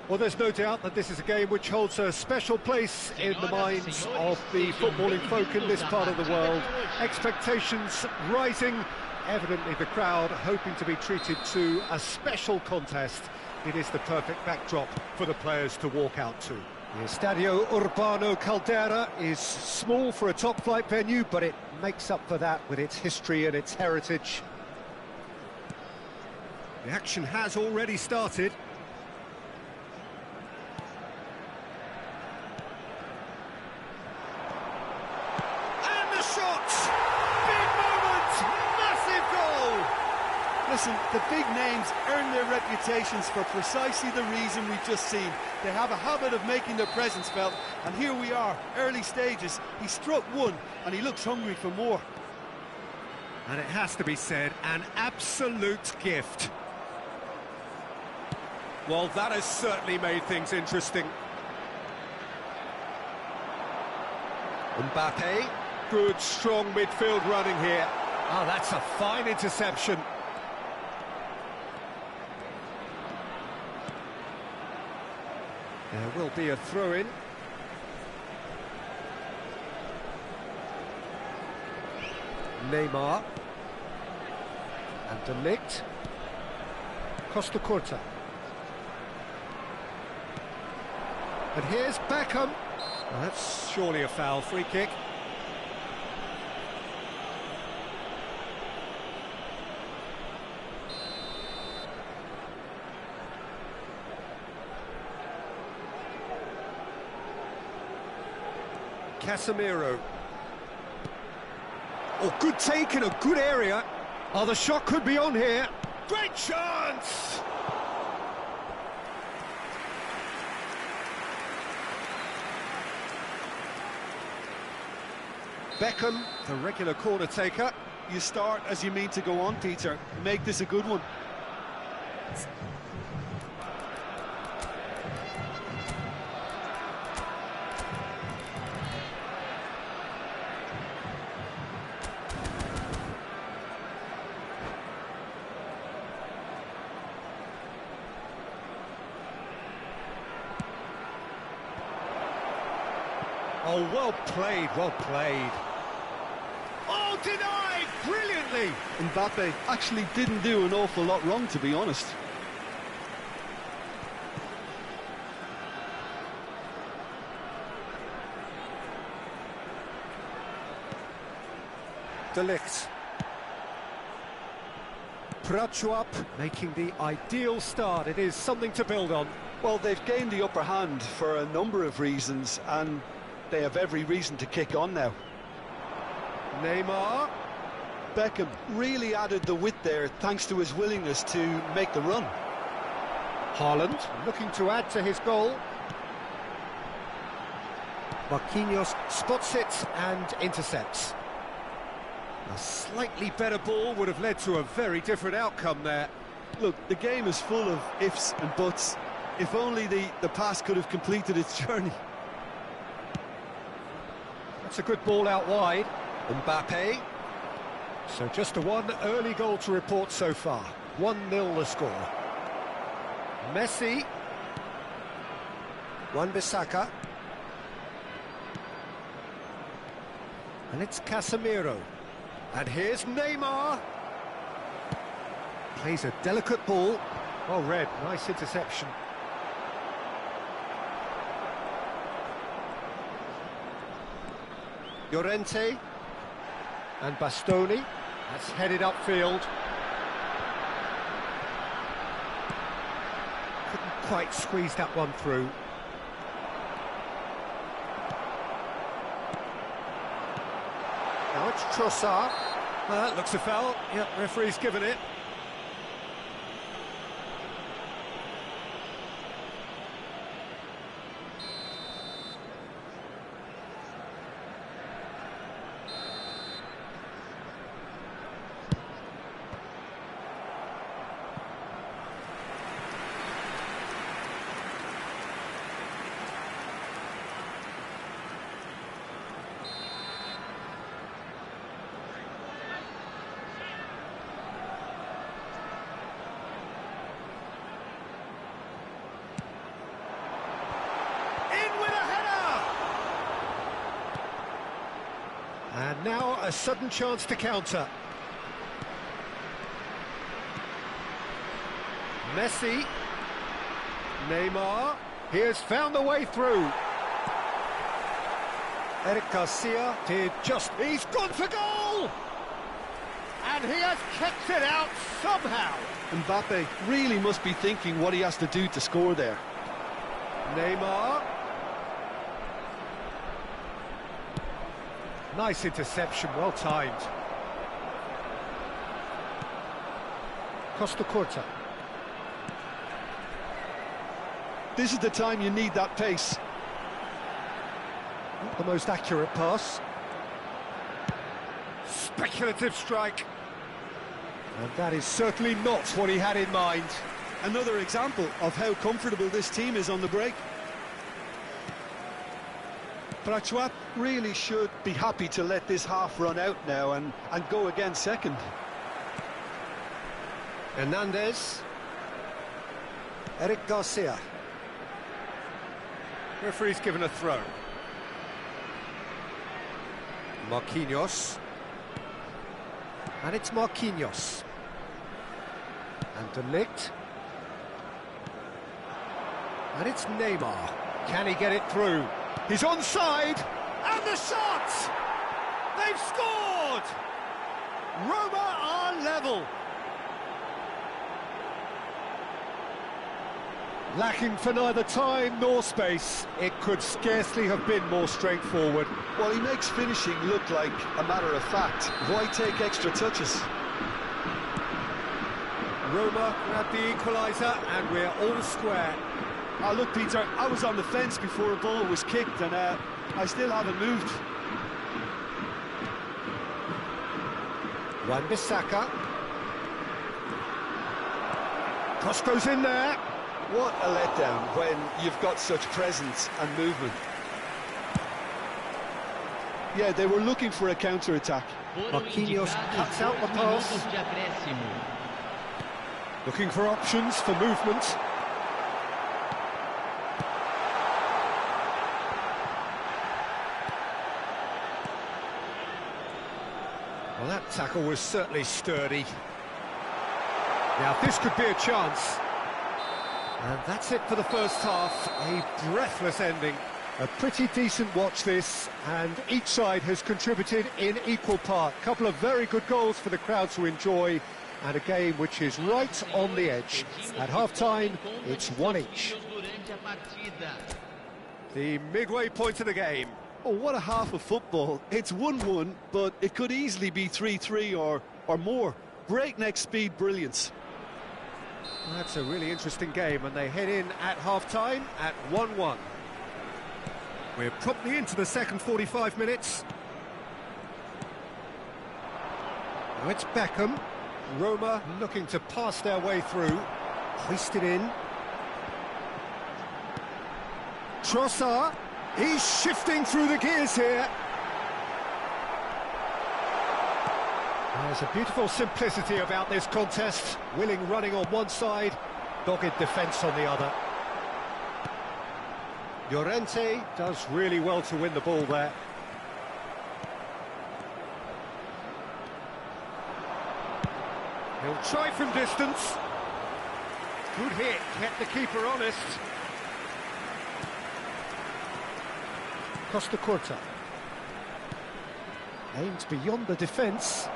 Well, there's no doubt that this is a game which holds a special place in the minds of the footballing folk in this part of the world. Expectations rising, evidently the crowd hoping to be treated to a special contest. It is the perfect backdrop for the players to walk out to. The Estadio Urbano Caldera is small for a top-flight venue, but it makes up for that with its history and its heritage. The action has already started. Listen, the big names earn their reputations for precisely the reason we've just seen. They have a habit of making their presence felt, and here we are, early stages. He struck one, and he looks hungry for more. And it has to be said, an absolute gift. Well, that has certainly made things interesting. Mbappe, good, strong midfield running here. Oh, that's a fine interception. There will be a throw-in. Neymar. And De Ligt. Costa Curta. And here's Beckham. Well, that's surely a foul, free kick. Casemiro. Oh, good take in a good area. Oh, the shot could be on here. Great chance! Beckham, the regular corner taker. You start as you mean to go on, Peter. Make this a good one. Oh, well played, well played. Oh, denied brilliantly! Mbappe actually didn't do an awful lot wrong, to be honest. De Ligt. Prachuap making the ideal start. It is something to build on. Well, they've gained the upper hand for a number of reasons, and they have every reason to kick on now. Neymar. Beckham really added the width there thanks to his willingness to make the run. Haaland looking to add to his goal. Marquinhos spots it and intercepts. A slightly better ball would have led to a very different outcome there. Look, the game is full of ifs and buts. If only the pass could have completed its journey. That's a good ball out wide. Mbappe. So just a one early goal to report so far. 1-0 the score. Messi. Wan-Bissaka. And it's Casemiro. And here's Neymar. Plays a delicate ball. Well read, nice interception. Llorente and Bastoni. That's headed upfield. Couldn't quite squeeze that one through. Now it's Trossard. That looks a foul. Yep, referee's given it. And now a sudden chance to counter. Messi. Neymar. He has found a way through. Eric Garcia did just... He's gone for goal! And he has kept it out somehow. Mbappe really must be thinking what he has to do to score there. Neymar. Nice interception, well timed. Costa Curta. This is the time you need that pace. Not the most accurate pass. Speculative strike. And that is certainly not what he had in mind. Another example of how comfortable this team is on the break. Brachois really should be happy to let this half run out now and go again second. Hernandez. Eric Garcia. Referee's given a throw. Marquinhos. And it's Marquinhos. And De Ligt. And it's Neymar. Can he get it through? He's onside. And the shot! They've scored! Roma are level. Lacking for neither time nor space. It could scarcely have been more straightforward. Well, he makes finishing look like a matter of fact. Why take extra touches? Roma grabbed the equaliser and we're all square. Oh, look, Peter, I was on the fence before a ball was kicked and I still haven't moved. Wan-Bissaka. Cross goes in there. What a letdown when you've got such presence and movement. Yeah, they were looking for a counter-attack. Marquinhos cuts out the pass. Looking for options for movement. Well, that tackle was certainly sturdy. Now, this could be a chance. And that's it for the first half. A breathless ending. A pretty decent watch this, and each side has contributed in equal part. A couple of very good goals for the crowd to enjoy, and a game which is right on the edge. At half-time, it's one each. The midway point of the game. Oh, what a half of football. It's 1-1, but it could easily be 3-3 or more. Breakneck speed brilliance. That's a really interesting game, and they head in at half-time at 1-1. We're promptly into the second 45 minutes. Now it's Beckham. Roma looking to pass their way through. Hoisted in. Trossard. He's shifting through the gears here. There's a beautiful simplicity about this contest. Willing running on one side, dogged defence on the other. Llorente does really well to win the ball there. He'll try from distance. Good hit, kept the keeper honest. Costa Curta. Aims beyond the defence.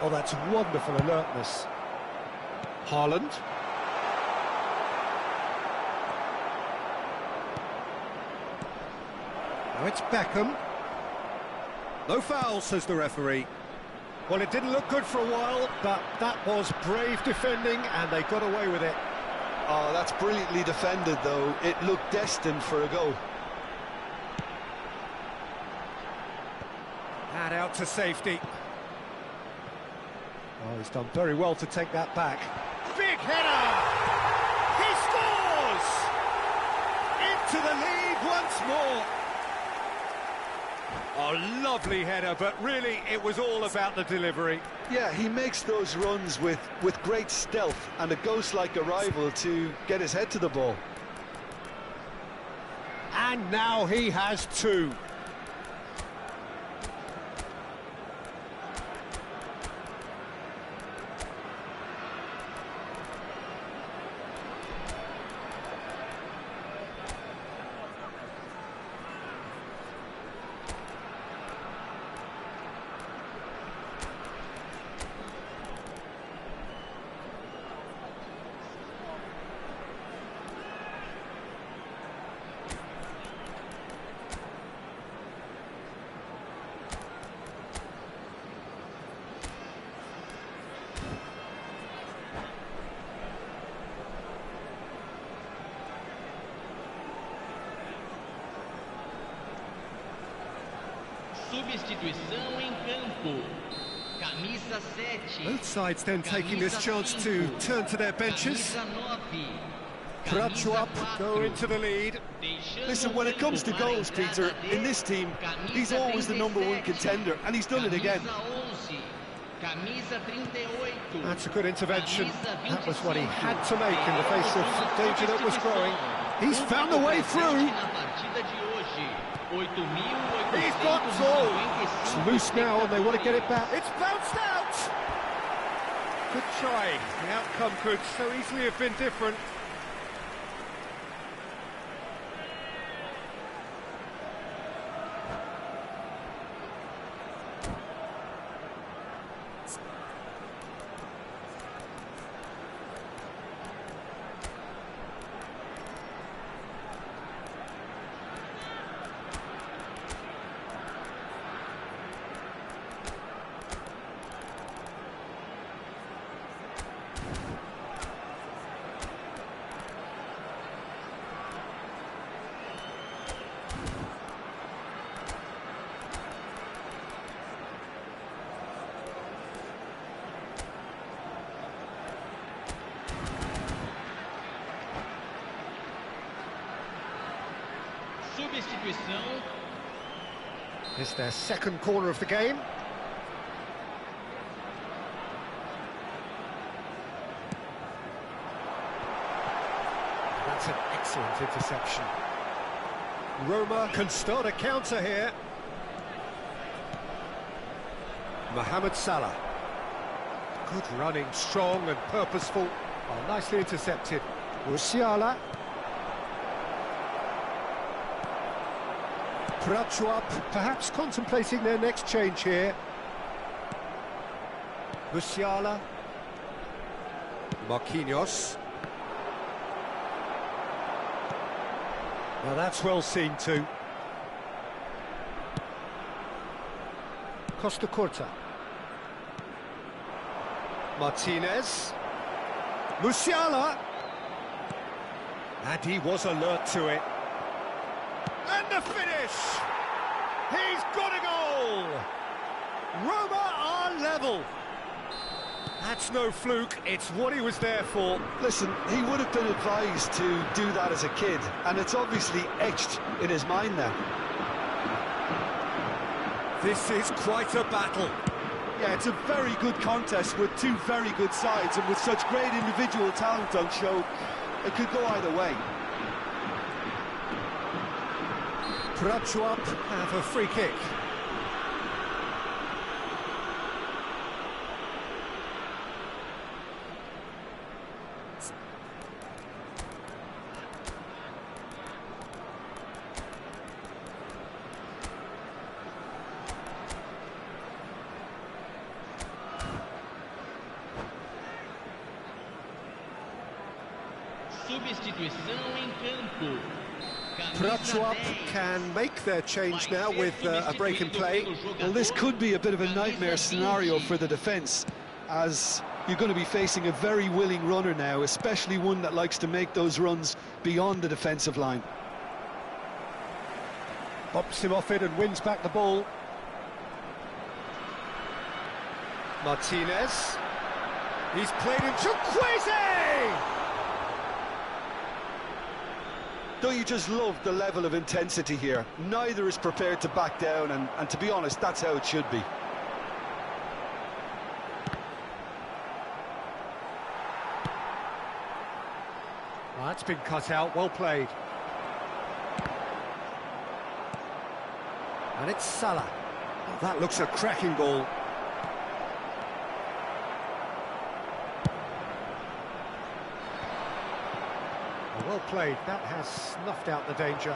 Oh, that's wonderful alertness. Haaland. Now it's Beckham. No foul, says the referee. Well, it didn't look good for a while, but that was brave defending, and they got away with it. Oh, that's brilliantly defended, though. It looked destined for a goal. And out to safety. Oh, he's done very well to take that back. Big header! He scores! Into the lead once more. Oh, lovely header, but really it was all about the delivery. Yeah, he makes those runs with great stealth and a ghost-like arrival to get his head to the ball. And now he has two. Substituição em campo. Camisa 7. Both sides then taking this chance to turn to their benches. Up, go into the lead. Listen, when it comes to goals, Peter, in this team, he's always the #1 contender, and he's done it again. That's a good intervention. That was what he had to make in the face of danger that was growing. He's found the way through. He's got through. It's loose now and they want to get it back. It's bounced out. Good try. The outcome could so easily have been different. Substituição. It's their second corner of the game. That's an excellent interception. Roma can start a counter here. Mohamed Salah. Good running, strong and purposeful. Oh, nicely intercepted. Musiala. Up, perhaps contemplating their next change here. Musiala. Marquinhos. Well, that's well seen too. Costa Curta. Martinez. Musiala. And he was alert to it. And the finish! He's got a goal! Roma are level. That's no fluke, it's what he was there for. Listen, he would have been advised to do that as a kid, and it's obviously etched in his mind now. This is quite a battle. Yeah, it's a very good contest with two very good sides, and with such great individual talent on show, it could go either way. Up have a free kick. Substituição em campo. Up can make their change now with a break in play. Well, this could be a bit of a nightmare scenario for the defence, as you're going to be facing a very willing runner now, especially one that likes to make those runs beyond the defensive line. Bops him off it and wins back the ball. Martinez. He's played into Chukwueze! Don't you just love the level of intensity here? Neither is prepared to back down, and to be honest, that's how it should be. Well, that's been cut out, well played. And it's Salah. Oh, that looks a cracking ball. Well played, that has snuffed out the danger.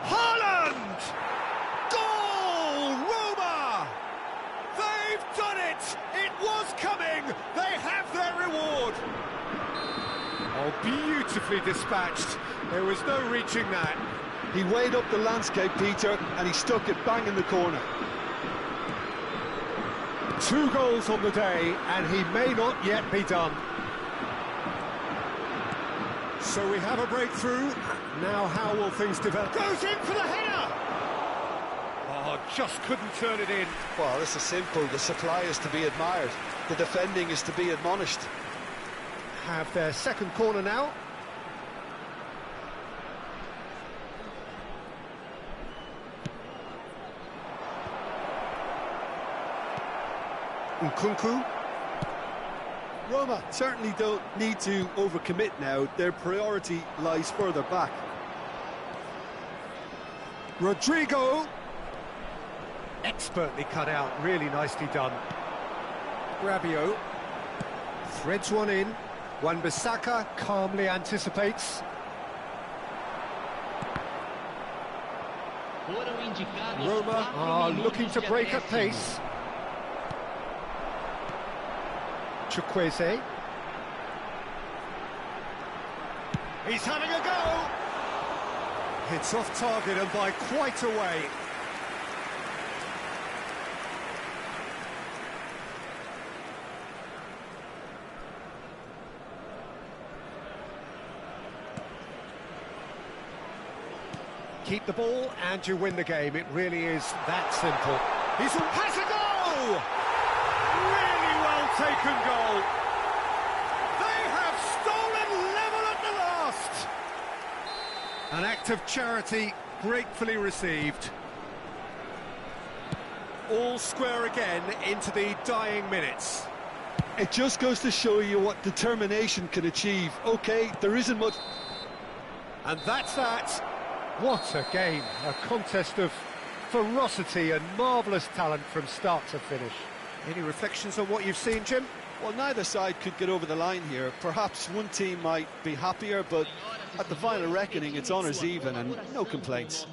Haaland! Goal! Roma! They've done it! It was coming! They have their reward! Oh, beautifully dispatched. There was no reaching that. He weighed up the landscape, Peter, and he stuck it bang in the corner. 2 goals on the day, and he may not yet be done. So we have a breakthrough. Now how will things develop? Goes in for the header! just couldn't turn it in. Well, this is simple. The supply is to be admired. The defending is to be admonished. Have their second corner now. Nkunku. Roma certainly don't need to overcommit now. Their priority lies further back. Rodrigo. Expertly cut out, really nicely done. Rabiot threads one in. Wan-Bissaka calmly anticipates. Roma are looking to break at pace. Chukwueze. He's having a go! It's off target and by quite a way. Keep the ball and you win the game. It really is that simple. Has a goal! Really well taken goal. They have stolen level at the last. An act of charity gratefully received. All square again into the dying minutes. It just goes to show you what determination can achieve. OK, there isn't much... And that's that. What a game. A contest of ferocity and marvellous talent from start to finish. Any reflections on what you've seen, Jim? Well, neither side could get over the line here. Perhaps one team might be happier, but at the final reckoning, it's honours even and no complaints.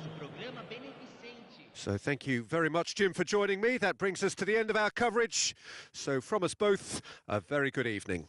So thank you very much, Jim, for joining me. That brings us to the end of our coverage. So from us both, a very good evening.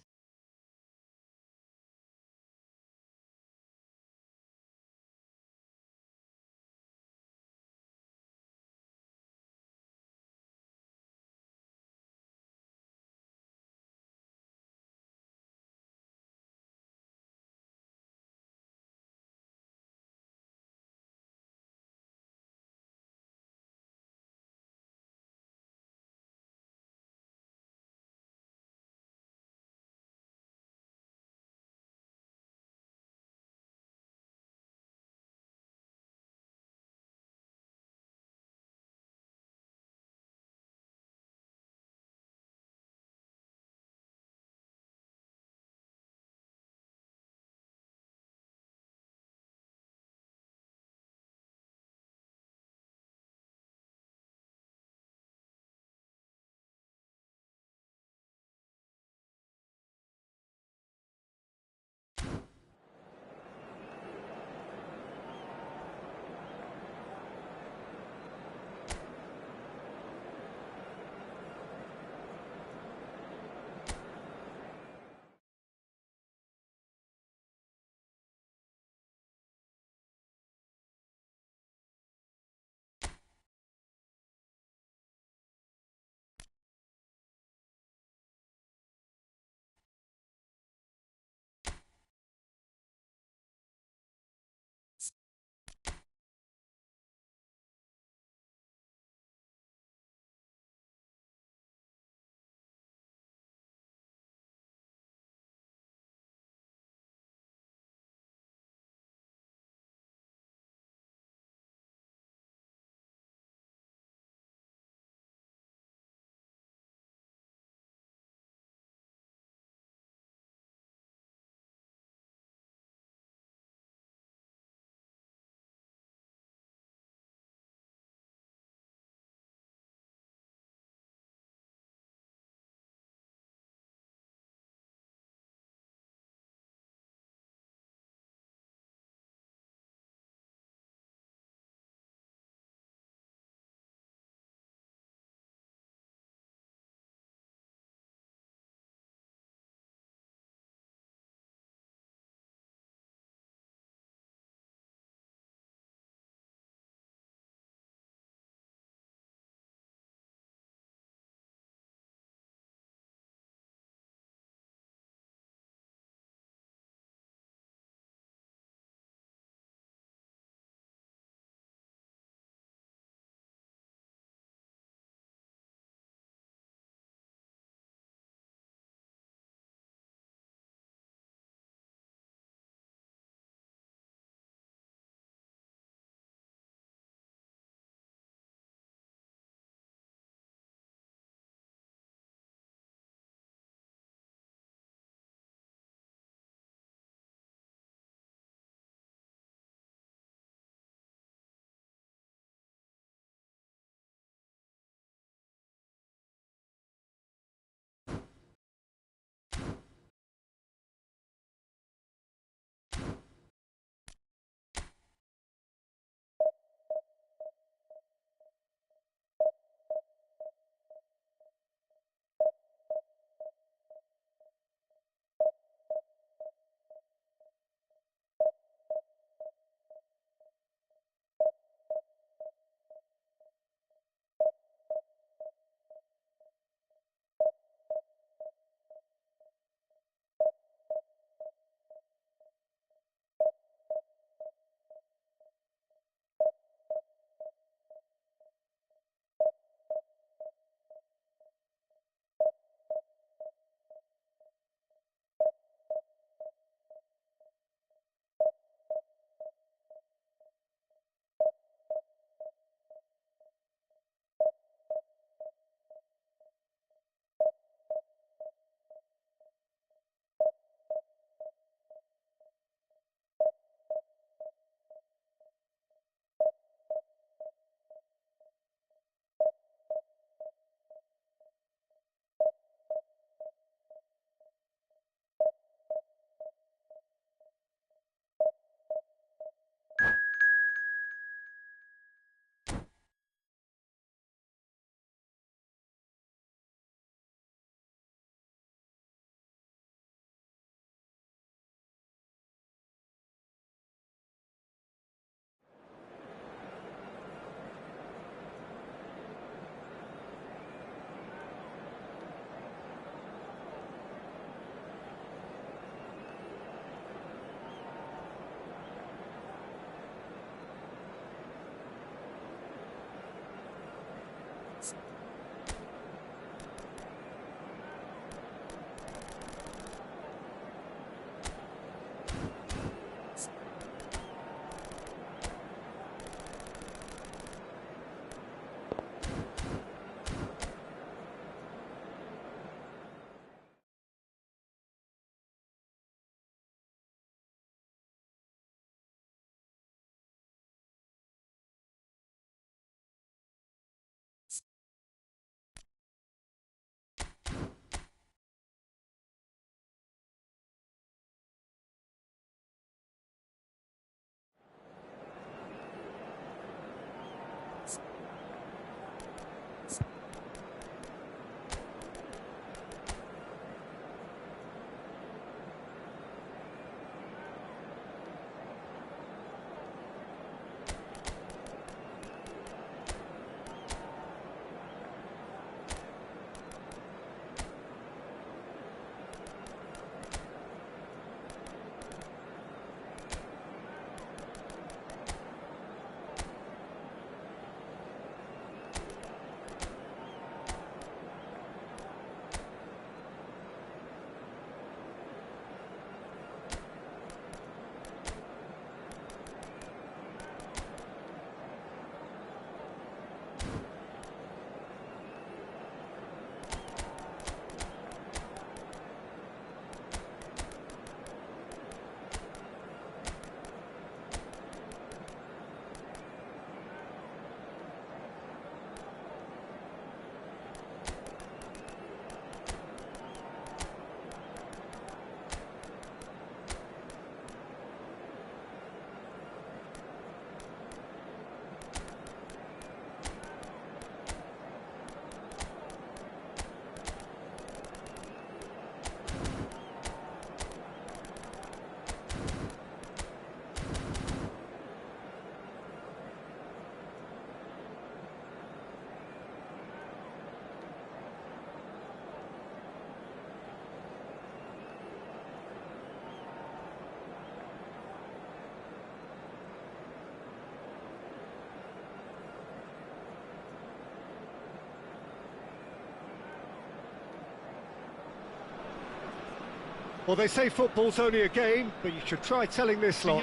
Well, they say football's only a game, but you should try telling this lot.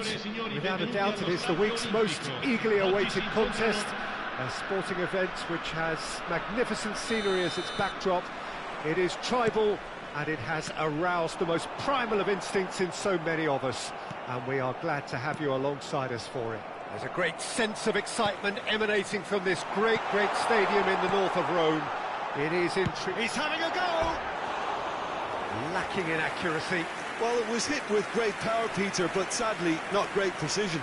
Without a doubt, it is the week's most eagerly awaited contest, a sporting event which has magnificent scenery as its backdrop. It is tribal, and it has aroused the most primal of instincts in so many of us, and we are glad to have you alongside us for it. There's a great sense of excitement emanating from this great stadium in the north of Rome. It is intriguing. He's having a go! Lacking in accuracy. Well, it was hit with great power, Peter, but sadly not great precision.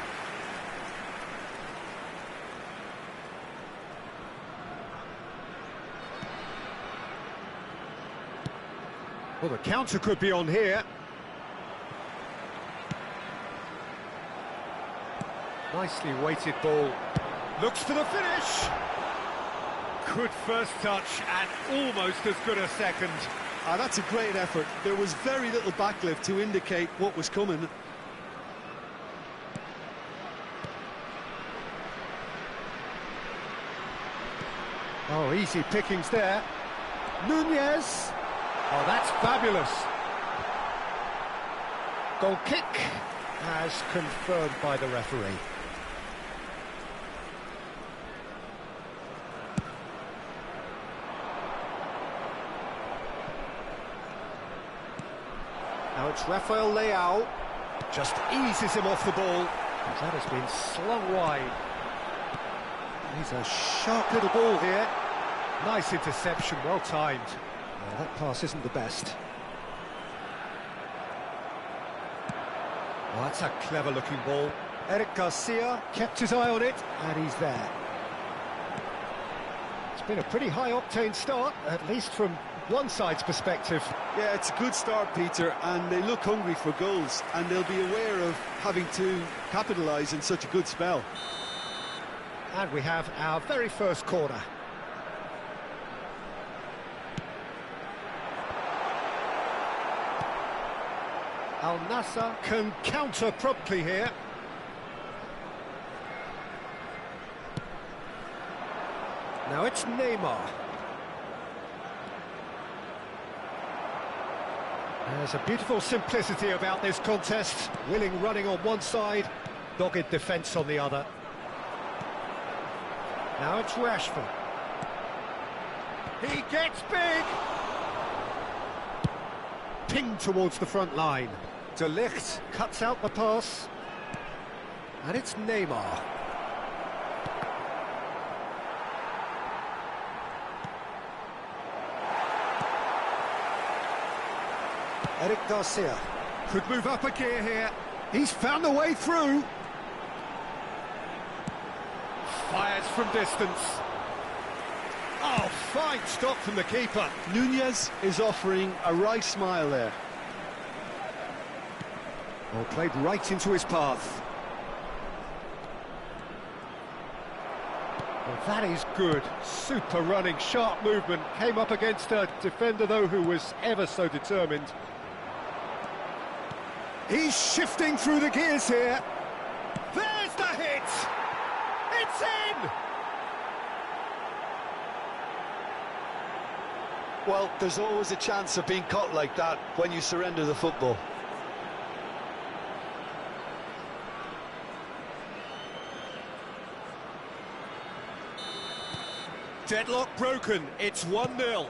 Well, the counter could be on here. Nicely weighted ball. Looks for the finish. Good first touch and almost as good a second. That's a great effort. There was very little backlift to indicate what was coming. Oh, easy pickings there. Nunez. Oh, that's fabulous. Goal kick as confirmed by the referee. Now it's Rafael Leao, just eases him off the ball. That has been slung wide. He's a sharp little ball here. Nice interception, well timed. Well, that pass isn't the best. Well, that's a clever looking ball. Eric Garcia kept his eye on it, and he's there. It's been a pretty high-octane start, at least from one side's perspective. Yeah, it's a good start, Peter, and they look hungry for goals, and they'll be aware of having to capitalise in such a good spell. And we have our very first corner. Al Nassr can counter promptly here. Now it's Neymar. There's a beautiful simplicity about this contest. Willing running on one side, dogged defence on the other. Now it's Rashford. He gets big! Pinged towards the front line. De Ligt cuts out the pass. And it's Neymar. Eric Garcia could move up a gear here. He's found a way through. Fires from distance. Oh, fine stop from the keeper. Nunez is offering a right smile there. Well, played right into his path. Well, that is good. Super running, sharp movement. Came up against a defender, though, who was ever so determined. He's shifting through the gears here. There's the hit! It's in! Well, there's always a chance of being caught like that when you surrender the football. Deadlock broken, it's 1-0.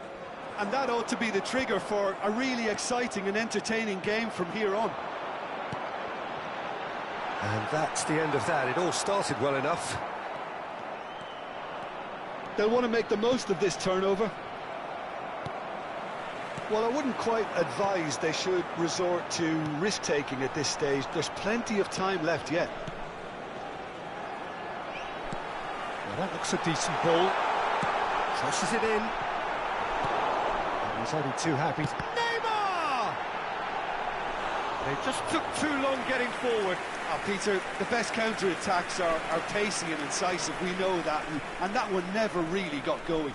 And that ought to be the trigger for a really exciting and entertaining game from here on. And that's the end of that. It all started well enough. They'll want to make the most of this turnover. Well, I wouldn't quite advise they should resort to risk-taking at this stage. There's plenty of time left yet. Well, that looks a decent ball. Tosses it in. And he's only too happy. Neymar! They just took too long getting forward. Oh, Peter, the best counter-attacks are pacey and incisive. We know that, and that one never really got going.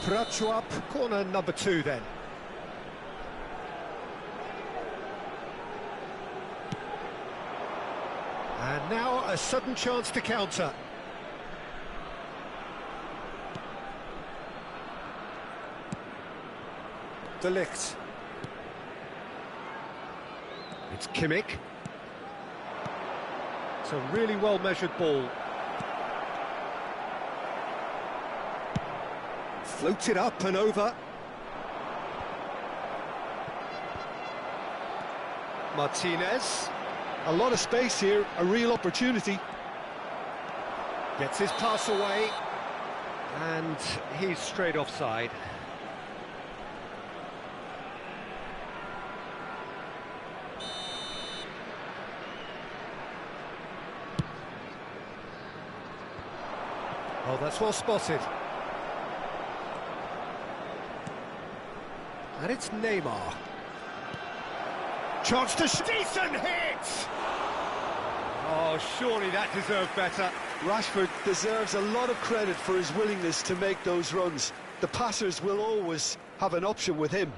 Prachu up, corner number 2 then. And now a sudden chance to counter. De Ligt. It's Kimmich. It's a really well-measured ball. Floats it up and over. Martinez. A lot of space here, a real opportunity. Gets his pass away. And he's straight offside. Oh, that's well spotted. And it's Neymar. Chance to decent hit! Oh, surely that deserved better. Rashford deserves a lot of credit for his willingness to make those runs. The passers will always have an option with him.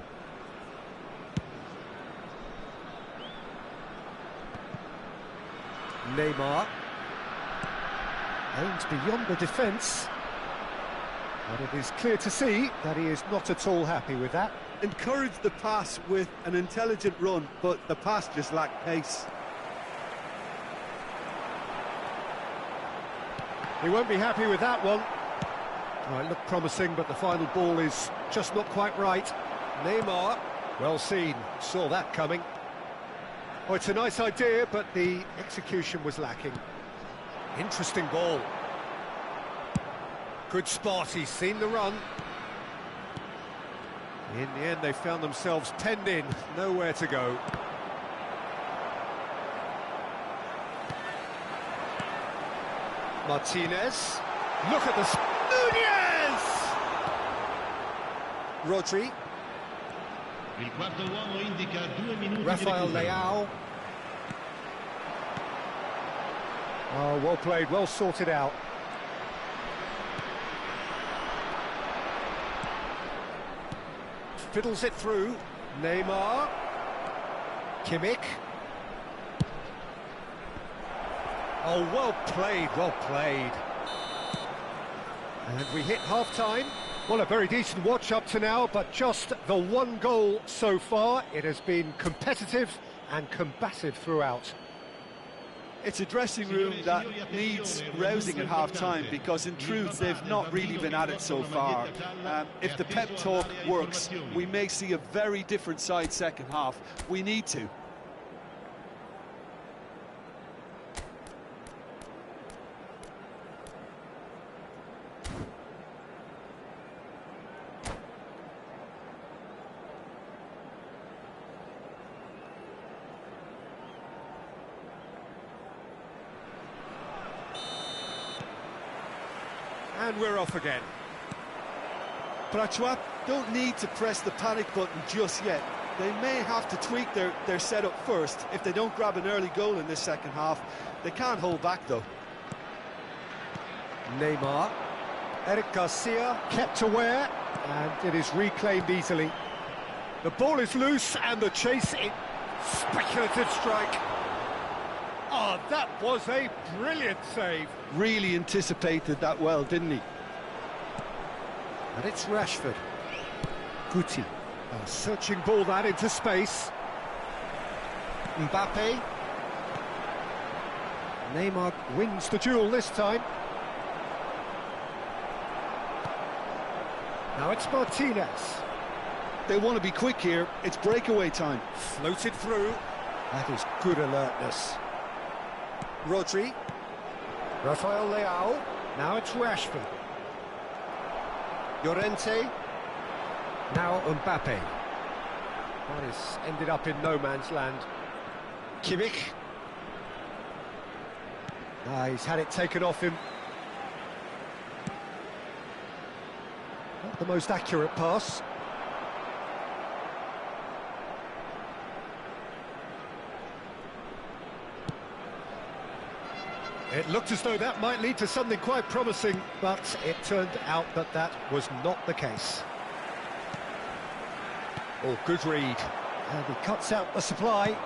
Neymar. Aims beyond the defence. But it is clear to see that he is not at all happy with that. Encouraged the pass with an intelligent run, but the pass just lacked pace. He won't be happy with that one. Oh, it looked promising, but the final ball is just not quite right. Neymar, well seen, saw that coming. Oh, it's a nice idea, but the execution was lacking. Interesting ball. Good spot, he's seen the run. In the end, they found themselves penned in, nowhere to go. Martinez. Look at this. Nunez! Rodri. Il quarto uomo indica 2 minuti Rafael di recupero. Leao. Oh, well played, well sorted out. Fiddles it through. Neymar. Kimmich. Oh, well played, well played. And we hit half-time. Well, a very decent watch up to now, but just the one goal so far. It has been competitive and combative throughout. It's a dressing room that needs rousing at half-time, because in truth they've not really been at it so far. If the pep talk works, we may see a very different side second half. We need to. And we're off again. Prachuap don't need to press the panic button just yet. They may have to tweak their setup first. If they don't grab an early goal in this second half, they can't hold back though. Neymar. Eric Garcia kept aware, and it is reclaimed easily. The ball is loose, and the chase, speculative strike. Oh, that was a brilliant save. Really anticipated that well, didn't he? And it's Rashford. Guti. A searching ball that into space. Mbappe. Neymar wins the duel this time. Now it's Martinez. They want to be quick here. It's breakaway time. Floated through. That is good alertness. Rodri. Rafael Leao. Now it's Rashford. Llorente. Now Mbappe. That is ended up in no man's land. Kimmich. He's had it taken off him. Not the most accurate pass. It looked as though that might lead to something quite promising, but it turned out that that was not the case. Oh, good read. And he cuts out the supply.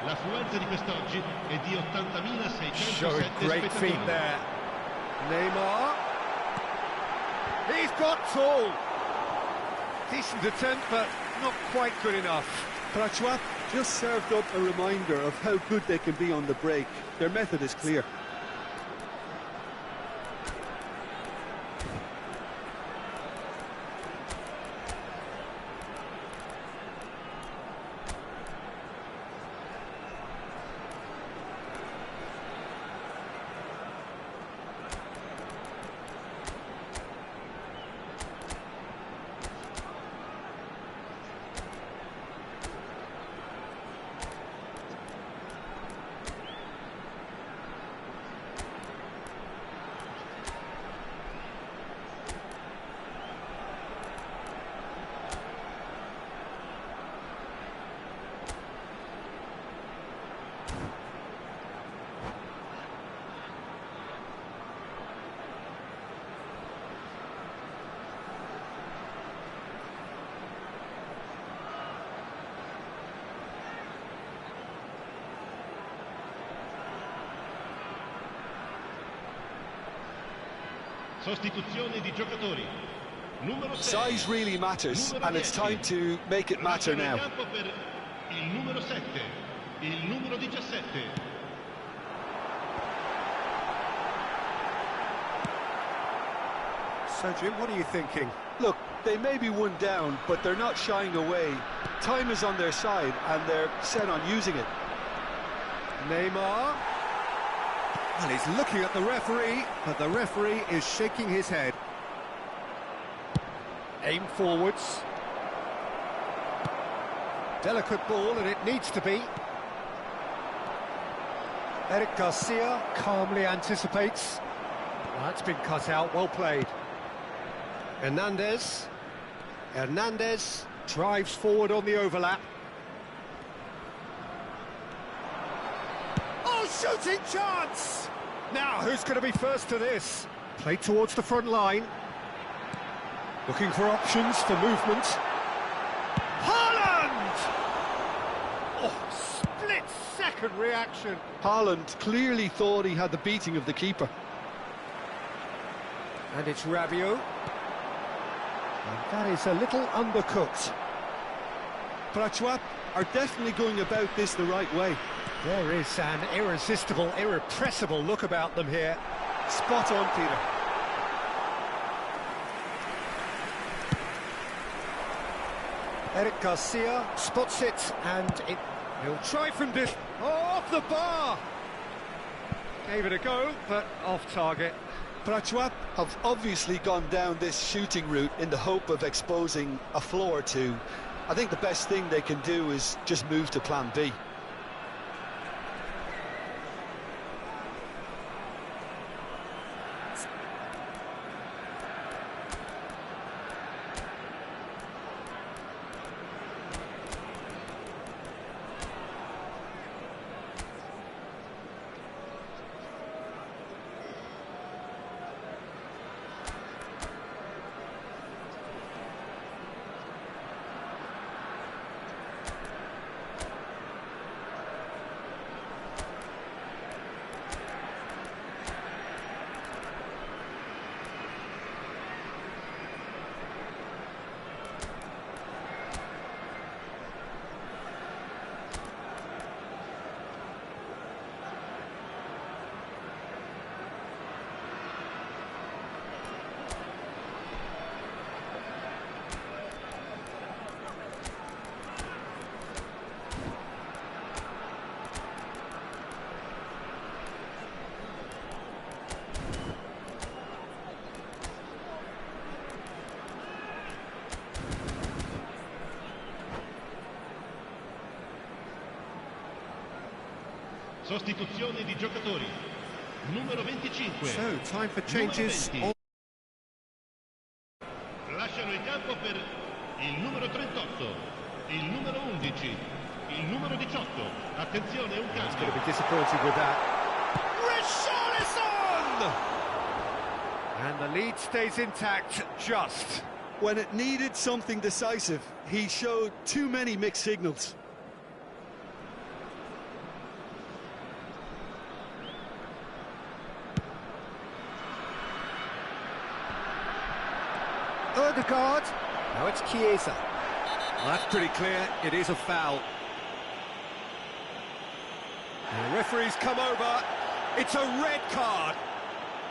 L'affluenza di quest'oggi è di 80.607 Showing great feet there. Neymar. He's got tall. Decent attempt, but not quite good enough. Prachuap just served up a reminder of how good they can be on the break. Their method is clear. Sostituzione di giocatori. Numero 6. Size really matters, and it's time to make it matter now. Il numero 7, il numero 17. So, Jim, what are you thinking? Look, they may be one down, but they're not shying away. Time is on their side, and they're set on using it. Neymar. Well, he's looking at the referee, but the referee is shaking his head. Aim forwards. Delicate ball, and it needs to be. Eric Garcia calmly anticipates. That's been cut out, well played. Hernandez. Hernandez drives forward on the overlap. Oh, shooting chance! Now, who's going to be first to this? Played towards the front line. Looking for options for movement. Haaland! Oh, split-second reaction. Haaland clearly thought he had the beating of the keeper. And it's Rabiot. And that is a little undercooked. Prachuap are definitely going about this the right way. There is an irresistible, irrepressible look about them here. Spot on, Peter. Eric Garcia spots it, and he'll try from this. Oh, off the bar! Gave it a go, but off target. Prachuap have obviously gone down this shooting route in the hope of exposing a flaw or two. I think the best thing they can do is just move to plan B. Sostituzione di giocatori. Numero 25. So, time for changes. Lasciano il campo per il numero 38, il numero 11, il numero 18. Attenzione, un He's going cambio. to be disappointed with that. Richarlison! And the lead stays intact, just. When it needed something decisive, he showed too many mixed signals. Odegaard. Now it's Chiesa. Well, that's pretty clear. It is a foul. And the referee's come over. It's a red card.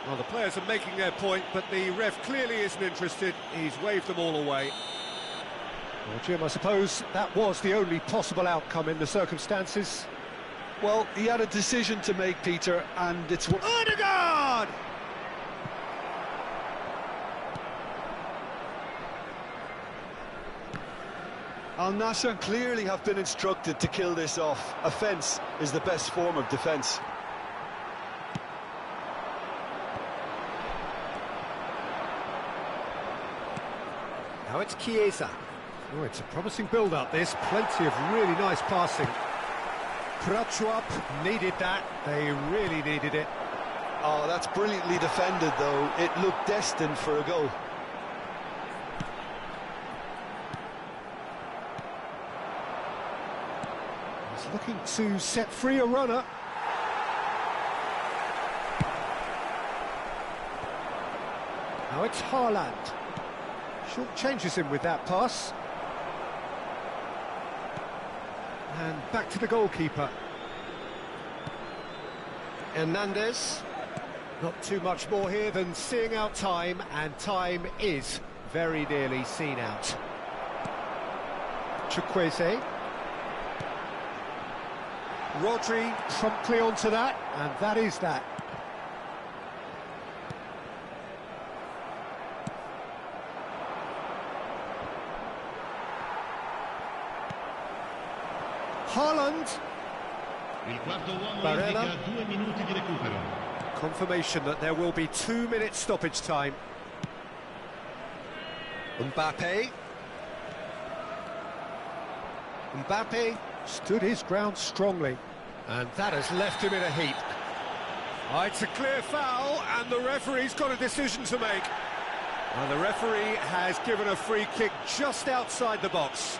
Well, the players are making their point, but the ref clearly isn't interested. He's waved them all away. Well, Jim, I suppose that was the only possible outcome in the circumstances. Well, he had a decision to make, Peter, and it's... Odegaard! Al Nassr clearly have been instructed to kill this off. Offence is the best form of defence. Now it's Chiesa. Oh, it's a promising build-up, this. Plenty of really nice passing. Prachuap needed that. They really needed it. Oh, that's brilliantly defended, though. It looked destined for a goal. He's looking to set free a runner. Now it's Haaland. Short changes him with that pass. And back to the goalkeeper. Hernandez. Not too much more here than seeing out time, and time is very nearly seen out. Chukwueze. Rodri promptly onto that, and that is that. Haaland. Il quarto uomo Barella. indica 2 minuti di recupero. Confirmation that there will be 2 minutes stoppage time. Mbappe. Mbappe stood his ground strongly, and that has left him in a heap. Oh, it's a clear foul, and the referee's got a decision to make. And the referee has given a free kick just outside the box.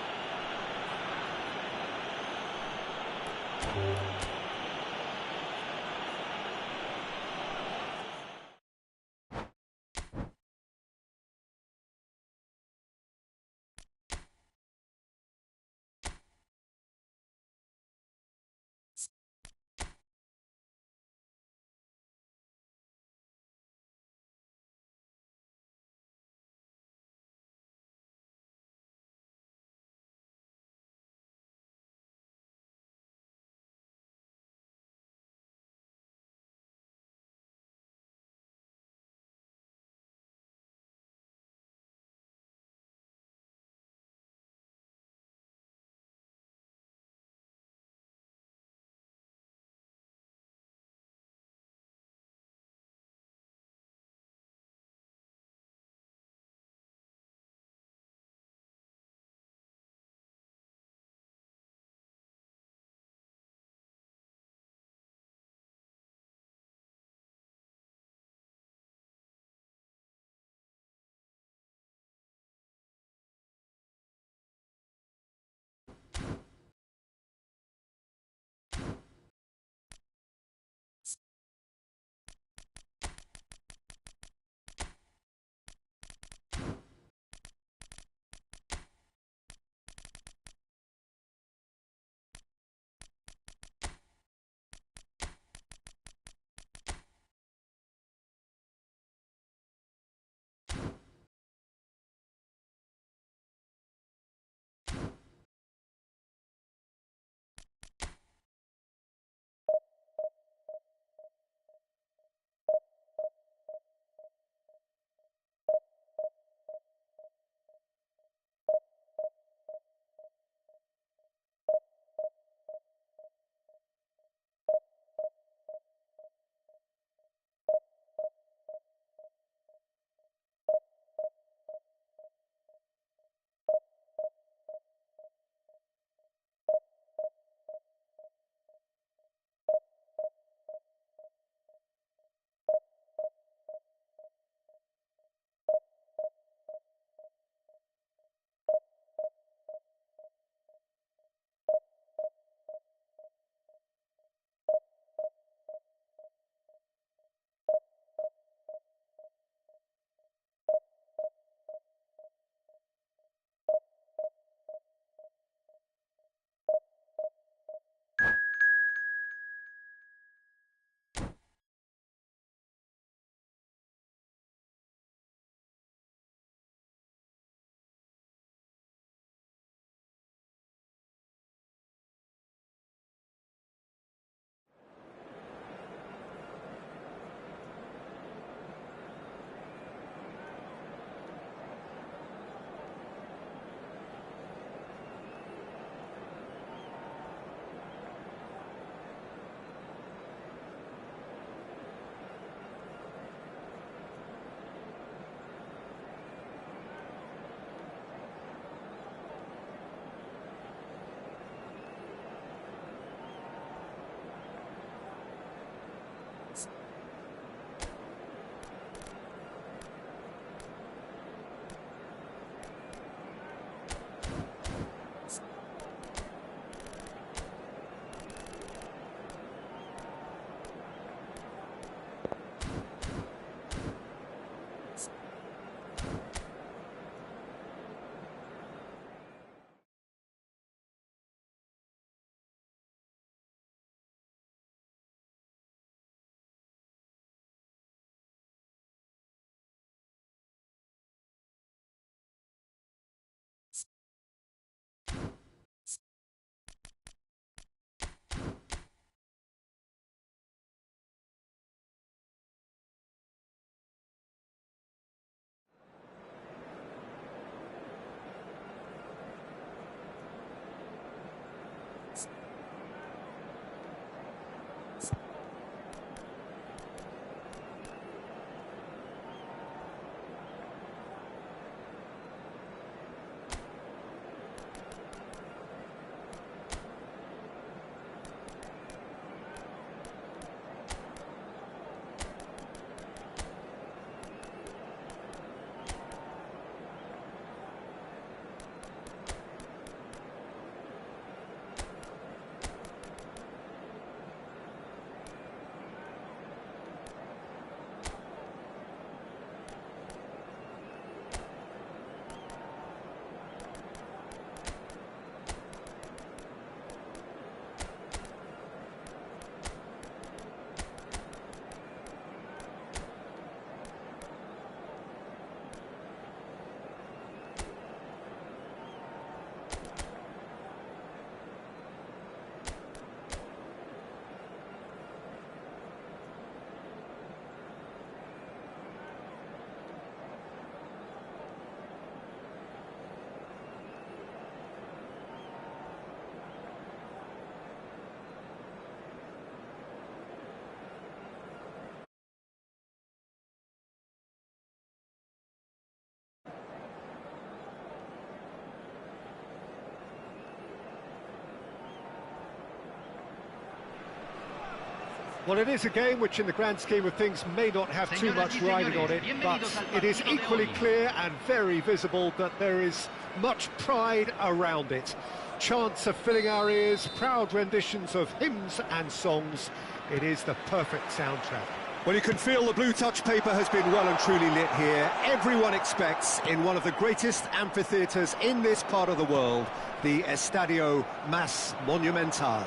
Well, it is a game which in the grand scheme of things may not have too much riding on it, but it is equally clear and very visible that there is much pride around it. Chants are filling our ears, proud renditions of hymns and songs. It is the perfect soundtrack. Well, you can feel the blue touch paper has been well and truly lit here. Everyone expects, in one of the greatest amphitheatres in this part of the world, the Estadio Más Monumental.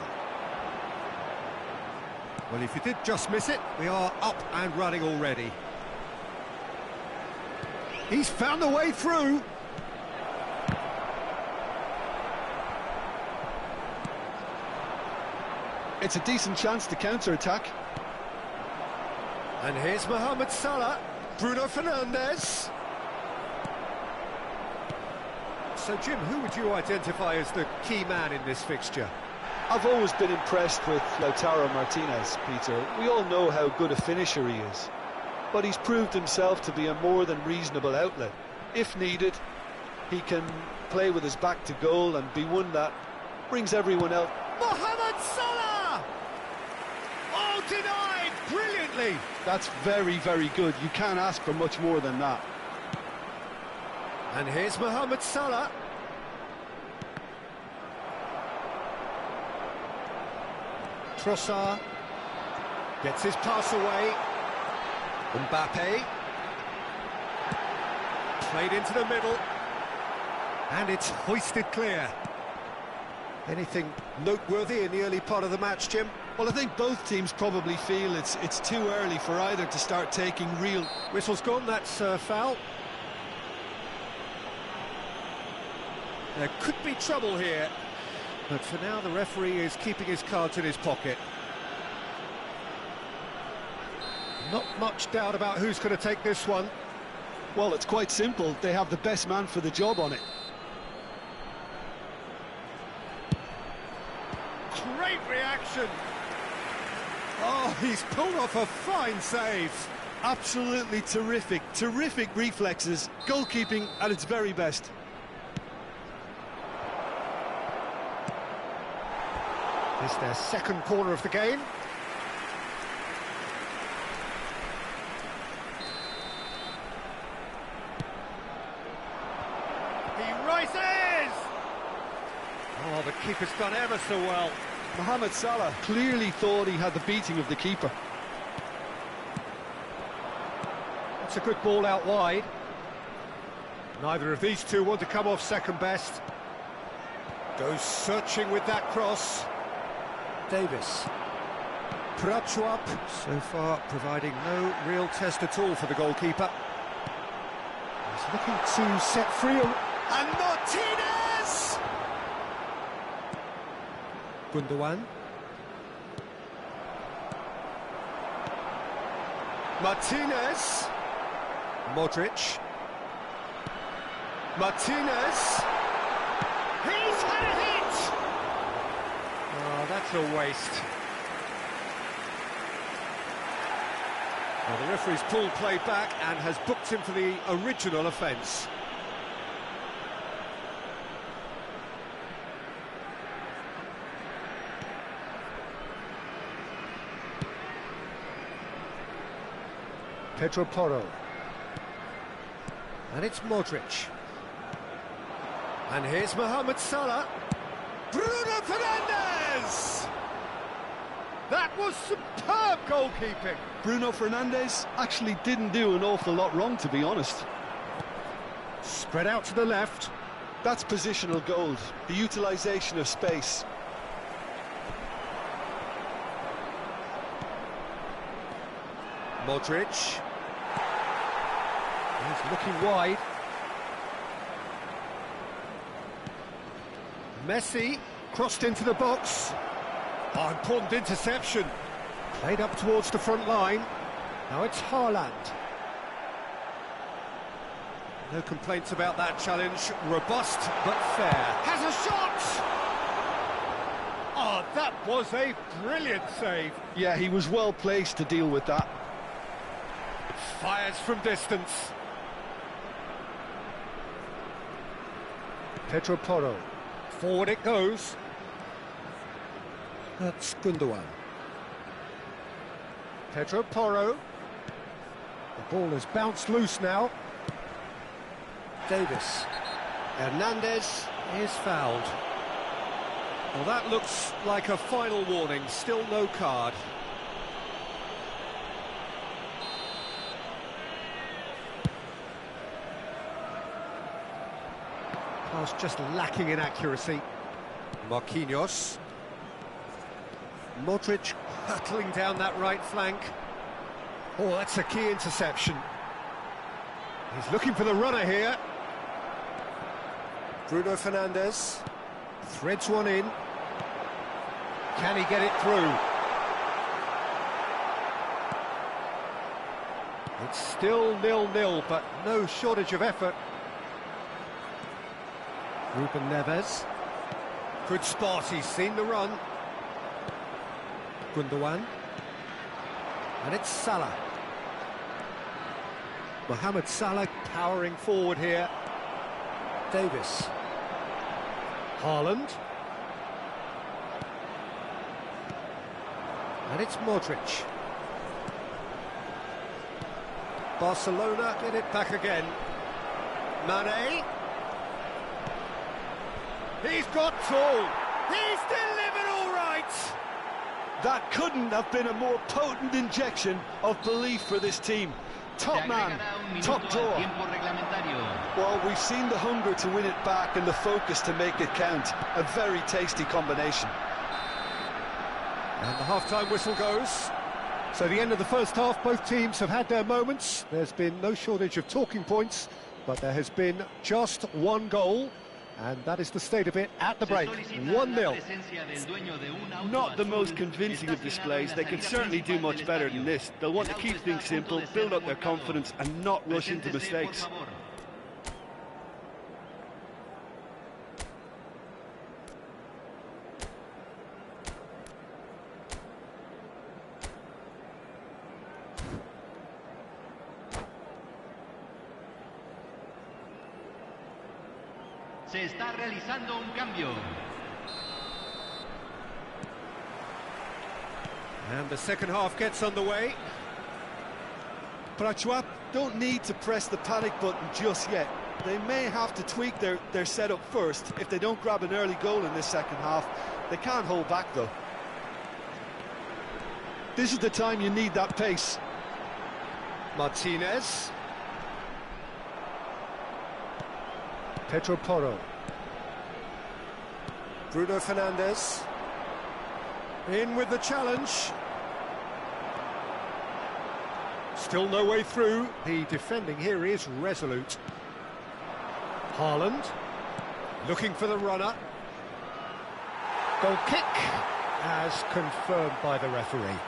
Well, if you did just miss it, we are up and running already. He's found a way through. It's a decent chance to counter-attack. And here's Mohamed Salah, Bruno Fernandes. So, Jim, who would you identify as the key man in this fixture? I've always been impressed with Lautaro Martinez, Peter. We all know how good a finisher he is. But he's proved himself to be a more than reasonable outlet. If needed, he can play with his back to goal and be one that brings everyone out. Mohamed Salah! Oh, denied brilliantly! That's very, very good. You can't ask for much more than that. And here's Mohamed Salah. Trossard gets his pass away. Mbappe played into the middle, and it's hoisted clear. Anything noteworthy in the early part of the match, Jim? Well, I think both teams probably feel it's too early for either to start taking real... Whistle's gone, that's foul. There could be trouble here, but for now the referee is keeping his cards in his pocket. Not much doubt about who's going to take this one. Well, it's quite simple. They have the best man for the job on it. Great reaction. Oh, he's pulled off a fine save. Absolutely terrific. Terrific reflexes. Goalkeeping at its very best. It's their second corner of the game. He rises! Oh, the keeper's done ever so well. Mohamed Salah clearly thought he had the beating of the keeper. That's a good ball out wide. Neither of these two want to come off second best. Goes searching with that cross. Davis. Prachuap, so far providing no real test at all for the goalkeeper. He's looking to set free, and Martinez! Gundogan. Martinez. Modric. Martinez. He's had a hit! Oh, that's a waste. Well, the referee's pulled play back and has booked him for the original offence. Pedro Porro. And it's Modric. And here's Mohamed Salah. Bruno Fernandes! That was superb goalkeeping. Bruno Fernandes actually didn't do an awful lot wrong, to be honest. Spread out to the left. That's positional gold, the utilisation of space. Modric. He's looking wide. Messi crossed into the box. Oh, important interception. Played up towards the front line. Now it's Haaland. No complaints about that challenge. Robust but fair. Has a shot! Oh, that was a brilliant save. Yeah, he was well placed to deal with that. Fires from distance. Pedro Porro. Forward it goes. That's Gundogan. Pedro Porro. The ball has bounced loose now. Davis. Hernandez is fouled. Well, that looks like a final warning. Still no card. Pass just lacking in accuracy. Marquinhos. Modric hurtling down that right flank. Oh, that's a key interception. He's looking for the runner here. Bruno Fernandes threads one in. Can he get it through? It's still 0-0, but no shortage of effort. Ruben Neves. Good spot, he's seen the run. Gundogan. And it's Salah. Mohamed Salah powering forward here. Davis. Haaland. And it's Modric. Barcelona get it back again. Mane. He's got tall. He's delivered all right. That couldn't have been a more potent injection of belief for this team. Top man, top drawer. Well, we've seen the hunger to win it back and the focus to make it count. A very tasty combination. And the half-time whistle goes. So the end of the first half, both teams have had their moments. There's been no shortage of talking points, but there has been just one goal. And that is the state of it at the break, 1-0. Not the most convincing of displays. They can certainly do much better than this. They'll want to keep things simple, build up their confidence and not rush into mistakes. Se está realizando un cambio. And the second half gets underway. Prachuap don't need to press the panic button just yet. They may have to tweak their setup first. If they don't grab an early goal in this second half, they can't hold back though. This is the time you need that pace. Martinez. Pedro Porro. Bruno Fernandes. In with the challenge. Still no way through. The defending here is resolute. Haaland. Looking for the runner. Goal kick as confirmed by the referee.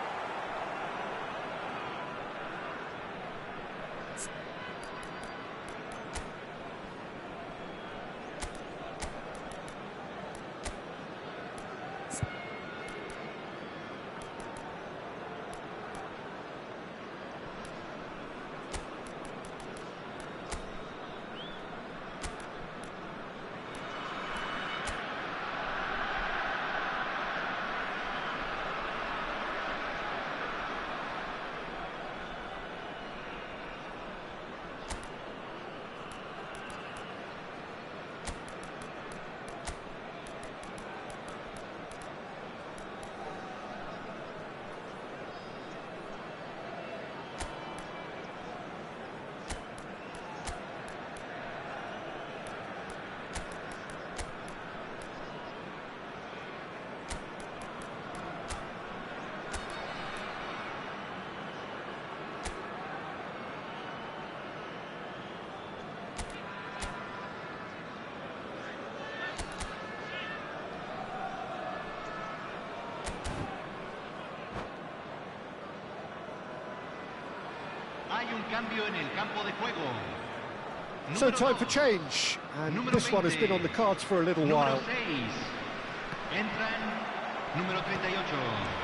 So time for change, and this one has been on the cards for a little while.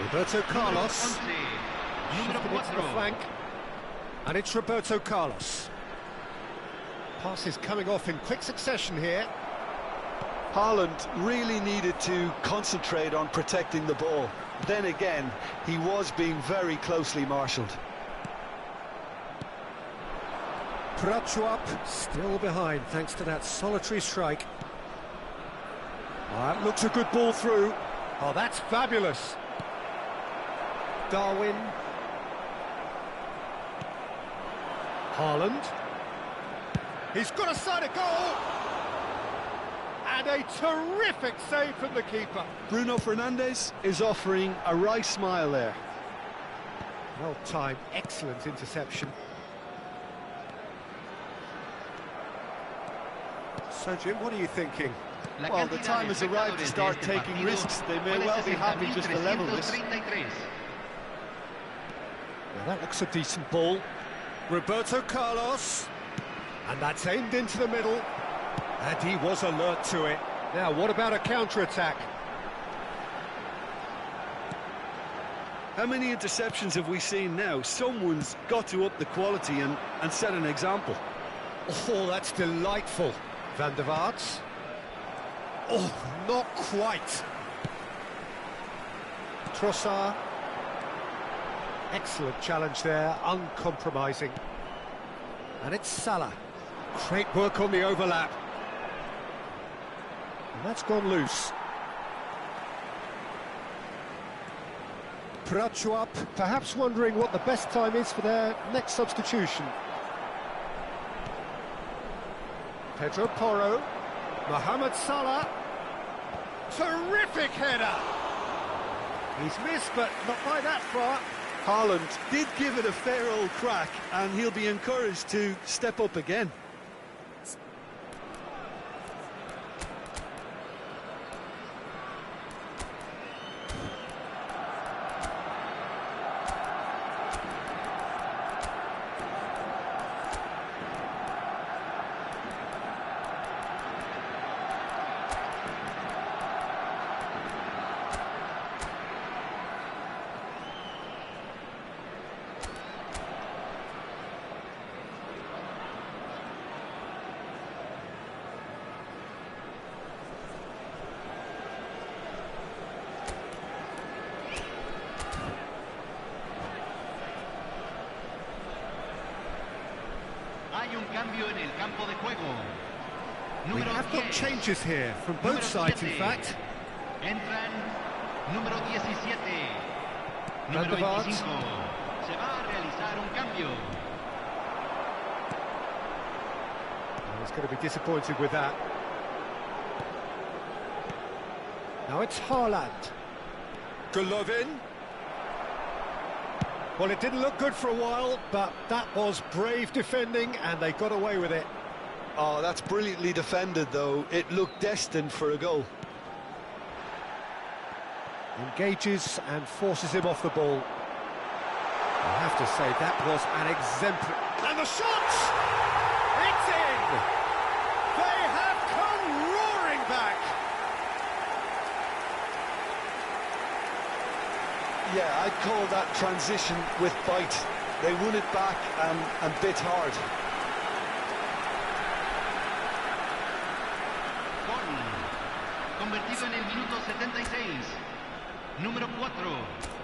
Roberto Carlos, shifted it to the flank, and it's Roberto Carlos. Passes coming off in quick succession here. Haaland really needed to concentrate on protecting the ball. Then again, he was being very closely marshalled. Prachuap still behind thanks to that solitary strike. That looks a good ball through. Oh, that's fabulous. Darwin. Haaland. He's got a side of goal. And a terrific save from the keeper. Bruno Fernandes is offering a wry smile there. Well timed, excellent interception. So, Jim, what are you thinking? Well, the time has arrived to start taking risks. They may well be happy just to level this. Well, that looks a decent ball. Roberto Carlos. And that's aimed into the middle. And he was alert to it. Now, what about a counter-attack? How many interceptions have we seen now? Someone's got to up the quality and set an example. Oh, that's delightful. Van der Vaart. Oh, not quite. Trossard. Excellent challenge there, uncompromising. And it's Salah. Great work on the overlap. And that's gone loose. Prachuap, perhaps wondering what the best time is for their next substitution. Pedro Porro. Mohamed Salah. Terrific header. He's missed, but not by that far. Haaland did give it a fair old crack, and he'll be encouraged to step up again. We have got changes here from both sides, in fact. Entran número 17, Van der Vaart. 25. Se va a realizar un cambio. Oh, he's going to be disappointed with that. Now it's Haaland. Golovin. Well, it didn't look good for a while, but that was brave defending, and they got away with it. Oh, that's brilliantly defended, though. It looked destined for a goal. Engages and forces him off the ball. I have to say, that was an exemplary... And the shot! It's in! They have come roaring back! Yeah, I'd call that transition with bite. They won it back and bit hard. Convertido en el minuto 76. Número 4.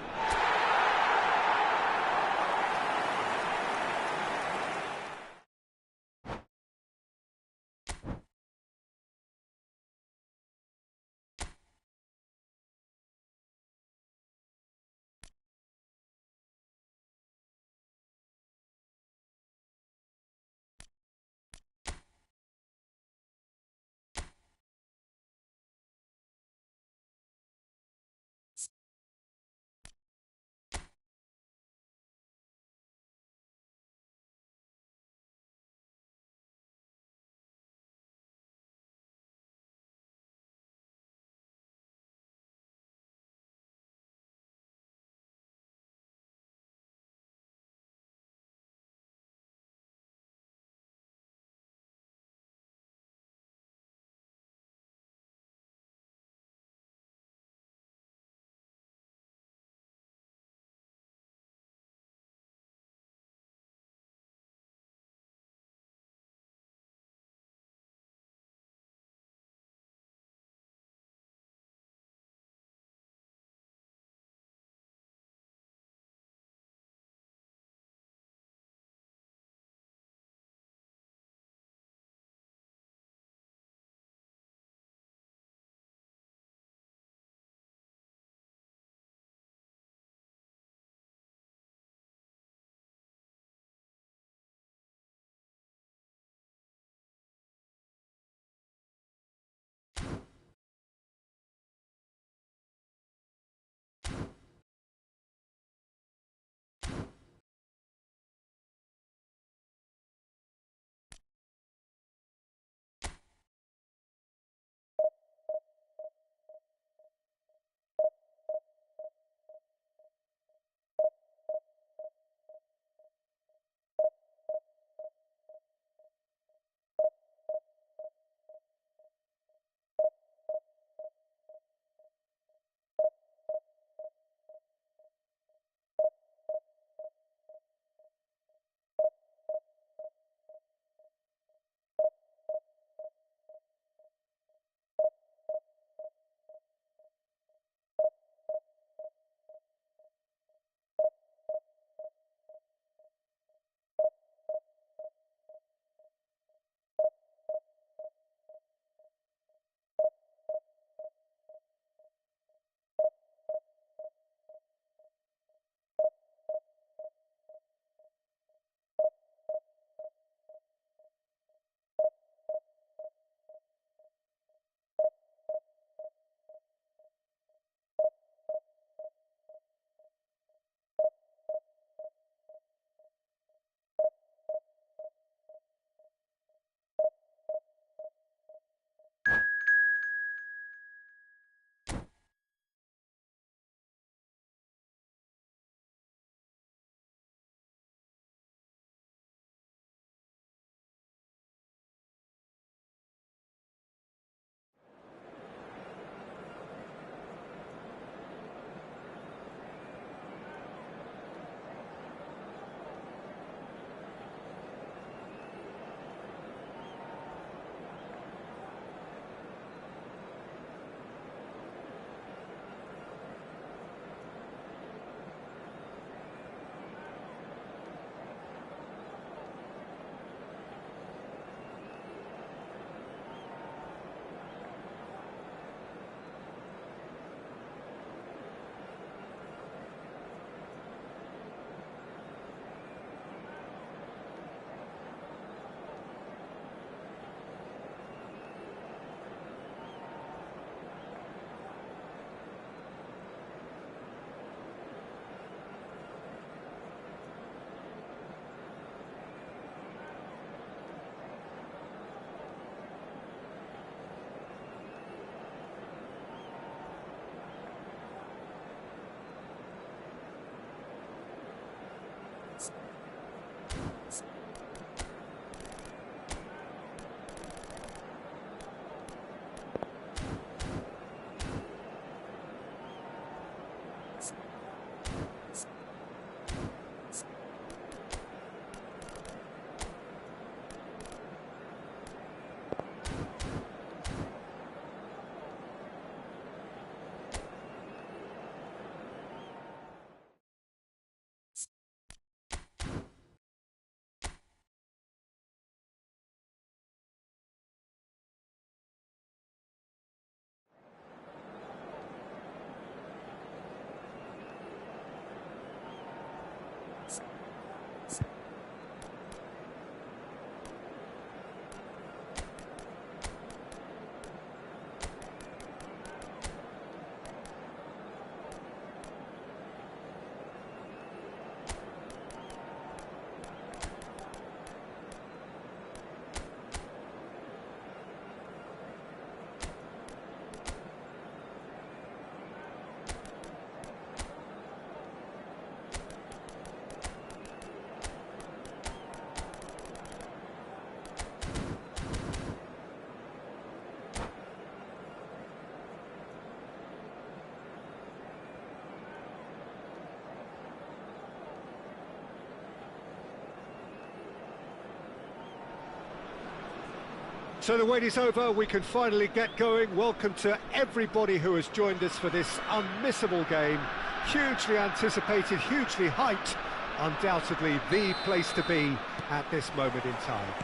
So the wait is over, we can finally get going. Welcome to everybody who has joined us for this unmissable game. Hugely anticipated, hugely hyped, undoubtedly the place to be at this moment in time.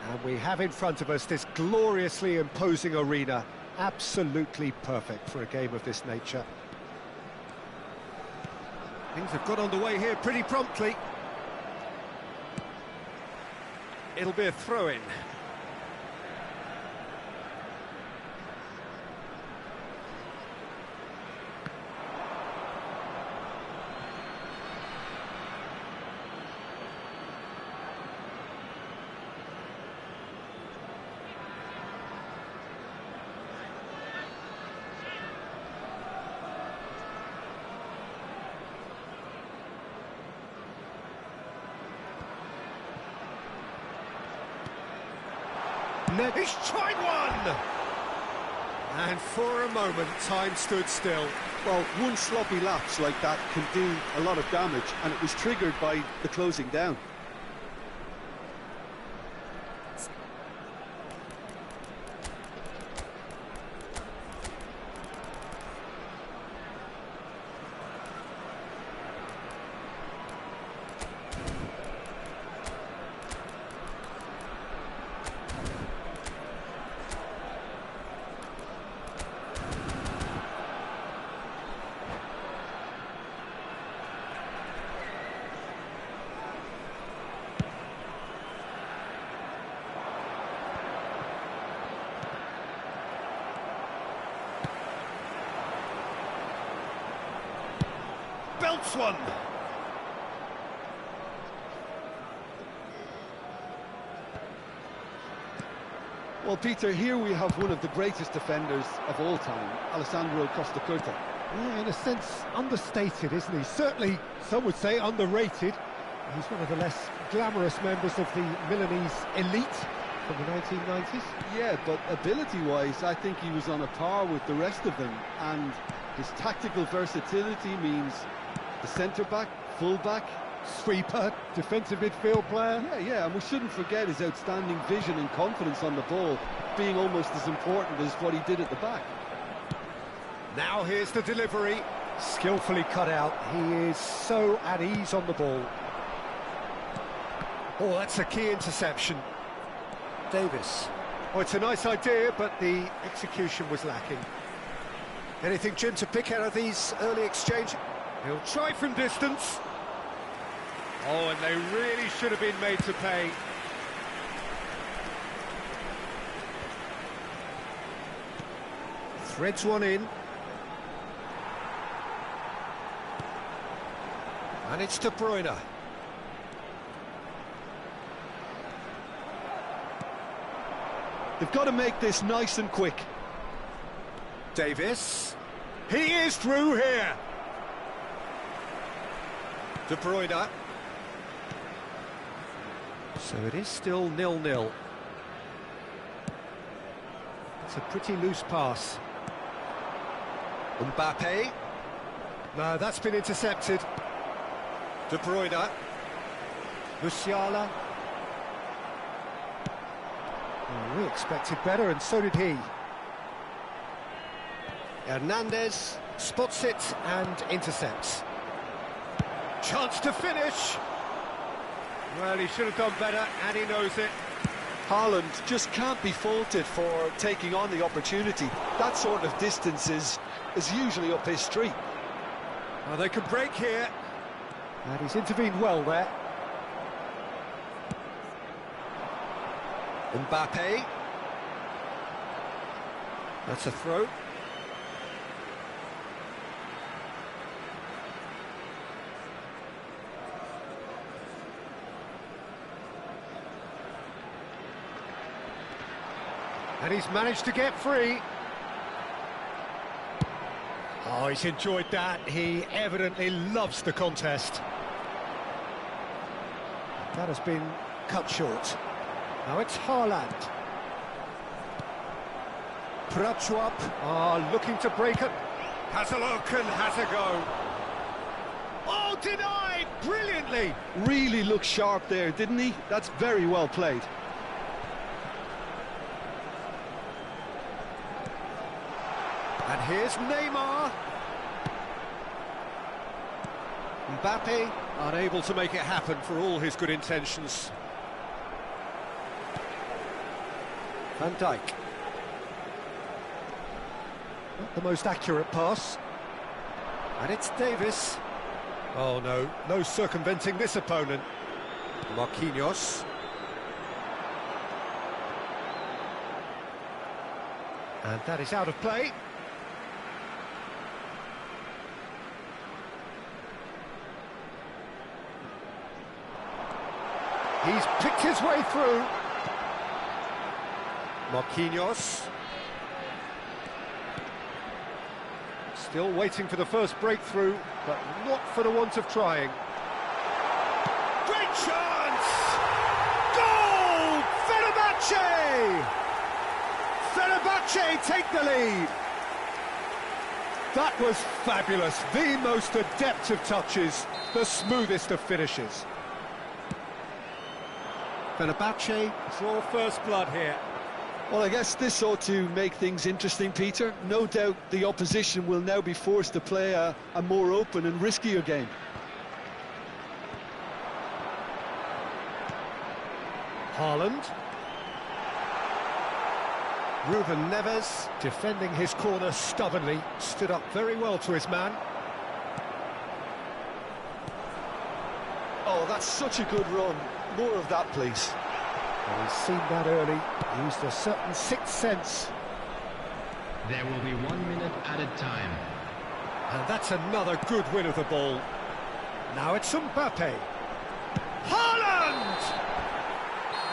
And we have in front of us this gloriously imposing arena, absolutely perfect for a game of this nature. Things have got underway here pretty promptly. It'll be a throw-in. He's tried one! And for a moment, time stood still. Well, one sloppy lapse like that can do a lot of damage, and it was triggered by the closing down. Belts one. Well, Peter, here we have one of the greatest defenders of all time, Alessandro Costa Curta. Yeah, in a sense, understated, isn't he? Certainly, some would say underrated. He's one of the less glamorous members of the Milanese elite from the 1990s. Yeah, but ability-wise, I think he was on a par with the rest of them, and his tactical versatility means the centre-back, full-back, Sweeper, defensive midfield player. Yeah, and we shouldn't forget his outstanding vision and confidence on the ball, being almost as important as what he did at the back. Now here's the delivery, skillfully cut out. He is so at ease on the ball. Oh, that's a key interception. Davis. Oh, it's a nice idea, but the execution was lacking. Anything, Jim, to pick out of these early exchanges? He'll try from distance. Oh, and they really should have been made to pay. Threads one in. And it's De Bruyne. They've got to make this nice and quick. Davis. He is through here. De Bruyne. So it is still 0-0. It's a pretty loose pass. Mbappe. No, that's been intercepted. De Bruyne. Musiala. Oh, we expected better, and so did he. Hernandez spots it and intercepts. Chance to finish. Well, he should have done better, and he knows it. Haaland just can't be faulted for taking on the opportunity. That sort of distance is usually up his street. Well, they can break here. And he's intervened well there. Mbappe. That's a throw. And he's managed to get free. Oh, he's enjoyed that. He evidently loves the contest. That has been cut short. Now it's Haaland. Prachuap, looking to break it. Has a look and has a go. Oh, denied! Brilliantly! Really looked sharp there, didn't he? That's very well played. And here's Neymar. Mbappe, unable to make it happen for all his good intentions. Van Dijk. Not the most accurate pass. And it's Davis. Oh no, no circumventing this opponent. Marquinhos. And that is out of play. He's picked his way through. Marquinhos. Still waiting for the first breakthrough, but not for the want of trying. Great chance! Goal! Fenerbahce! Fenerbahce take the lead. That was fabulous. The most adept of touches, the smoothest of finishes. Fenerbahce draw first blood here. Well, I guess this ought to make things interesting, Peter. No doubt the opposition will now be forced to play a more open and riskier game. Haaland. Ruben Neves, defending his corner stubbornly, stood up very well to his man. Oh, that's such a good run. More of that, please. Well, he's seen that early, used a certain sixth sense. There will be 1 minute added time. And that's another good win of the ball. Now it's Mbappe. Haaland!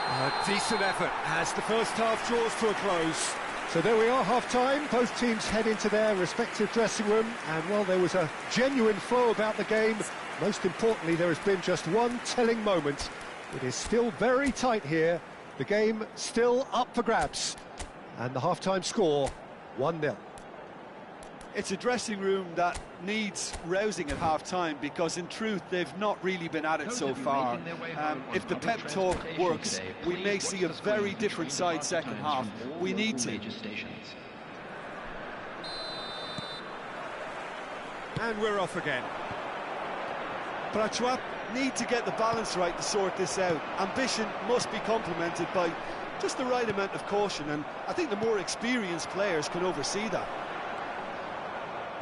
A decent effort as the first half draws to a close. So there we are, half-time. Both teams head into their respective dressing room. And while there was a genuine flow about the game, most importantly, there has been just one telling moment. It is still very tight here. The game still up for grabs. And the half-time score, 1-0. It's a dressing room that needs rousing at half-time because, in truth, they've not really been at it so far. If the pep talk works, we may see a very different side second half. We need to. And we're off again. Prachuap need to get the balance right to sort this out. Ambition must be complemented by just the right amount of caution, and I think the more experienced players can oversee that.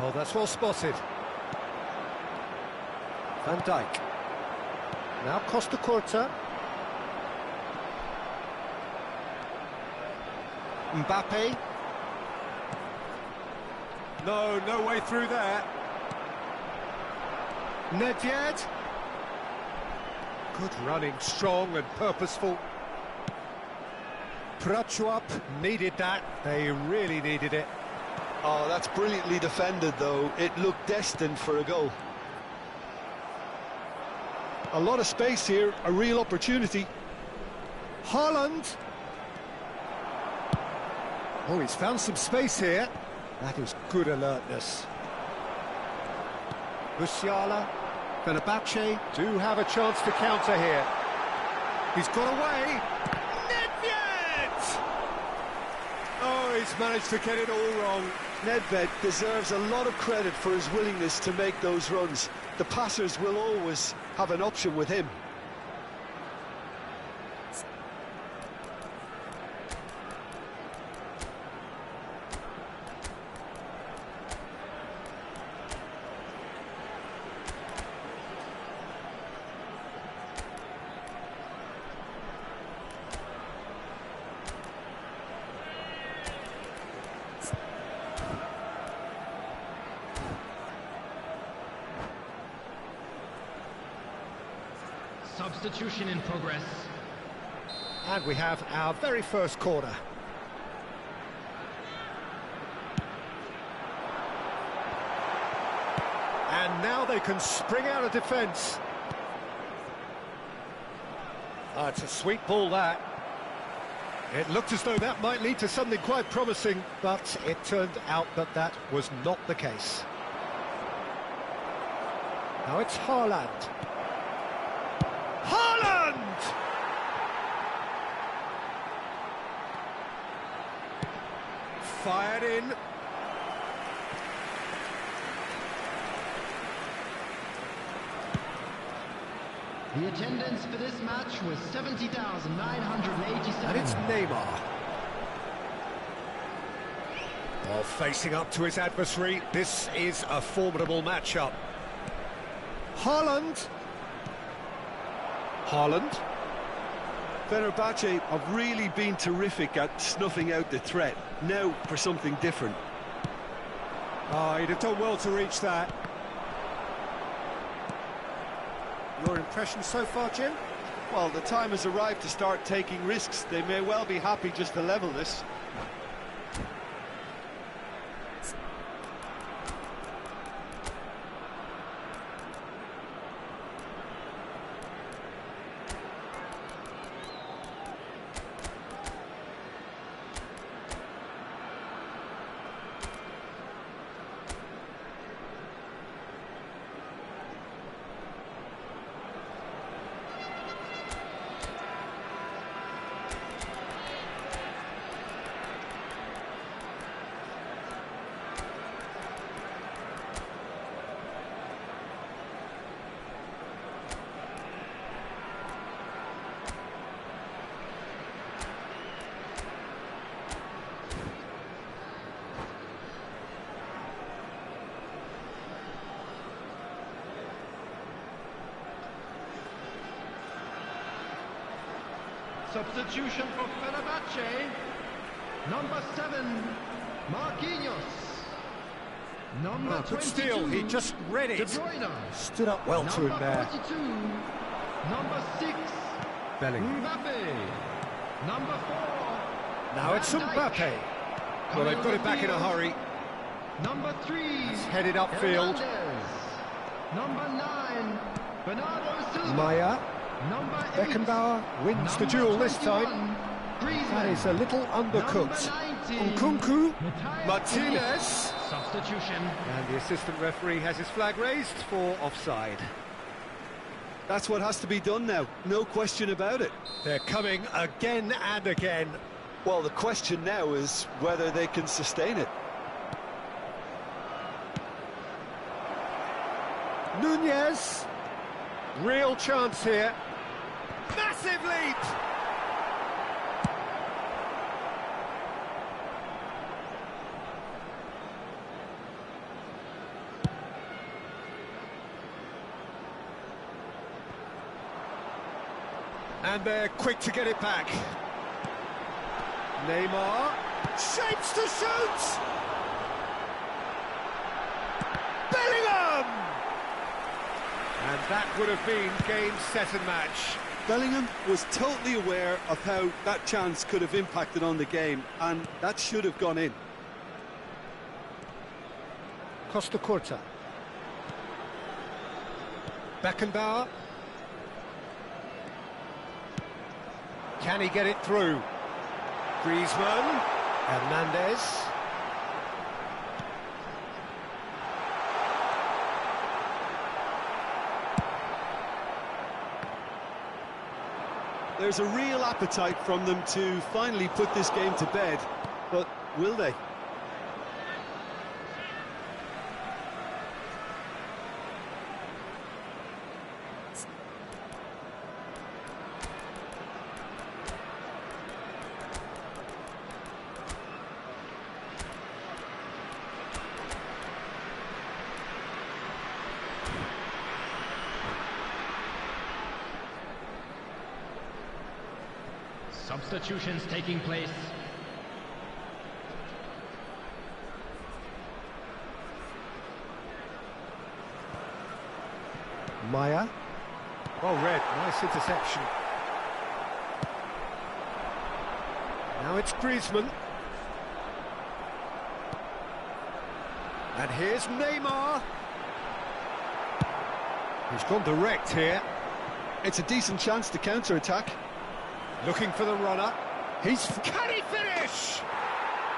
Oh, that's well spotted. Van Dijk. Now Costa Curta. Mbappe. No way through there. Nedved. Good running, strong and purposeful. Prachuap needed that. They really needed it. Oh, that's brilliantly defended, though. It looked destined for a goal. A lot of space here, a real opportunity. Haaland. Oh, he's found some space here. That is good alertness. Musiala. Fenerbahce do have a chance to counter here. He's got away. Nedved! Oh, he's managed to get it all wrong. Nedved deserves a lot of credit for his willingness to make those runs. The passers will always have an option with him. Substitution in progress. And we have our very first corner. And now they can spring out of defence. Oh, it's a sweet ball, that. It looked as though that might lead to something quite promising, but it turned out that that was not the case. Now it's Haaland. Haaland! Fired in. The attendance for this match was 70,987. And it's Neymar. Well, facing up to his adversary, this is a formidable matchup. Haaland. Fenerbahce have really been terrific at snuffing out the threat. Now for something different. Oh, he'd have done well to reach that. Your impression so far, Jim? Well, the time has arrived to start taking risks. They may well be happy just to level this. Substitution for Fenerbahce. Number 7, Marquinhos. Number 22, Good steal, he just read De it. Bruyne. Stood up well to him Number there. 42, number 6, Bellingham. Mbappe. Number 4, Now it's Van Dijk. Mbappe. Well, they've got it back in a hurry. Number 3, He's headed upfield. Hernandez. Number 9, Bernardo Silva. Maya. Number 8, Beckenbauer wins the number duel this 21, time. Griezmann. That is a little undercooked. Number 19, Nkunku. Matthias Martinez. Substitution. And the assistant referee has his flag raised for offside. That's what has to be done now, no question about it. They're coming again and again. Well, the question now is whether they can sustain it. Nunez. Real chance here. Massive leap! And they're quick to get it back. Neymar shapes to shoot! Bellingham! And that would have been game, set and match. Bellingham was totally aware of how that chance could have impacted on the game, and that should have gone in. Costa Curta. Beckenbauer. Can he get it through? Griezmann. Hernandez. There's a real appetite from them to finally put this game to bed, but will they? Substitutions taking place. Maya. Well read, nice interception. Now it's Griezmann. And here's Neymar. He's gone direct here. It's a decent chance to counter-attack. Looking for the runner. Can he finish?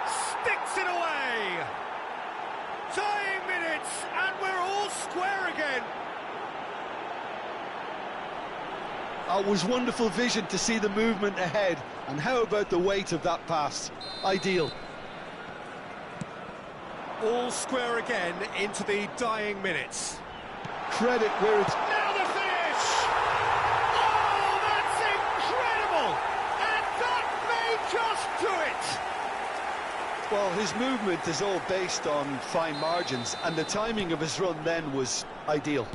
Sticks it away. Tying minutes, and we're all square again. It was wonderful vision to see the movement ahead, and how about the weight of that pass? Ideal. All square again into the dying minutes. Credit where it's... Now the finish! Well, his movement is all based on fine margins, and the timing of his run then was ideal.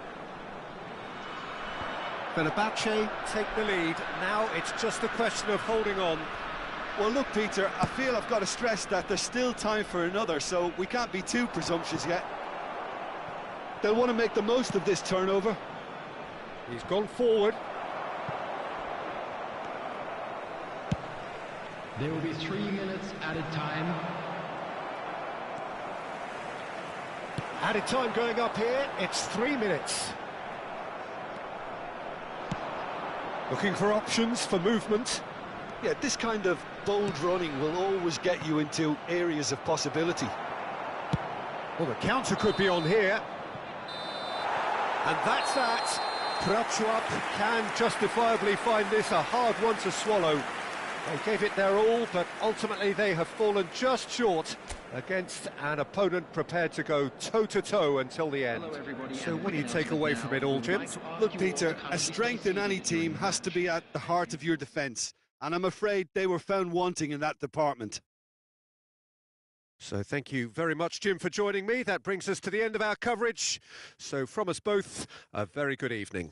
Fenerbahce take the lead. Now it's just a question of holding on. Well, look, Peter, I feel I've got to stress that there's still time for another, so we can't be too presumptuous yet. They'll want to make the most of this turnover. He's gone forward. There will be 3 minutes added time. Added time going up here. It's 3 minutes. Looking for options for movement. Yeah, this kind of bold running will always get you into areas of possibility. Well, the counter could be on here. And that's that. Prachuap can justifiably find this a hard one to swallow. They gave it their all, but ultimately they have fallen just short against an opponent prepared to go toe-to-toe until the end. So what do you take away from it all, Jim? Look, Peter, a strength in any team has to be at the heart of your defence, and I'm afraid they were found wanting in that department. So thank you very much, Jim, for joining me. That brings us to the end of our coverage. So from us both, a very good evening.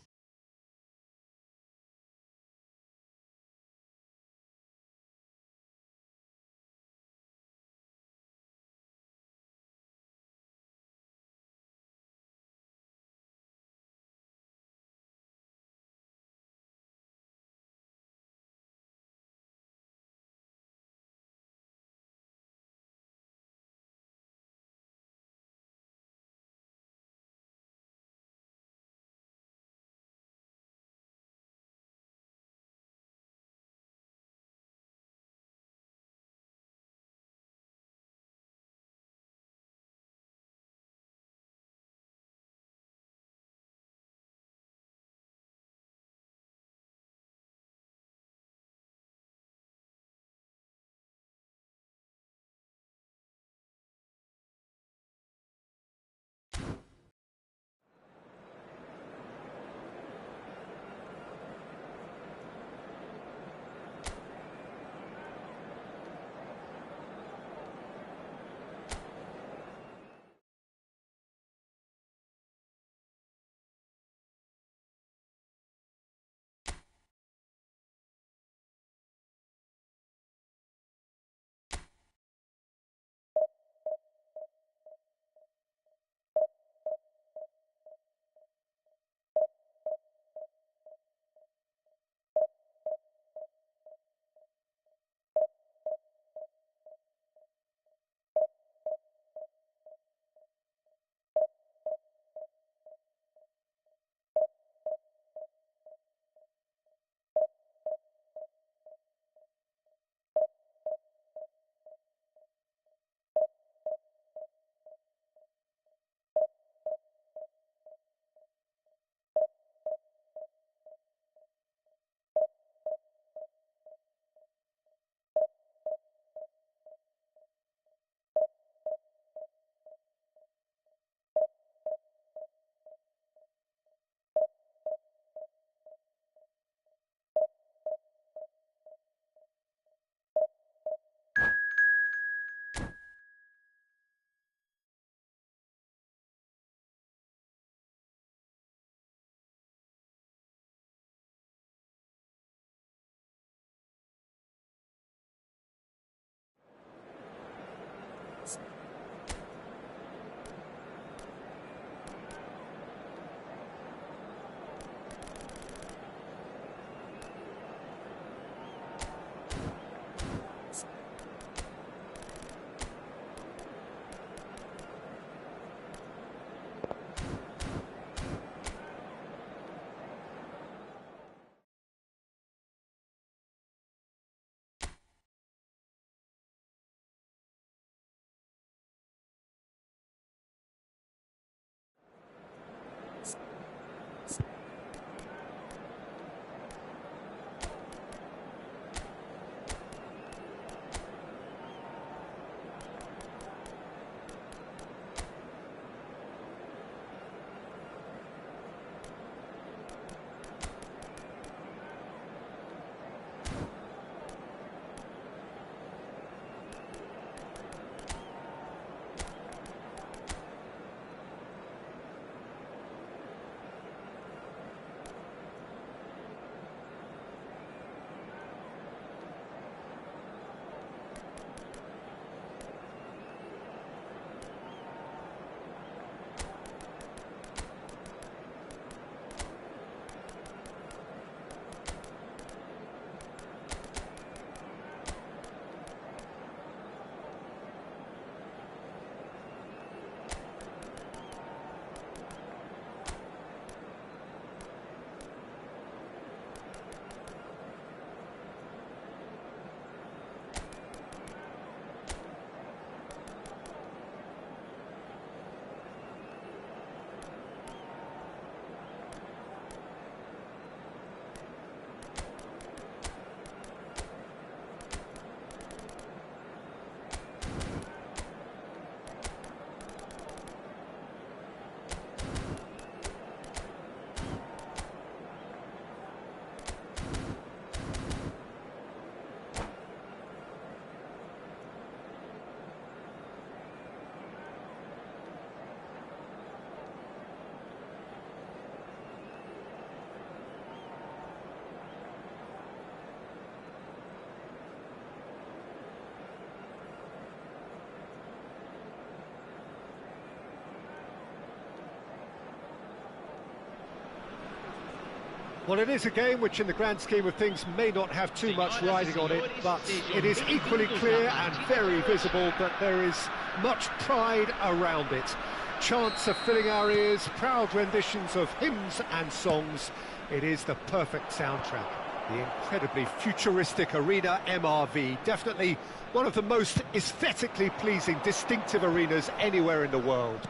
Well, it is a game which in the grand scheme of things may not have too much riding on it, but it is equally clear and very visible that there is much pride around it. Chants are filling our ears, proud renditions of hymns and songs. It is the perfect soundtrack. The incredibly futuristic arena MRV, definitely one of the most aesthetically pleasing, distinctive arenas anywhere in the world.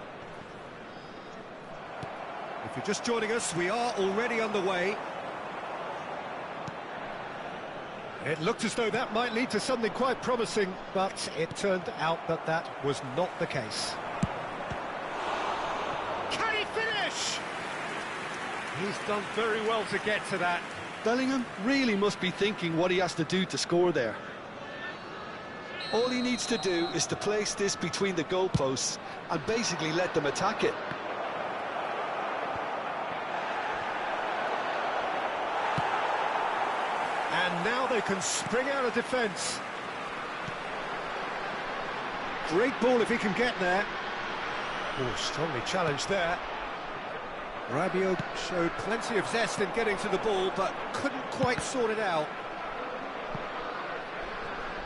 If you're just joining us, we are already underway. It looked as though that might lead to something quite promising, but it turned out that that was not the case. Can he finish? He's done very well to get to that. Bellingham really must be thinking what he has to do to score there. All he needs to do is to place this between the goalposts and basically let them attack it. And now they can spring out of defence. Great ball if he can get there. Oh, strongly challenged there. Rabiot showed plenty of zest in getting to the ball, but couldn't quite sort it out.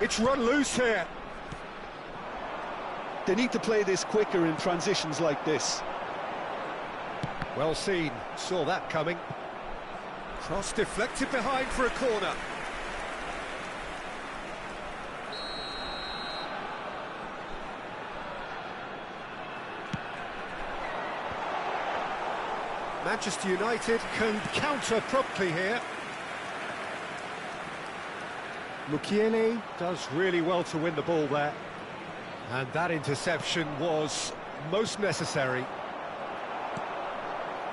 It's run loose here. They need to play this quicker in transitions like this. Well seen, saw that coming. Cross deflected behind for a corner. Manchester United can counter promptly here. Mukiele does really well to win the ball there. And that interception was most necessary.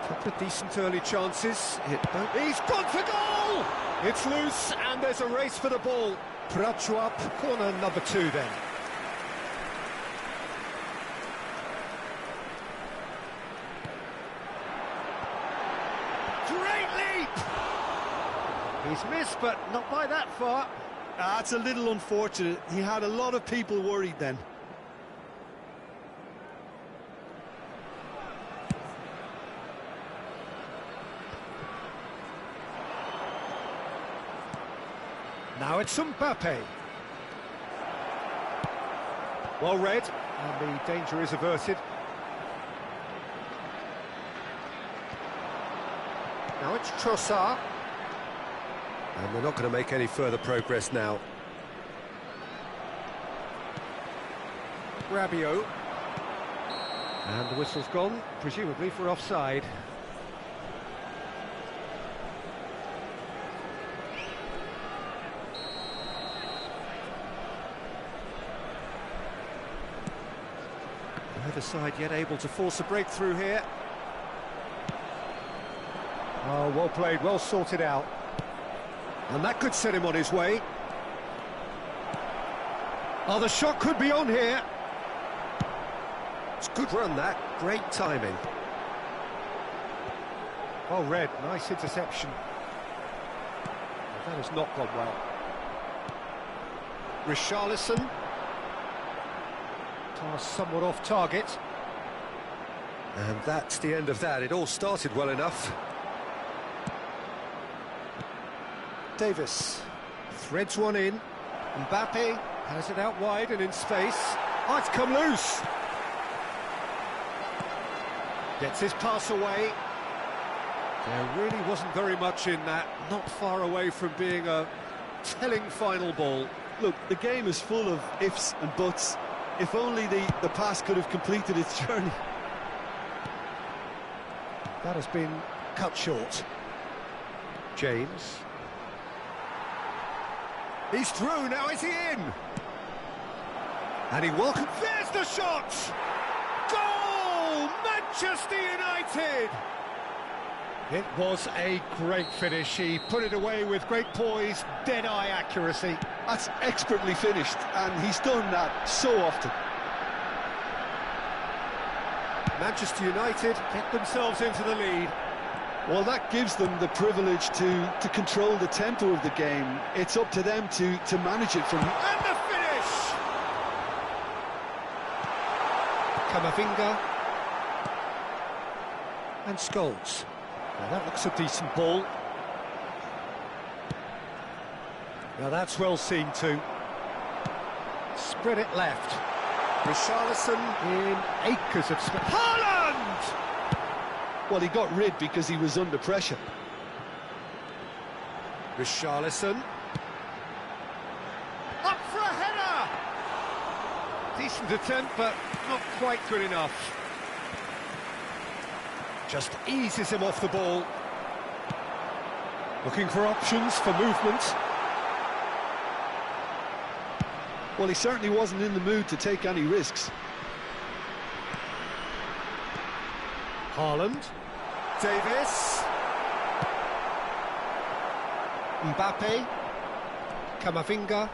Couple of decent early chances. He's gone for goal! It's loose and there's a race for the ball. Prachuap, corner number 2 then. Great leap! He's missed, but not by that far. That's a little unfortunate. He had a lot of people worried then. Now it's Mbappe. Well read, and the danger is averted. Now it's Trossard. And they're not going to make any further progress now. Rabiot. And the whistle's gone, presumably for offside. Neither side yet able to force a breakthrough here. Oh, well played, well sorted out. And that could set him on his way. Oh, the shot could be on here. It's a good run, that. Great timing. Well read, nice interception. That has not gone well. Richarlison. Pass somewhat off target. And that's the end of that. It all started well enough. Davis threads one in. Mbappe has it out wide and in space. Oh, it's come loose. Gets his pass away. There really wasn't very much in that. Not far away from being a telling final ball. Look, the game is full of ifs and buts. If only the pass could have completed its journey. That has been cut short. James. He's through, now is he in? And he welcomes... There's the shot! Goal! Manchester United! It was a great finish. He put it away with great poise, dead-eye accuracy. That's expertly finished, and he's done that so often. Manchester United get themselves into the lead. Well, that gives them the privilege to control the tempo of the game. It's up to them to manage it from... And the finish! Camavinga. And Scholes. Now that looks a decent ball. Now that's well seen too. Spread it left. Richarlison in acres of space. Haaland! Well, he got rid because he was under pressure. Richarlison. Up for a header! Decent attempt, but not quite good enough. Just eases him off the ball. Looking for options for movement. Well, he certainly wasn't in the mood to take any risks. Haaland. Davis. Mbappe. Camavinga.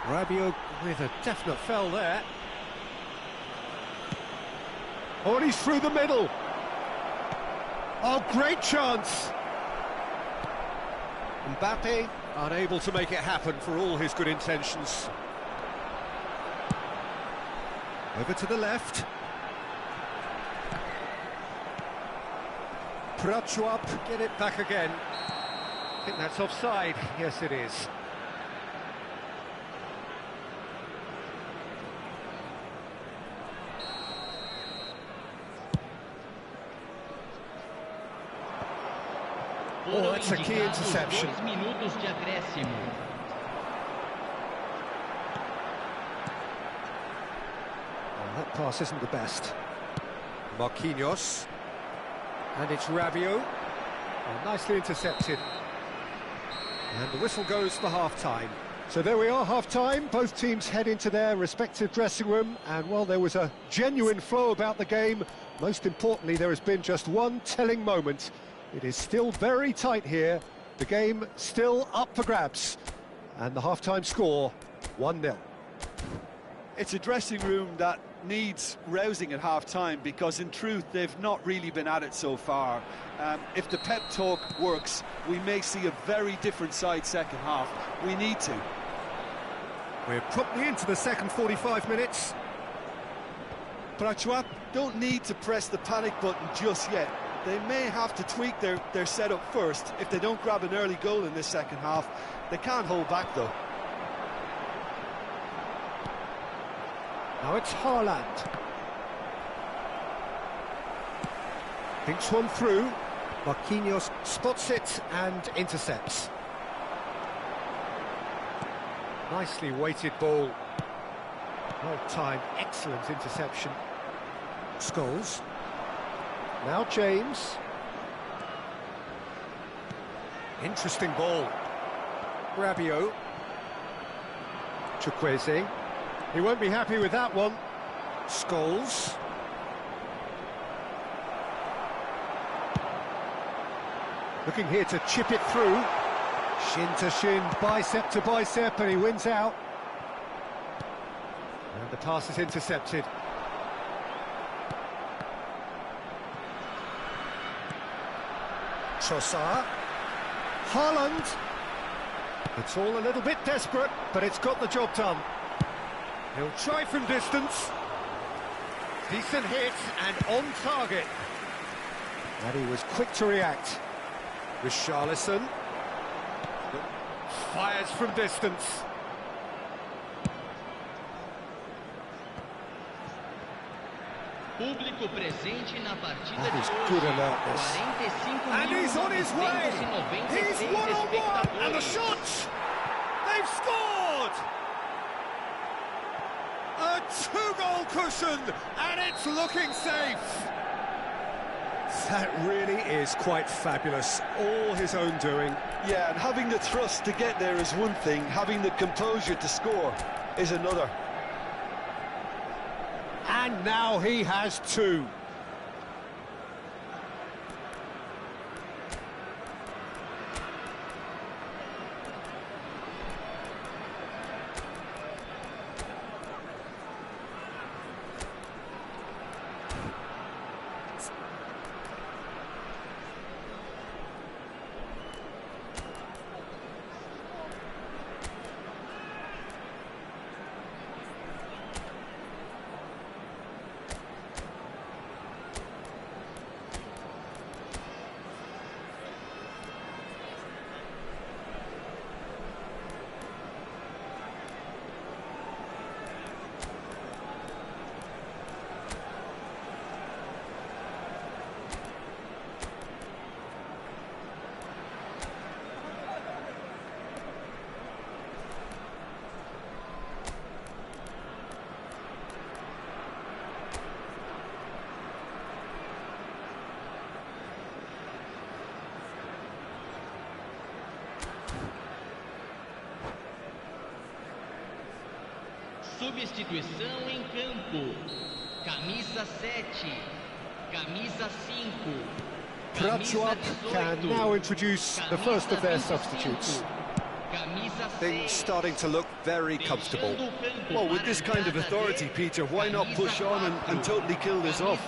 Rabiot with a definite fell there. Oh, and he's through the middle. Oh, great chance. Mbappe unable to make it happen for all his good intentions. Over to the left. Prachuap, get it back again. I think that's offside. Yes, it is. Oh, that's a key interception. 2 minutos de acréscimo. That pass isn't the best. Marquinhos. And it's Rabiot. Oh, nicely intercepted. And the whistle goes for half-time. So there we are, half-time. Both teams head into their respective dressing room. And while there was a genuine flow about the game, most importantly, there has been just one telling moment. It is still very tight here. The game still up for grabs. And the half-time score, 1-0. It's a dressing room that needs rousing at half-time because, in truth, they've not really been at it so far. If the pep talk works, we may see a very different side second half. We need to. We're promptly into the second 45 minutes. Prachuap don't need to press the panic button just yet. They may have to tweak their setup first. If they don't grab an early goal in this second half, they can't hold back, though. Now it's Haaland. Thinks one through. Marquinhos spots it and intercepts. Nicely weighted ball. Well-timed, excellent interception. Scholes. Now James. Interesting ball. Rabiot. Chukwueze. He won't be happy with that one. Scholes. Looking here to chip it through. Shin to shin, bicep to bicep, and he wins out. And the pass is intercepted. Trossard. Haaland. It's all a little bit desperate, but it's got the job done. He'll try from distance. Decent hit and on target. And he was quick to react. Richarlison. Fires from distance. Público presente na partida That de is hoje. good alertness. 45 And he's on his way. 996 He's one-on-one, and the espectadores. shot. They've scored. A two-goal cushion, and it's looking safe. That really is quite fabulous. All his own doing. Yeah, and having the thrust to get there is one thing. Having the composure to score is another. And now he has two. Substituição em campo. Camisa 7. Camisa 5. Prachuap can now introduce the first of their substitutes. Things starting to look very comfortable. Well, with this kind of authority, Peter, why not push on and totally kill this off?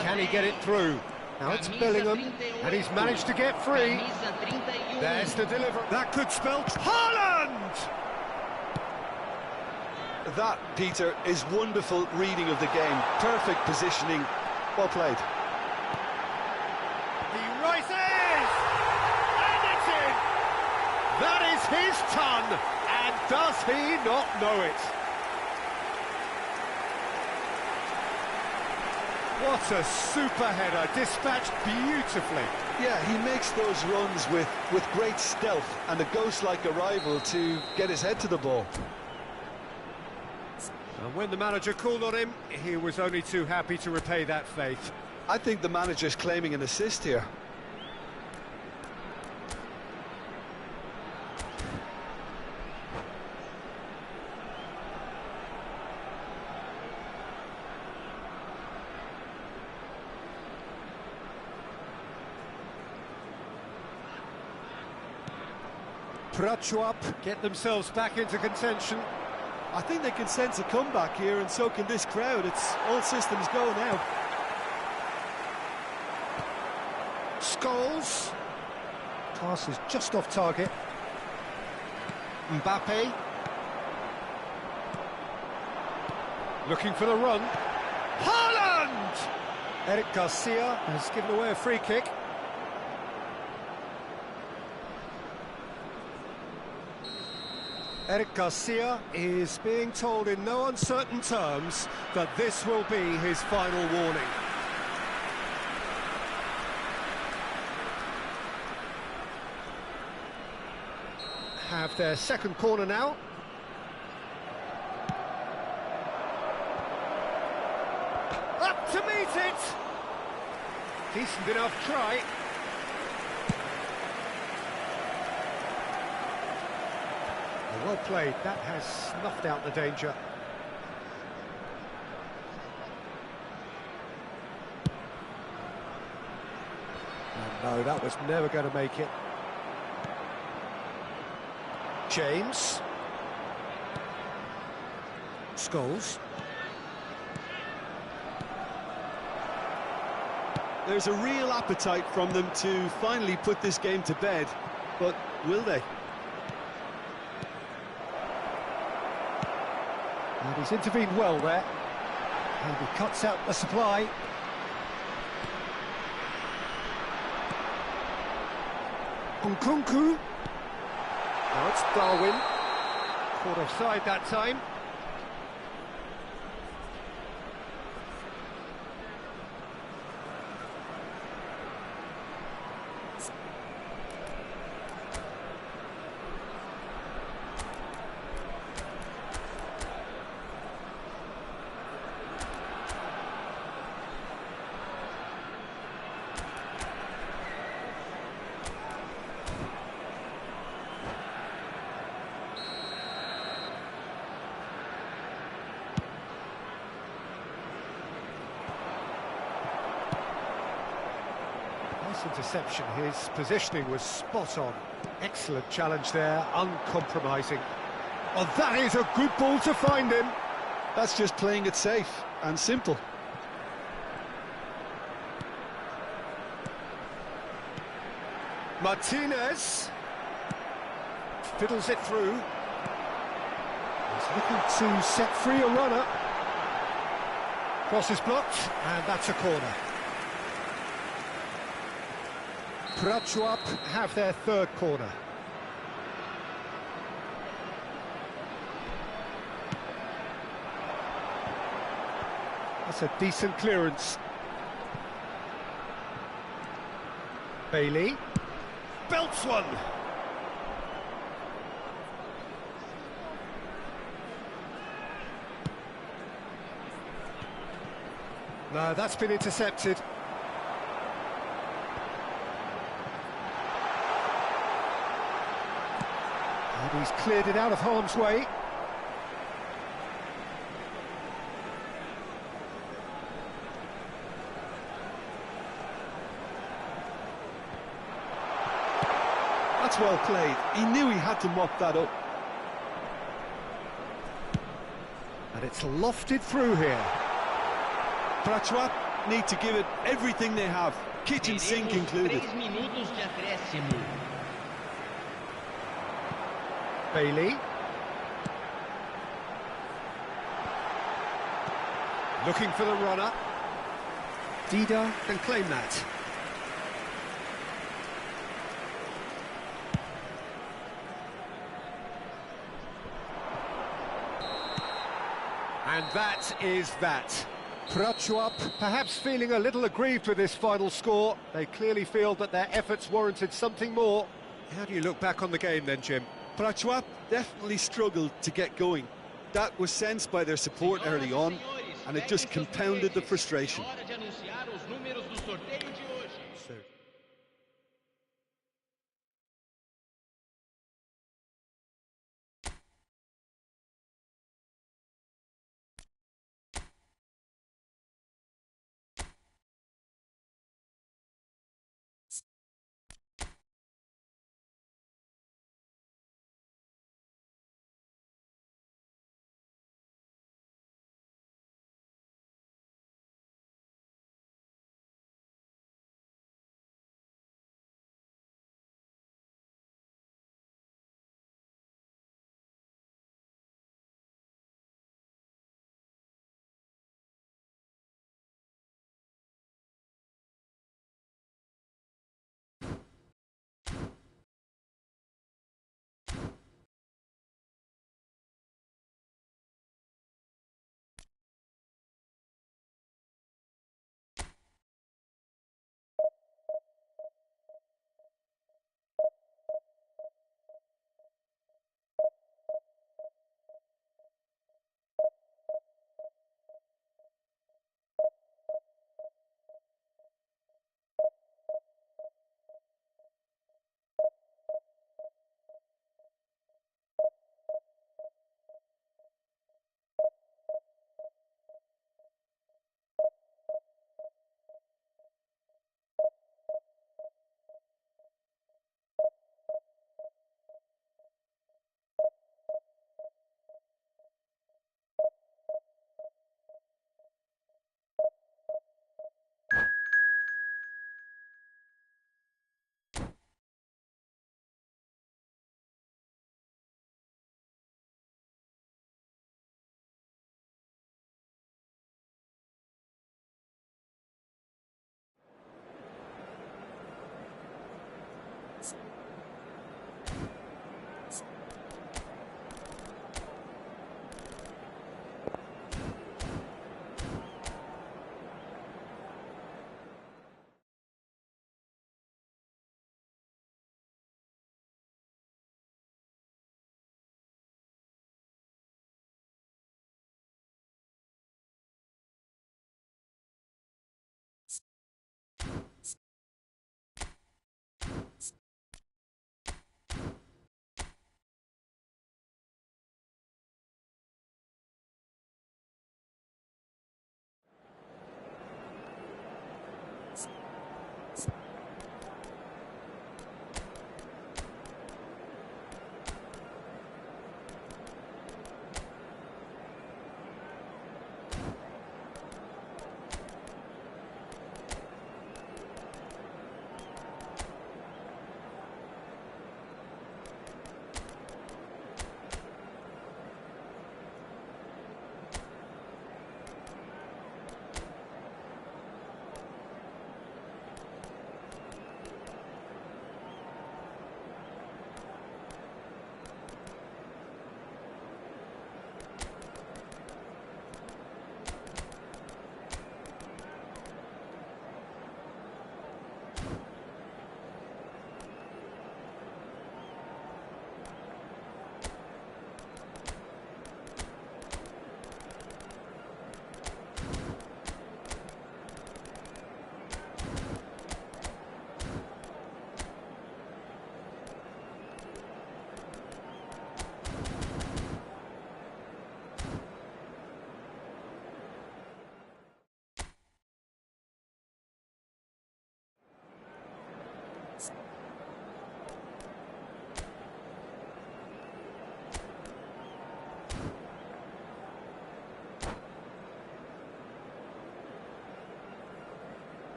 Can he get it through? Now it's Bellingham, and he's managed to get free. There's the delivery. That could spell Haaland! That, Peter, is wonderful reading of the game. Perfect positioning. Well played. He rises! And it's in! That is his ton! And does he not know it? What a super header, dispatched beautifully. Yeah, he makes those runs with great stealth and a ghost-like arrival to get his head to the ball. And when the manager called on him, he was only too happy to repay that faith. I think the manager's claiming an assist here. Prachuap get themselves back into contention. I think they can sense a comeback here, and so can this crowd. It's all systems go now. Scholes. Pass is just off target. Mbappe. Looking for the run. Haaland! Eric Garcia has given away a free kick. Eric Garcia is being told in no uncertain terms that this will be his final warning. Have their second corner now. Up to meet it! Decent enough try. Well played, that has snuffed out the danger. And no, that was never going to make it. James. Scholes. There's a real appetite from them to finally put this game to bed, but will they? And he's intervened well there. And he cuts out the supply. Nkunku. Now it's Darwin. Caught offside that time. Interception, his positioning was spot on. Excellent challenge there, uncompromising. Oh, that is a good ball to find him. That's just playing it safe and simple. Martinez fiddles it through. He's looking to set free a runner. Cross is blocked, and that's a corner. Prachuap have their third corner. That's a decent clearance. Bailey belts one. No, that's been intercepted. And he's cleared it out of harm's way. That's well played. He knew he had to mop that up. And it's lofted through here. Prachuap need to give it everything they have, kitchen sink included. 3 minutos de acréscimo. Bailey. Looking for the runner. Dida can claim that. And that is that. Prachuap perhaps feeling a little aggrieved with this final score. They clearly feel that their efforts warranted something more. How do you look back on the game then, Jim? Prachuap definitely struggled to get going. That was sensed by their support early on, and it just compounded the frustration.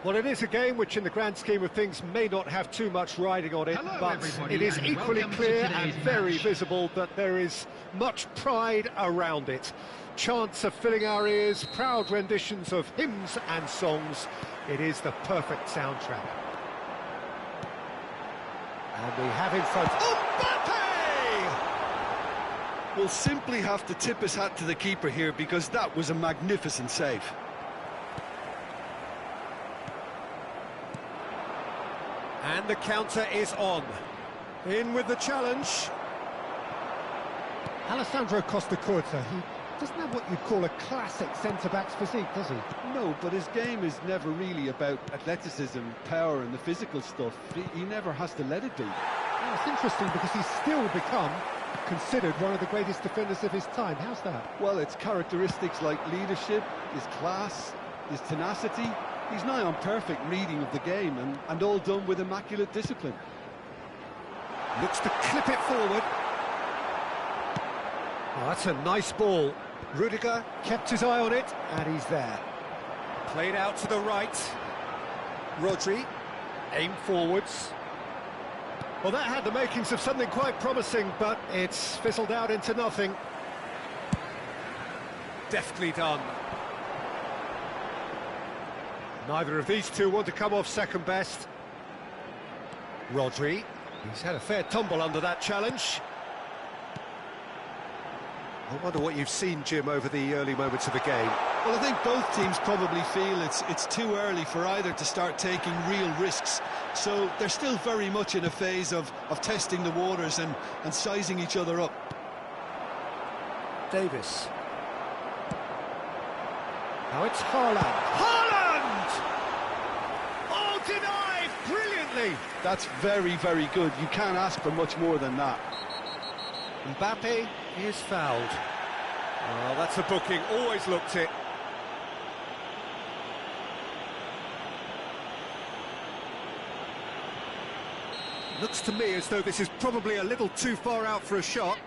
Well, it is a game which, in the grand scheme of things, may not have too much riding on it, Hello, but everybody, it is and equally welcome to clear and today's very match. visible that there is much pride around it. Chants are filling our ears, proud renditions of hymns and songs. It is the perfect soundtrack. And we have in front... Mbappe! We'll simply have to tip his hat to the keeper here because that was a magnificent save. And the counter is on. In with the challenge. Alessandro Costacurta, he doesn't have what you'd call a classic centre-back's physique, does he? No, but his game is never really about athleticism, power and the physical stuff. He never has to let it be. Well, it's interesting because he's still become considered one of the greatest defenders of his time. How's that? Well, it's characteristics like leadership, his class, his tenacity. He's nigh on perfect reading of the game and all done with immaculate discipline. Looks to clip it forward. Oh, that's a nice ball. Rudiger kept his eye on it, and he's there. Played out to the right. Rodri, aimed forwards. Well, that had the makings of something quite promising, but it's fizzled out into nothing. Deftly done. Neither of these two want to come off second best. Rodri, he's had a fair tumble under that challenge. I wonder what you've seen, Jim, over the early moments of the game. Well, I think both teams probably feel it's too early for either to start taking real risks. So they're still very much in a phase of testing the waters and sizing each other up. Davis. Now it's Haaland. Haaland! Oh, denied brilliantly! That's very, very good. You can't ask for much more than that. Mbappe is fouled. Oh, that's a booking, always looked it. Looks to me as though this is probably a little too far out for a shot.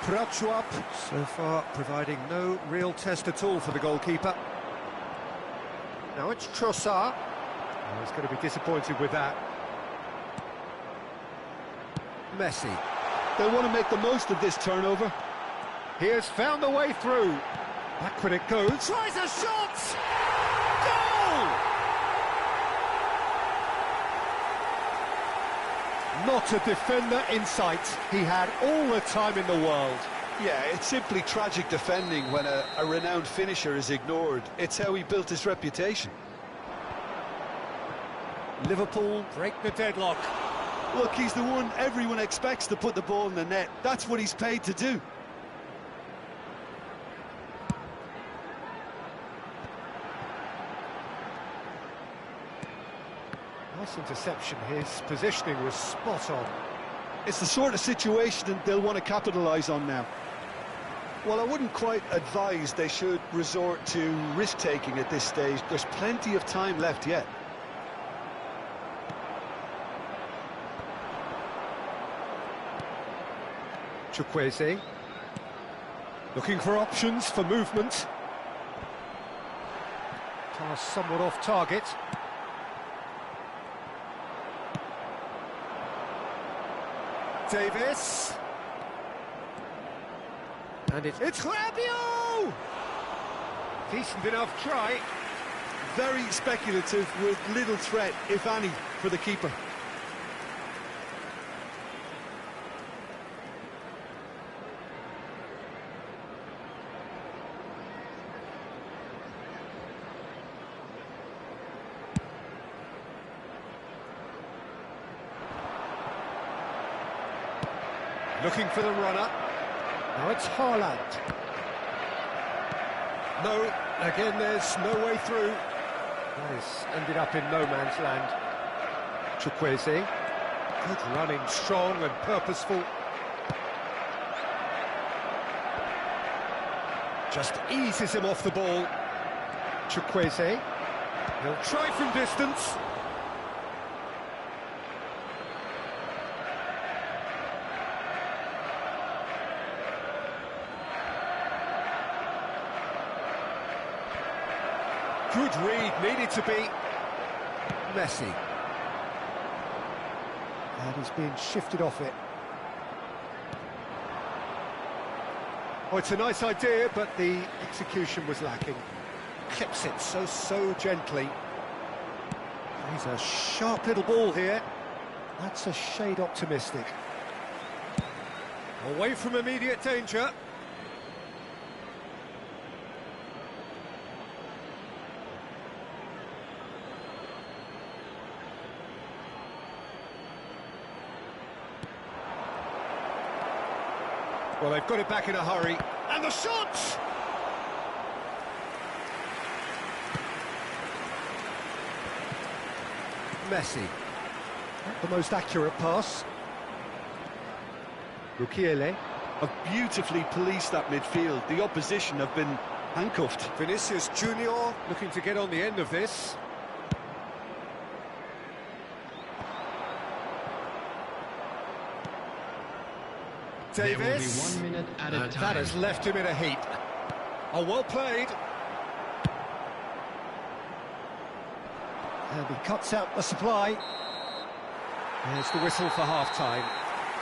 Prachuap, so far providing no real test at all for the goalkeeper. Now it's Trossard. Oh, he's going to be disappointed with that. Messi. They want to make the most of this turnover. He has found the way through. Backward it goes. Tries a shot! Goal! Not a defender in sight. He had all the time in the world. Yeah, it's simply tragic defending when a renowned finisher is ignored. It's how he built his reputation. Liverpool break the deadlock. Look, he's the one everyone expects to put the ball in the net. That's what he's paid to do. Nice interception. His positioning was spot on. It's the sort of situation they'll want to capitalise on now. Well, I wouldn't quite advise they should resort to risk-taking at this stage. There's plenty of time left yet. Chukwueze. Looking for options for movement. Pass somewhat off target. Davis. And it's Rabiot! Decent enough try. Very speculative with little threat, if any, for the keeper. Looking for the runner. Now it's Haaland. No, again there's no way through. That has ended up in no man's land. Chukwueze. Good running, strong and purposeful. Just eases him off the ball. Chukwueze. He'll try from distance. Good read, needed to be. Messi. And he's being shifted off it. Oh, it's a nice idea, but the execution was lacking. Clips it so gently. He's a sharp little ball here. That's a shade optimistic. Away from immediate danger. Well, they've got it back in a hurry. And the shot! Messi. Not the most accurate pass. Rukiele. Have beautifully policed that midfield. The opposition have been handcuffed. Vinicius Junior looking to get on the end of this. There will be Davis. 1 minute at a And time. that has left him in a heap. Oh, well played. And he cuts out the supply. There's the whistle for half-time.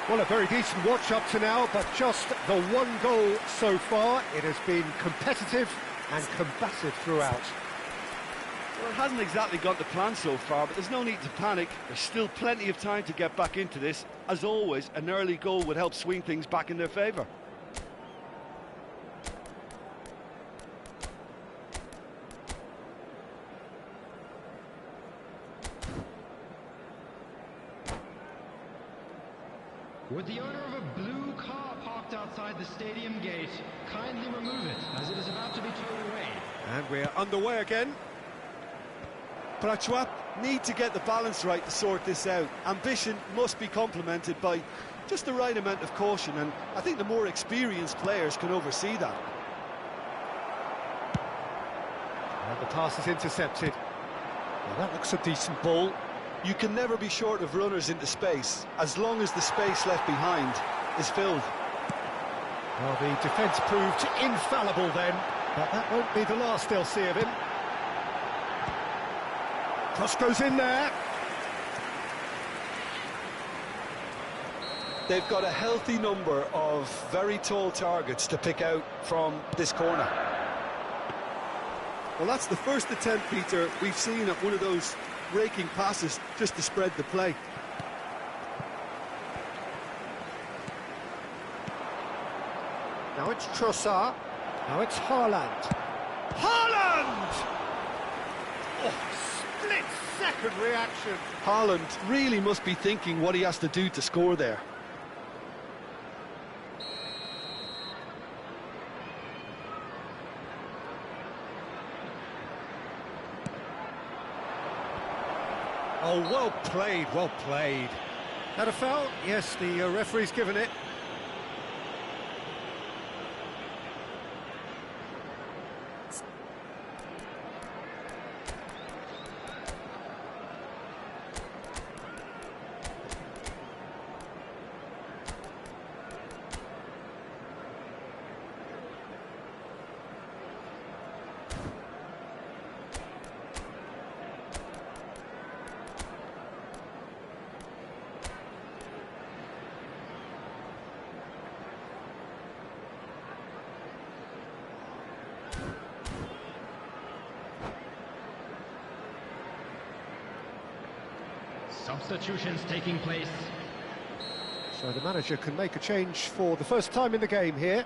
Well, a very decent watch up to now, but just the one goal so far. It has been competitive and combative throughout. Well, it hasn't exactly gone to plan so far, but there's no need to panic. There's still plenty of time to get back into this. As always, an early goal would help swing things back in their favour. Would the owner of a blue car parked outside the stadium gate kindly remove it, as it is about to be towed away? And we're underway again. Prachuap need to get the balance right to sort this out. Ambition must be complemented by just the right amount of caution, and I think the more experienced players can oversee that. And the pass is intercepted. Well, that looks a decent ball. You can never be short of runners into space, as long as the space left behind is filled. Well, the defence proved infallible then, but that won't be the last they'll see of him. Cross goes in there. They've got a healthy number of very tall targets to pick out from this corner. Well, that's the first attempt, Peter, we've seen at one of those raking passes just to spread the play. Now it's Trossard. Now it's Haaland. Haaland! Oh, split-second reaction. Haaland really must be thinking what he has to do to score there. Oh, well played, well played. Had a foul? Yes, the referee's given it. Substitutions taking place. So the manager can make a change for the first time in the game here.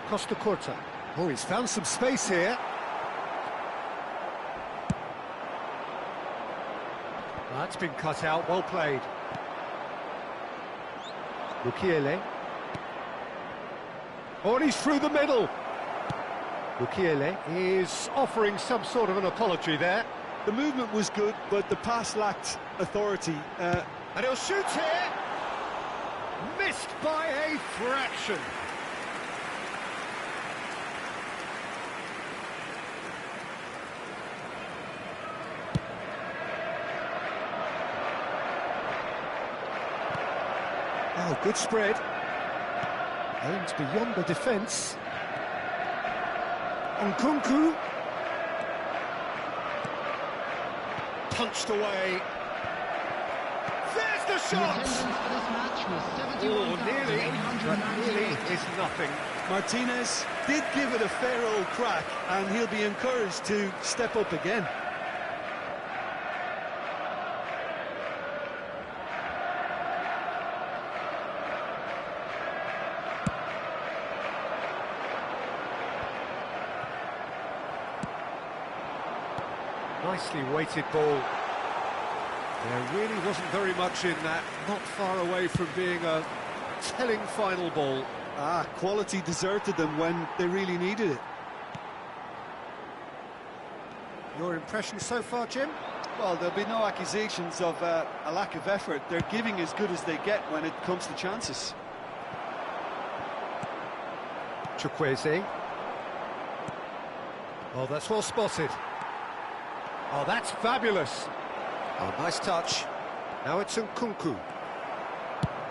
Costa Curta. Oh, he's found some space here. That's been cut out, well played. Rukiele. Oh, and he's through the middle. Rukiele is offering some sort of an apology there. The movement was good, but the pass lacked authority. And he'll shoot here. Missed by a fraction. Oh, good spread. Aimed beyond the defence. Nkunku. Punched away. There's the The shot! attendance for this match was Oh, nearly, but nearly 71,898. is nothing. Martinez did give it a fair old crack, and he'll be encouraged to step up again. Nicely weighted ball. There really wasn't very much in that, not far away from being a telling final ball. Ah, quality deserted them when they really needed it. Your impression so far, Jim? Well, there'll be no accusations of a lack of effort. They're giving as good as they get when it comes to chances. Chukwueze. Oh, that's well spotted. Oh, that's fabulous. Oh, nice touch. Now it's Nkunku.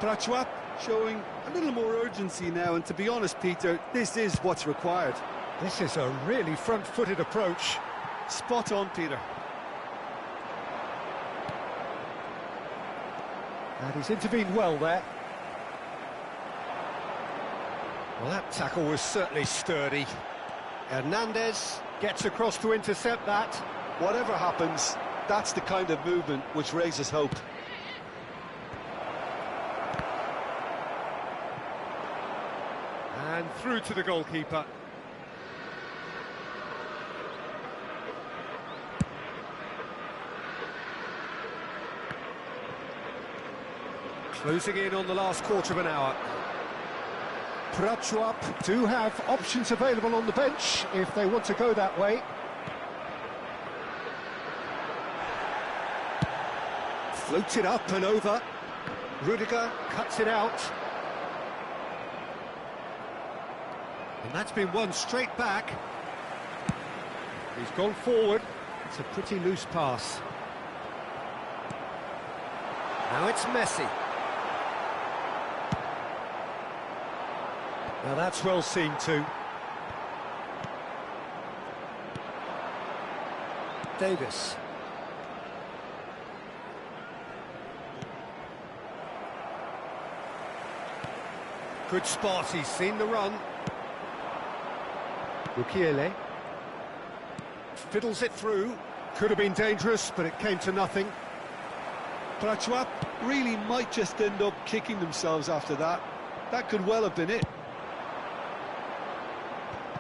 Prachuap showing a little more urgency now, and to be honest, Peter, this is what's required. This is a really front-footed approach. Spot on, Peter. And he's intervened well there. Well, that tackle was certainly sturdy. Hernandez gets across to intercept that. Whatever happens, that's the kind of movement which raises hope. And through to the goalkeeper. Closing in on the last quarter of an hour. Prachuap do have options available on the bench if they want to go that way. Floats it up and over. Rudiger cuts it out. And that's been won straight back. He's gone forward. It's a pretty loose pass. Now it's Messi. Now that's well seen too. Davis. Good spot, he's seen the run. Mukiele. Fiddles it through. Could have been dangerous, but it came to nothing. Prachuap really might just end up kicking themselves after that. That could well have been it.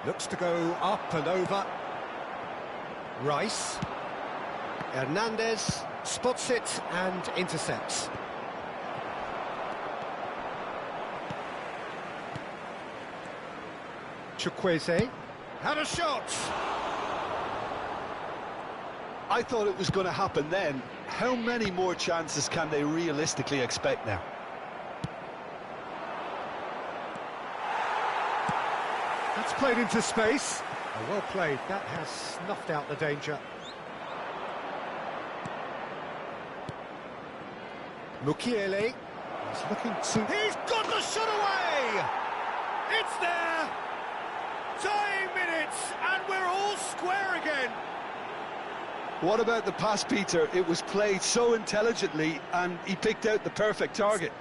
Looks to go up and over. Rice. Hernandez spots it and intercepts. Chukwueze had a shot. I thought it was going to happen then. How many more chances can they realistically expect now? That's played into space. Oh, well played. That has snuffed out the danger. Mukiele is looking to... He's got the shot away! It's there! Tying minutes, and we're all square again. What about the pass, Peter? It was played so intelligently, and he picked out the perfect target.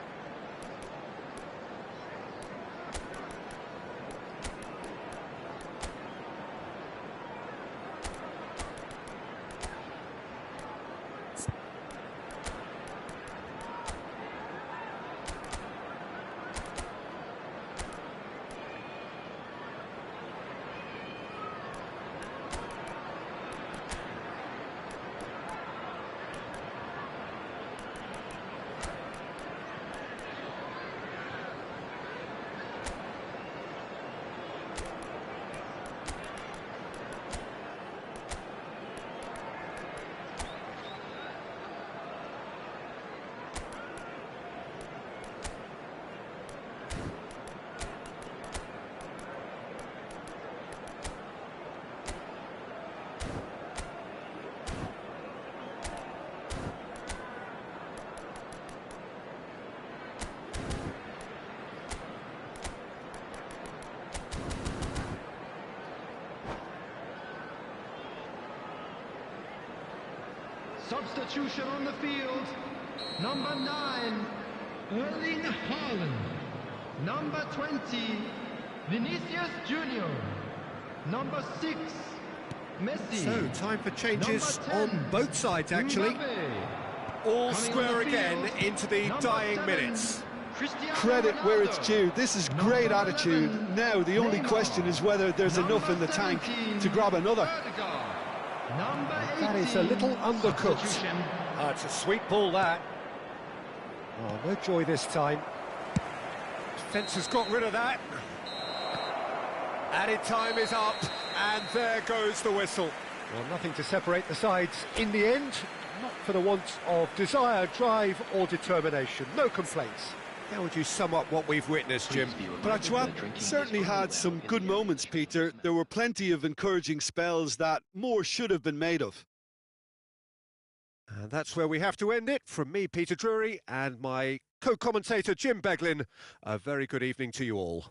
Substitution on the field. Number 9, Erling Haaland. Number 20, Vinicius Junior. Number 6, Messi. So, time for changes Number 10, on both sides, actually. Mbappe. All Coming square on the again field, into the number dying 7, minutes. Cristiano Credit where it's Ronaldo. due. This is great Number attitude. 11, Now the only Neymar. question is whether there's enough in the Number tank 17, to grab another. Odegaard. Number 18, That is a little undercooked. substitution. It's a sweet ball, that. Oh, no joy this time. Defence has got rid of that. Added time is up, and there goes the whistle. Well, nothing to separate the sides in the end, not for the want of desire, drive or determination. No complaints. How would you sum up what we've witnessed, Jim? Prachuap certainly had some good moments, Peter. There were plenty of encouraging spells that more should have been made of. And that's where we have to end it. From me, Peter Drury, and my co-commentator, Jim Beglin, a very good evening to you all.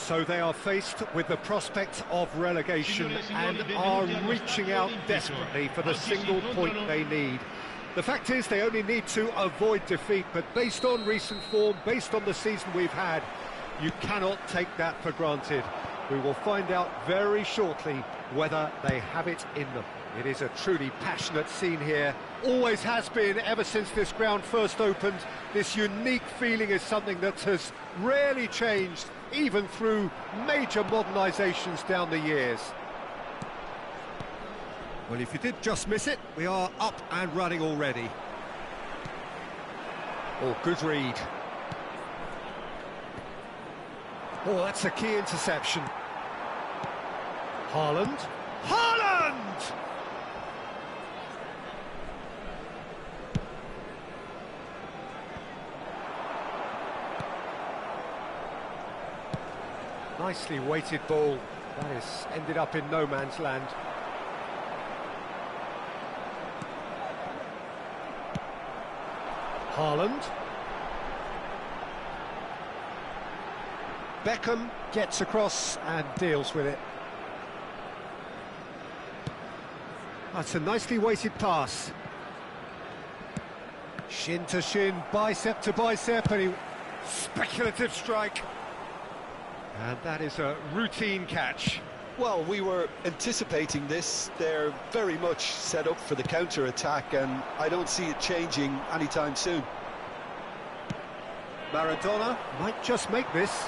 So they are faced with the prospect of relegation and are reaching out desperately for the single point they need. The fact is they only need to avoid defeat, but based on recent form, based on the season we've had, you cannot take that for granted. We will find out very shortly whether they have it in them. It is a truly passionate scene here. Always has been ever since this ground first opened. This unique feeling is something that has rarely changed, even through major modernisations down the years. Well, if you did just miss it, we are up and running already. Oh, good read. Oh, that's a key interception. Haaland. Haaland! Nicely weighted ball. That has ended up in no man's land. Haaland. Beckham gets across and deals with it. That's a nicely weighted pass. Shin to shin, bicep to bicep, and speculative strike. And that is a routine catch. Well, we were anticipating this. They're very much set up for the counter-attack, and I don't see it changing anytime soon. Maradona might just make this.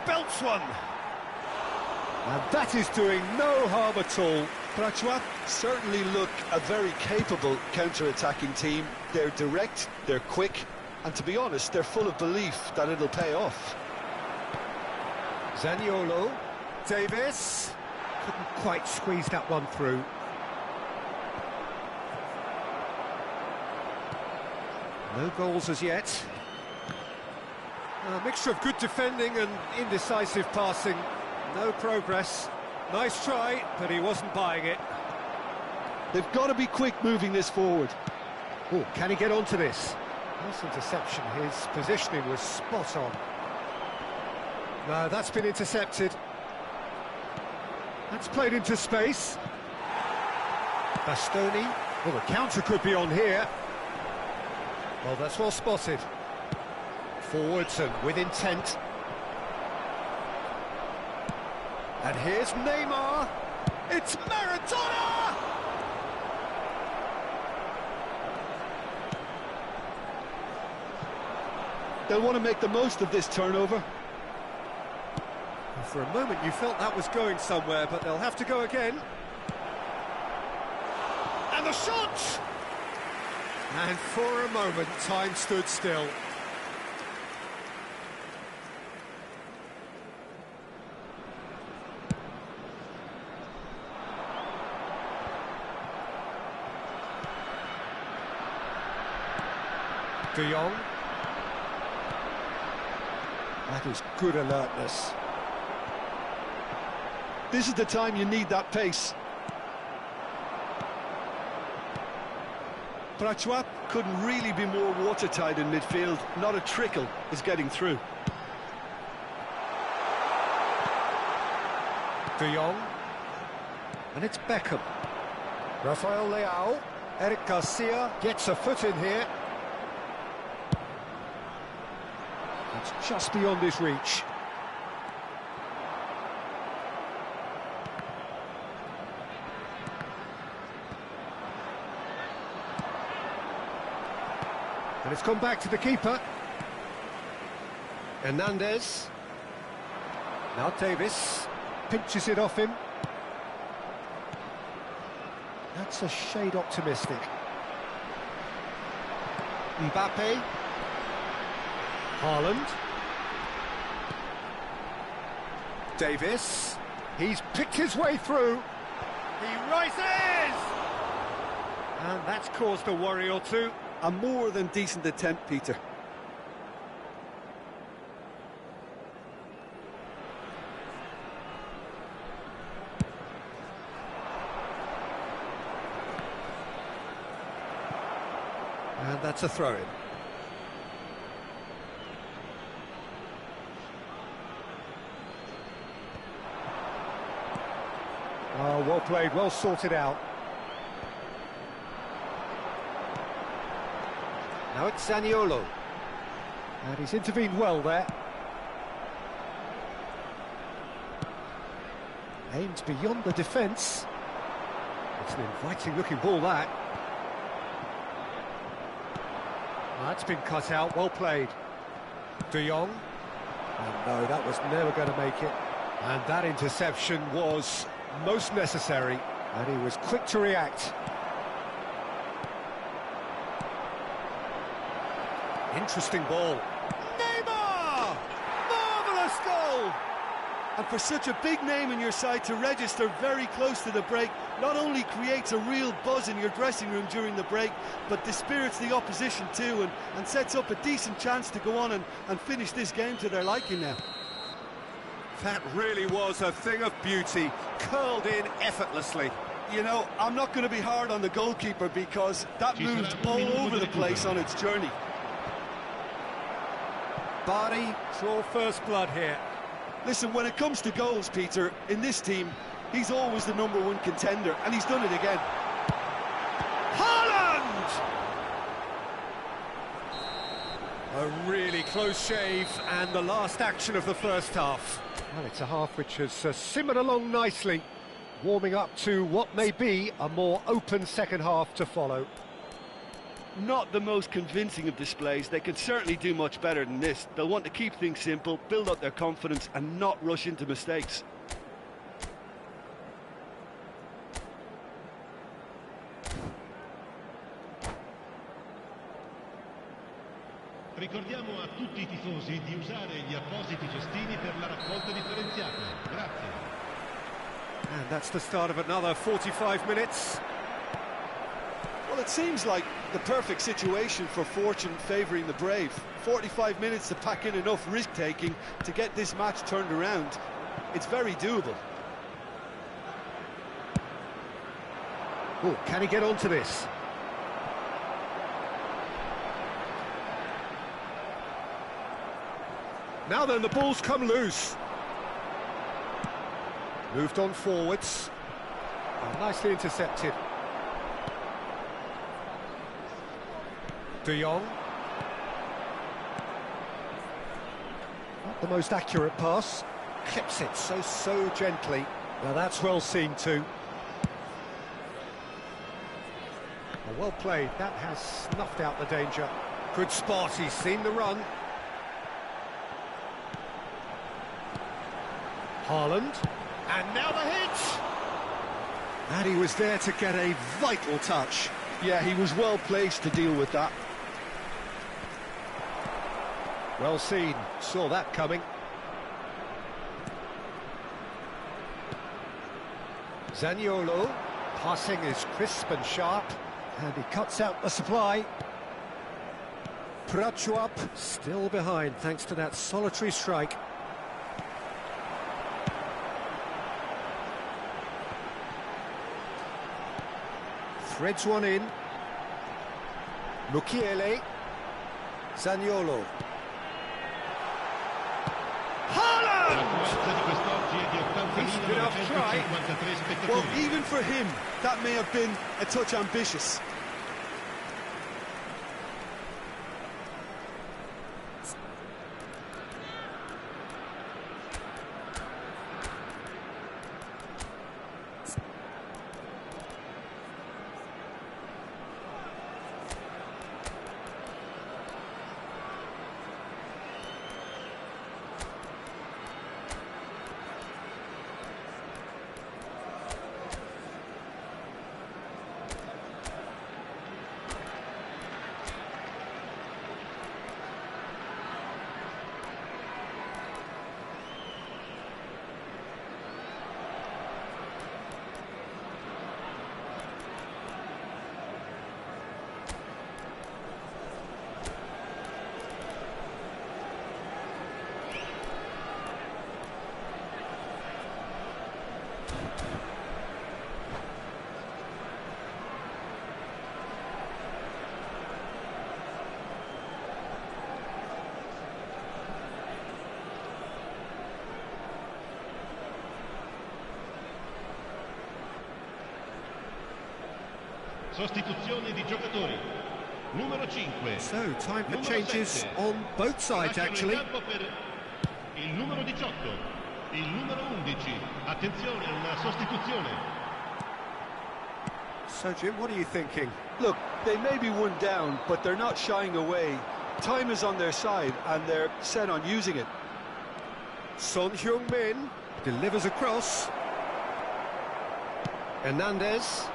Belts one. And that is doing no harm at all. Prachuap certainly look a very capable counter-attacking team. They're direct, they're quick, and to be honest, they're full of belief that it'll pay off. Zaniolo. Davis. Couldn't quite squeeze that one through. No goals as yet. A mixture of good defending and indecisive passing. No progress. Nice try, but he wasn't buying it. They've got to be quick moving this forward. Oh, can he get onto this? Nice interception. His positioning was spot on. No, that's been intercepted. That's played into space. Bastoni. Well, the counter could be on here. Well, that's well spotted. Forwards and with intent. And here's Neymar. It's Maradona! They'll want to make the most of this turnover. For a moment you felt that was going somewhere, but they'll have to go again. And the shot! And for a moment, time stood still. De Jong. That is good alertness. This is the time you need that pace. Prachuap couldn't really be more watertight in midfield. Not a trickle is getting through. De Jong. And it's Beckham. Rafael Leao. Eric Garcia gets a foot in here. It's just beyond his reach. And it's gone back to the keeper. Hernandez. Now Davis pinches it off him. That's a shade optimistic. Mbappe. Haaland. Davis. He's picked his way through. He rises! And that's caused a worry or two. A more than decent attempt, Peter. And that's a throw-in. Oh, well played, well sorted out. Now it's Zaniolo. And he's intervened well there. Aimed beyond the defence. It's an inviting looking ball, that. That's been cut out, well played. De Jong. And no, that was never going to make it. And that interception was most necessary, and he was quick to react. Interesting ball. Neymar! Marvellous goal! And for such a big name in your side to register very close to the break, not only creates a real buzz in your dressing room during the break, but dispirits the opposition too, and sets up a decent chance to go on and finish this game to their liking now. That really was a thing of beauty, curled in effortlessly. You know, I'm not going to be hard on the goalkeeper because that moved all over the place on its journey. Bari draw first blood here. Listen, when it comes to goals, Peter, in this team, he's always the #1 contender, and he's done it again. Haaland! A really close shave, and the last action of the first half. Well, it's a half which has simmered along nicely, warming up to what may be a more open second half to follow. Not the most convincing of displays. They can certainly do much better than this. They'll want to keep things simple, build up their confidence, and not rush into mistakes. Ricordiamo a tutti i tifosi di usare gli appositi cestini per la raccolta differenziata. Grazie. And that's the start of another 45 minutes. Well, it seems like the perfect situation for fortune favouring the brave. 45 minutes to pack in enough risk-taking to get this match turned around. It's very doable. Oh, can he get onto this? Now then, the ball's come loose. Moved on forwards. Oh, nicely intercepted. De Jong. Not the most accurate pass. Clips it so gently. Now that's well seen too. Oh, well played. That has snuffed out the danger. Good spot. He's seen the run. Haaland. And now the hit! And he was there to get a vital touch. Yeah, he was well placed to deal with that. Well seen, saw that coming. Zaniolo, passing is crisp and sharp, and he cuts out the supply. Prachuap still behind thanks to that solitary strike. Threads one in. Mukiele. Zaniolo. Haaland! Decent enough try. Well, even for him, that may have been a touch ambitious. Sostituzione di giocatori. Numero 5. So, time for Numero changes 7. on both sides, Lasciano actually. il campo per il numero 18, il numero 11. Attenzione, una sostituzione. So, Jim, what are you thinking? Look, they may be one down, but they're not shying away. Time is on their side, and they're set on using it. Son Heung-min delivers across. Hernandez.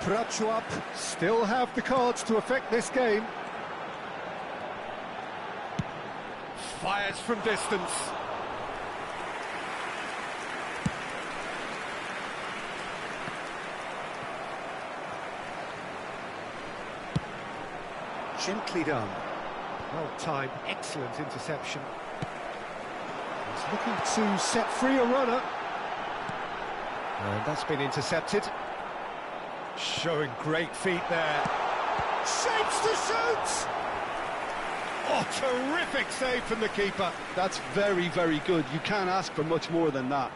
Prachuap still have the cards to affect this game. Fires from distance. Gently done. Well timed, excellent interception. He's looking to set free a runner. And that's been intercepted. Showing great feet there. Shapes to shoot! Oh, terrific save from the keeper. That's very, very good. You can't ask for much more than that.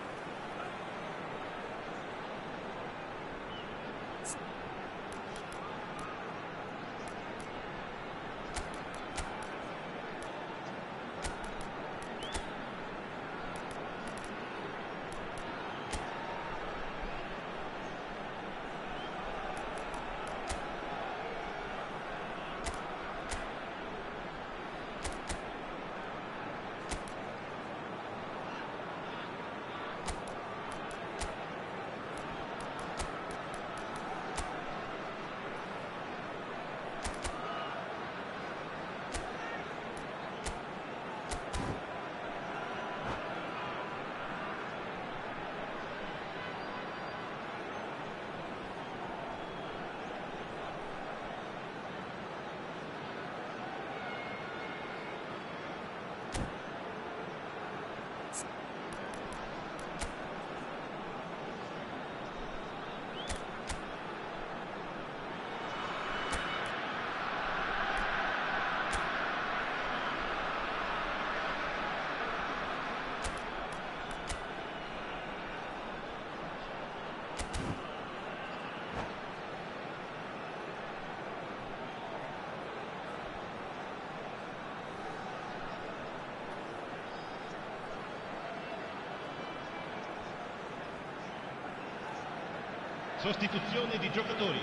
Sostituzione di giocatori.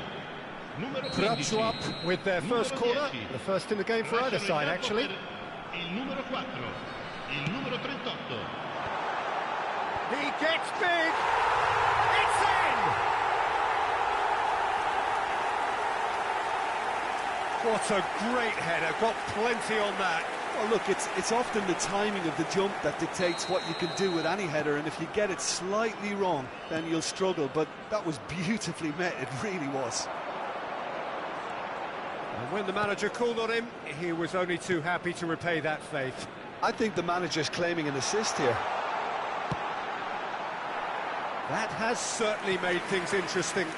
Numero 15. Prachuap with their first corner, the first in the game for either side, actually. Il numero 4, il numero 38. He gets big. It's in. What a great header. Got plenty on that. Well, look, it's often the timing of the jump that dictates what you can do with any header, and if you get it slightly wrong, then you'll struggle. But that was beautifully met, it really was. And when the manager called on him, he was only too happy to repay that faith. I think the manager's claiming an assist here. That has certainly made things interesting.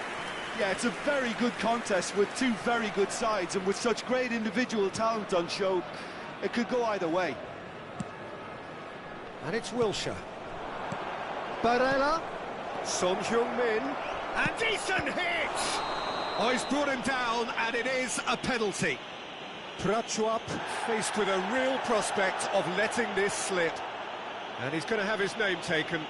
Yeah, it's a very good contest with two very good sides, and with such great individual talent on show, it could go either way. And it's Wilshere. Barella. Son Heung-min. And decent hit! Oh, he's brought him down, and it is a penalty. Prachuap faced with a real prospect of letting this slip. And he's going to have his name taken.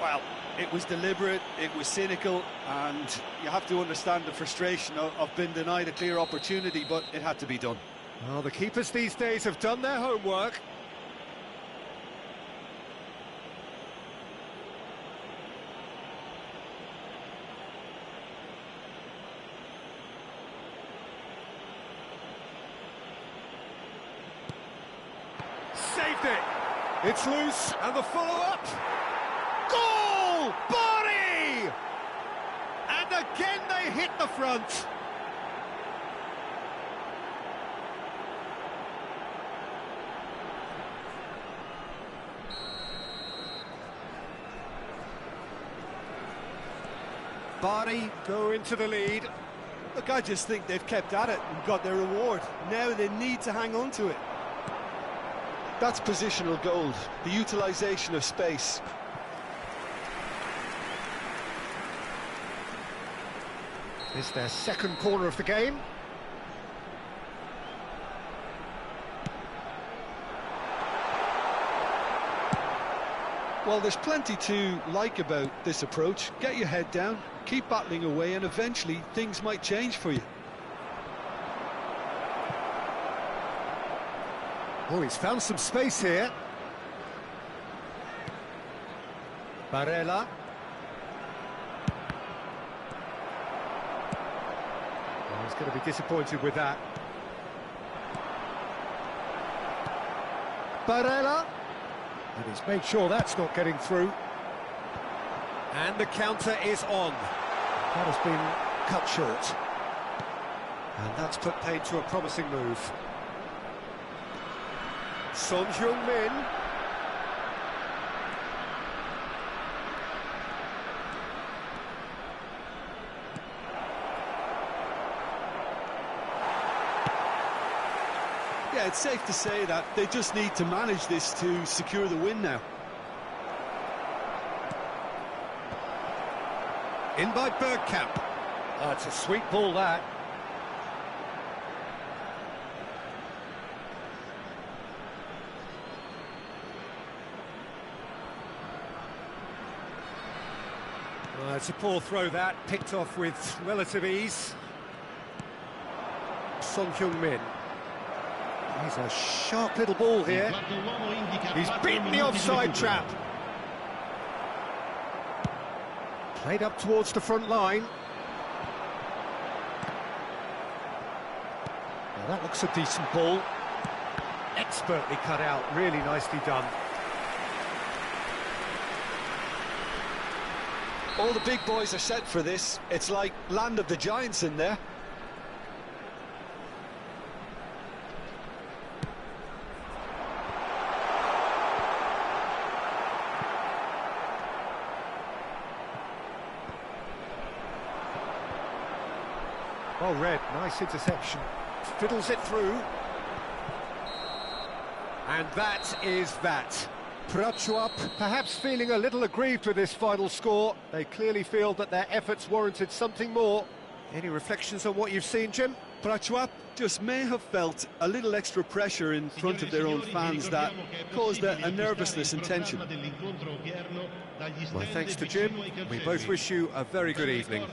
Well, it was deliberate, it was cynical, and you have to understand the frustration of being denied a clear opportunity, but it had to be done. Well, the keepers these days have done their homework. Saved it. It's loose, and the follow-up. Goal! Body! And again they hit the front. Bari go into the lead. Look, I just think they've kept at it and got their reward. Now they need to hang on to it. That's positional gold, the utilisation of space. It's their second corner of the game. Well, there's plenty to like about this approach. Get your head down, keep battling away, and eventually things might change for you. Oh, he's found some space here. Barella. Oh, he's going to be disappointed with that. Barella. And he's made sure that's not getting through. And the counter is on. That has been cut short. And that's put paid to a promising move. Son Heung-min. Yeah, it's safe to say that they just need to manage this to secure the win now. In by Bergkamp. Oh, it's a sweet ball, that. It's a poor throw, that, picked off with relative ease. Son Heung-min. He's a sharp little ball here. He's beaten the offside trap. Played up towards the front line. Well, that looks a decent ball. Expertly cut out, really nicely done. All the big boys are set for this. It's like land of the giants in there. Well read, nice interception. Fiddles it through. And that is that. Prachuap perhaps feeling a little aggrieved with this final score. They clearly feel that their efforts warranted something more. Any reflections on what you've seen, Jim? Prachuap just may have felt a little extra pressure in front of their own fans that caused a nervousness and tension. My thanks to Jim. We both wish you a very good evening.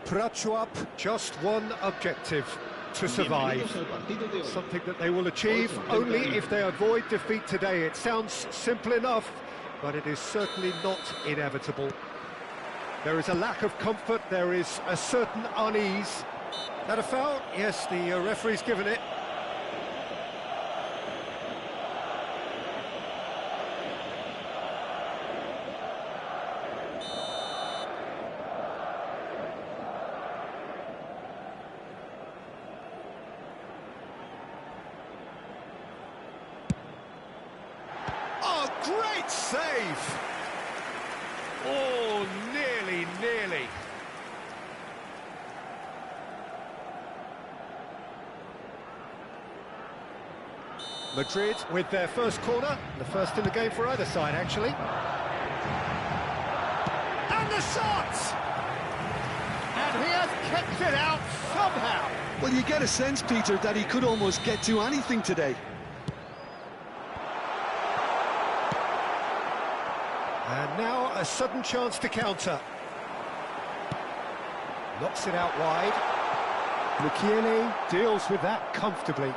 Prachuap, just one objective: to survive. Something that they will achieve only if they avoid defeat today. It sounds simple enough, but it is certainly not inevitable. There is a lack of comfort, there is a certain unease. That a foul? Yes, the referee's given it. Oh, great save! Oh, nearly. Madrid with their first corner, the first in the game for either side, actually. And the shot! And he has kept it out somehow. Well, you get a sense, Peter, that he could almost get to anything today. And now a sudden chance to counter. Knocks it out wide. Mukiele deals with that comfortably.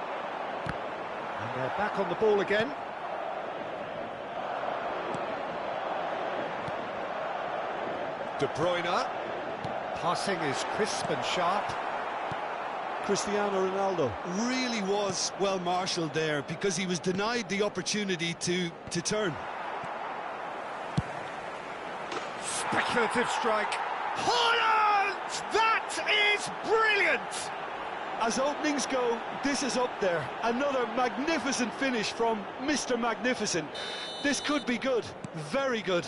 And they're back on the ball again. De Bruyne. Passing is crisp and sharp. Cristiano Ronaldo really was well marshalled there because he was denied the opportunity to turn. Speculative strike. Haaland! That is brilliant! As openings go, this is up there. Another magnificent finish from Mr. Magnificent. This could be good, very good.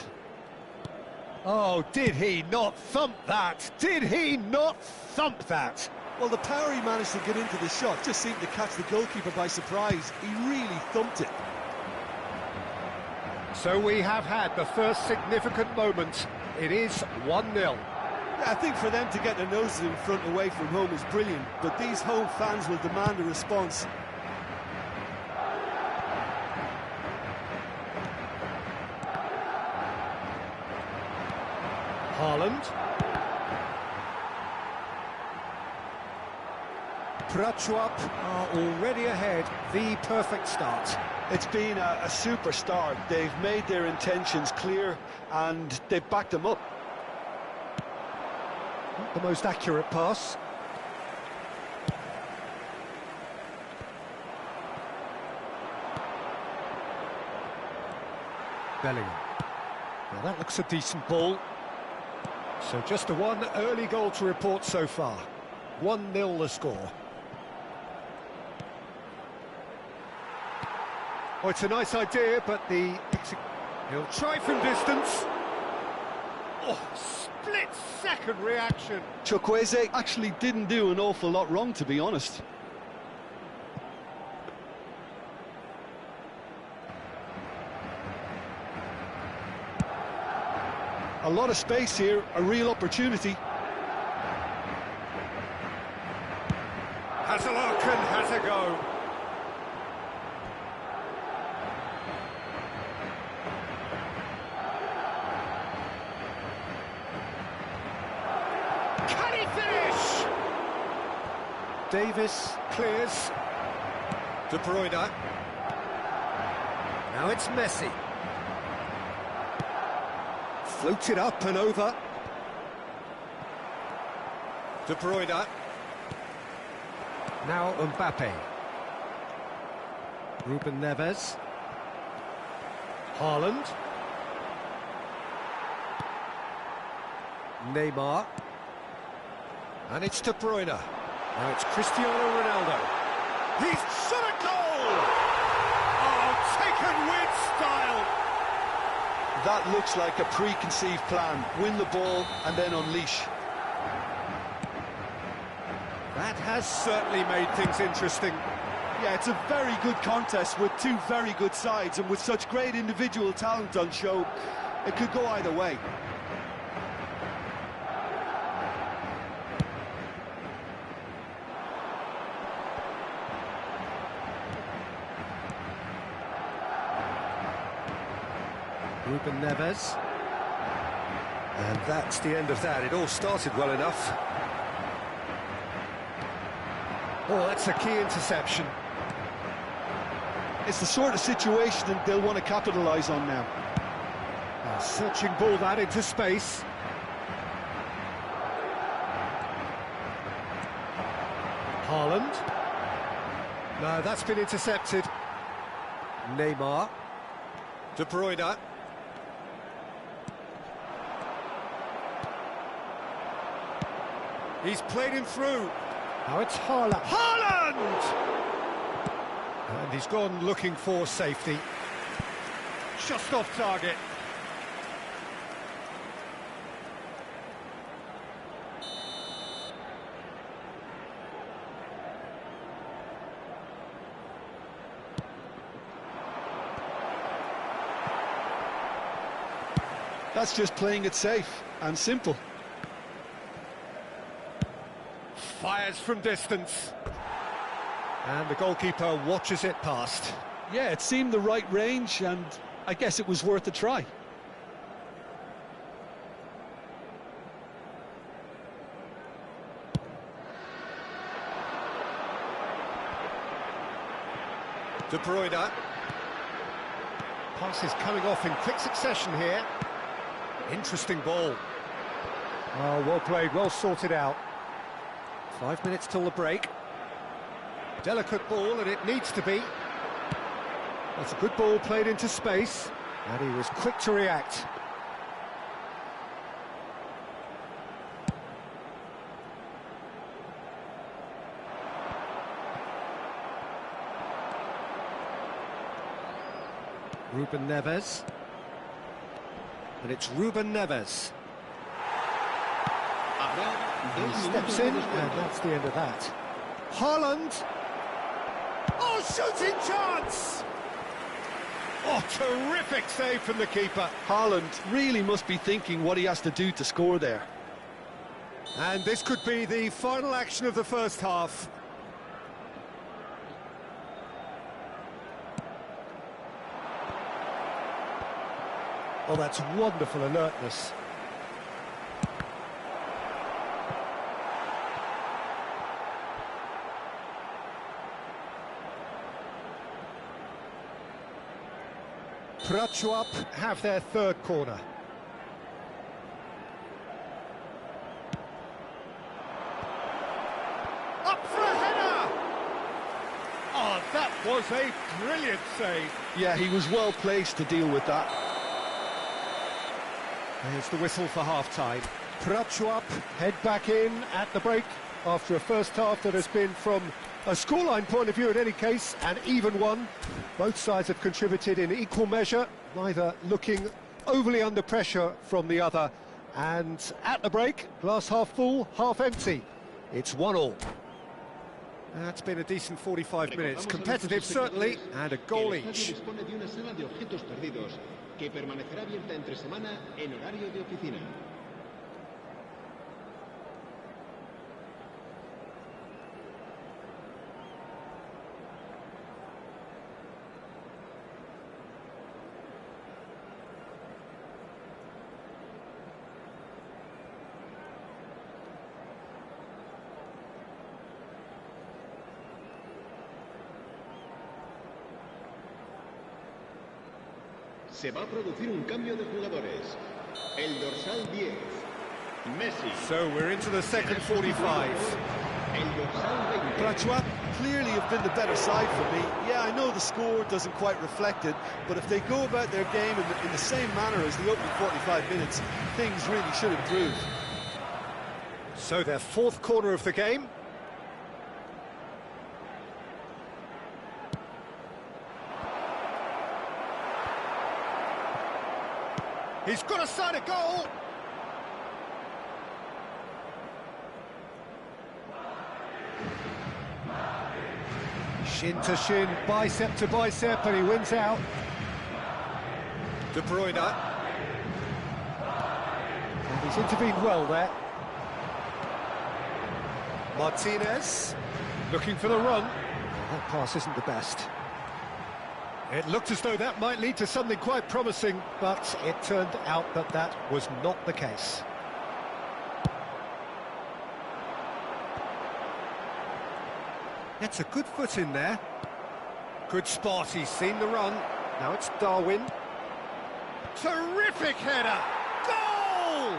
Oh, did he not thump that? Did he not thump that? Well, the power he managed to get into the shot just seemed to catch the goalkeeper by surprise. He really thumped it. So we have had the first significant moment. It is 1-0. Yeah, I think for them to get their noses in front away from home is brilliant, but these home fans will demand a response. Haaland. Prachuap are already ahead. The perfect start. It's been a super start. They've made their intentions clear and they've backed them up. Not the most accurate pass. Bellingham. Well, that looks a decent ball. So just a one early goal to report so far. 1-0 the score. Oh, it's a nice idea, but he'll try from distance. Oh, split-second reaction. Chukwueze actually didn't do an awful lot wrong, to be honest. A lot of space here, a real opportunity. Has a look and has a go. Can he finish? Davis clears. De Bruyne. Now it's Messi. Floats it up and over. De Bruyne. Now Mbappe. Ruben Neves. Haaland. Neymar. And it's De Bruyne. Now it's Cristiano Ronaldo. He's shot a goal! Oh, taken with style! That looks like a preconceived plan. Win the ball and then unleash. That has certainly made things interesting. Yeah, it's a very good contest with two very good sides, and with such great individual talent on show, it could go either way. Ruben Neves. And that's the end of that. It all started well enough. Oh, that's a key interception. It's the sort of situation that they'll want to capitalise on now. A searching ball that into space. Haaland. No, that's been intercepted. Neymar. De Bruyne. He's played him through. Now it's Haaland. Haaland! And he's gone looking for safety. Just off target. That's just playing it safe and simple. Fires from distance. And the goalkeeper watches it past. Yeah, it seemed the right range, and I guess it was worth a try. De Bruyne. Passes coming off in quick succession here. Interesting ball. Oh, well played, well sorted out. 5 minutes till the break. Delicate ball, and it needs to be. That's a good ball played into space, and he was quick to react. Ruben Neves. And it's Ruben Neves. He steps in, and that's the end of that. Haaland. Oh, shooting chance! Oh, terrific save from the keeper. Haaland really must be thinking what he has to do to score there. And this could be the final action of the first half. Oh, that's wonderful alertness. Prachuap have their third corner. Up for a header! Oh, that was a brilliant save. Yeah, he was well placed to deal with that. There's the whistle for half-time. Prachuap head back in at the break after a first half that has been, from a scoreline point of view in any case, an even one. Both sides have contributed in equal measure, neither looking overly under pressure from the other. And at the break, glass half full, half empty. It's 1-1. That's been a decent 45 minutes. Competitive, certainly, and a goal each. Que permanecerá abierta entre semana en horario de oficina. Se va a producir un cambio de jugadores. El dorsal 10, Messi. So we're into the second 45. El dorsal 20. Prachuap clearly have been the better side for me. Yeah, I know the score doesn't quite reflect it, but if they go about their game in the same manner as the opening 45 minutes, things really should improve. So their fourth corner of the game. He's got a side of goal. Shin to shin, bicep to bicep, and he wins out. De Bruyne. And he's intervened well there. Martinez, looking for the run. That pass isn't the best. It looked as though that might lead to something quite promising, but it turned out that that was not the case. Gets a good foot in there. Good spot, he's seen the run. Now it's Darwin. Terrific header! Goal!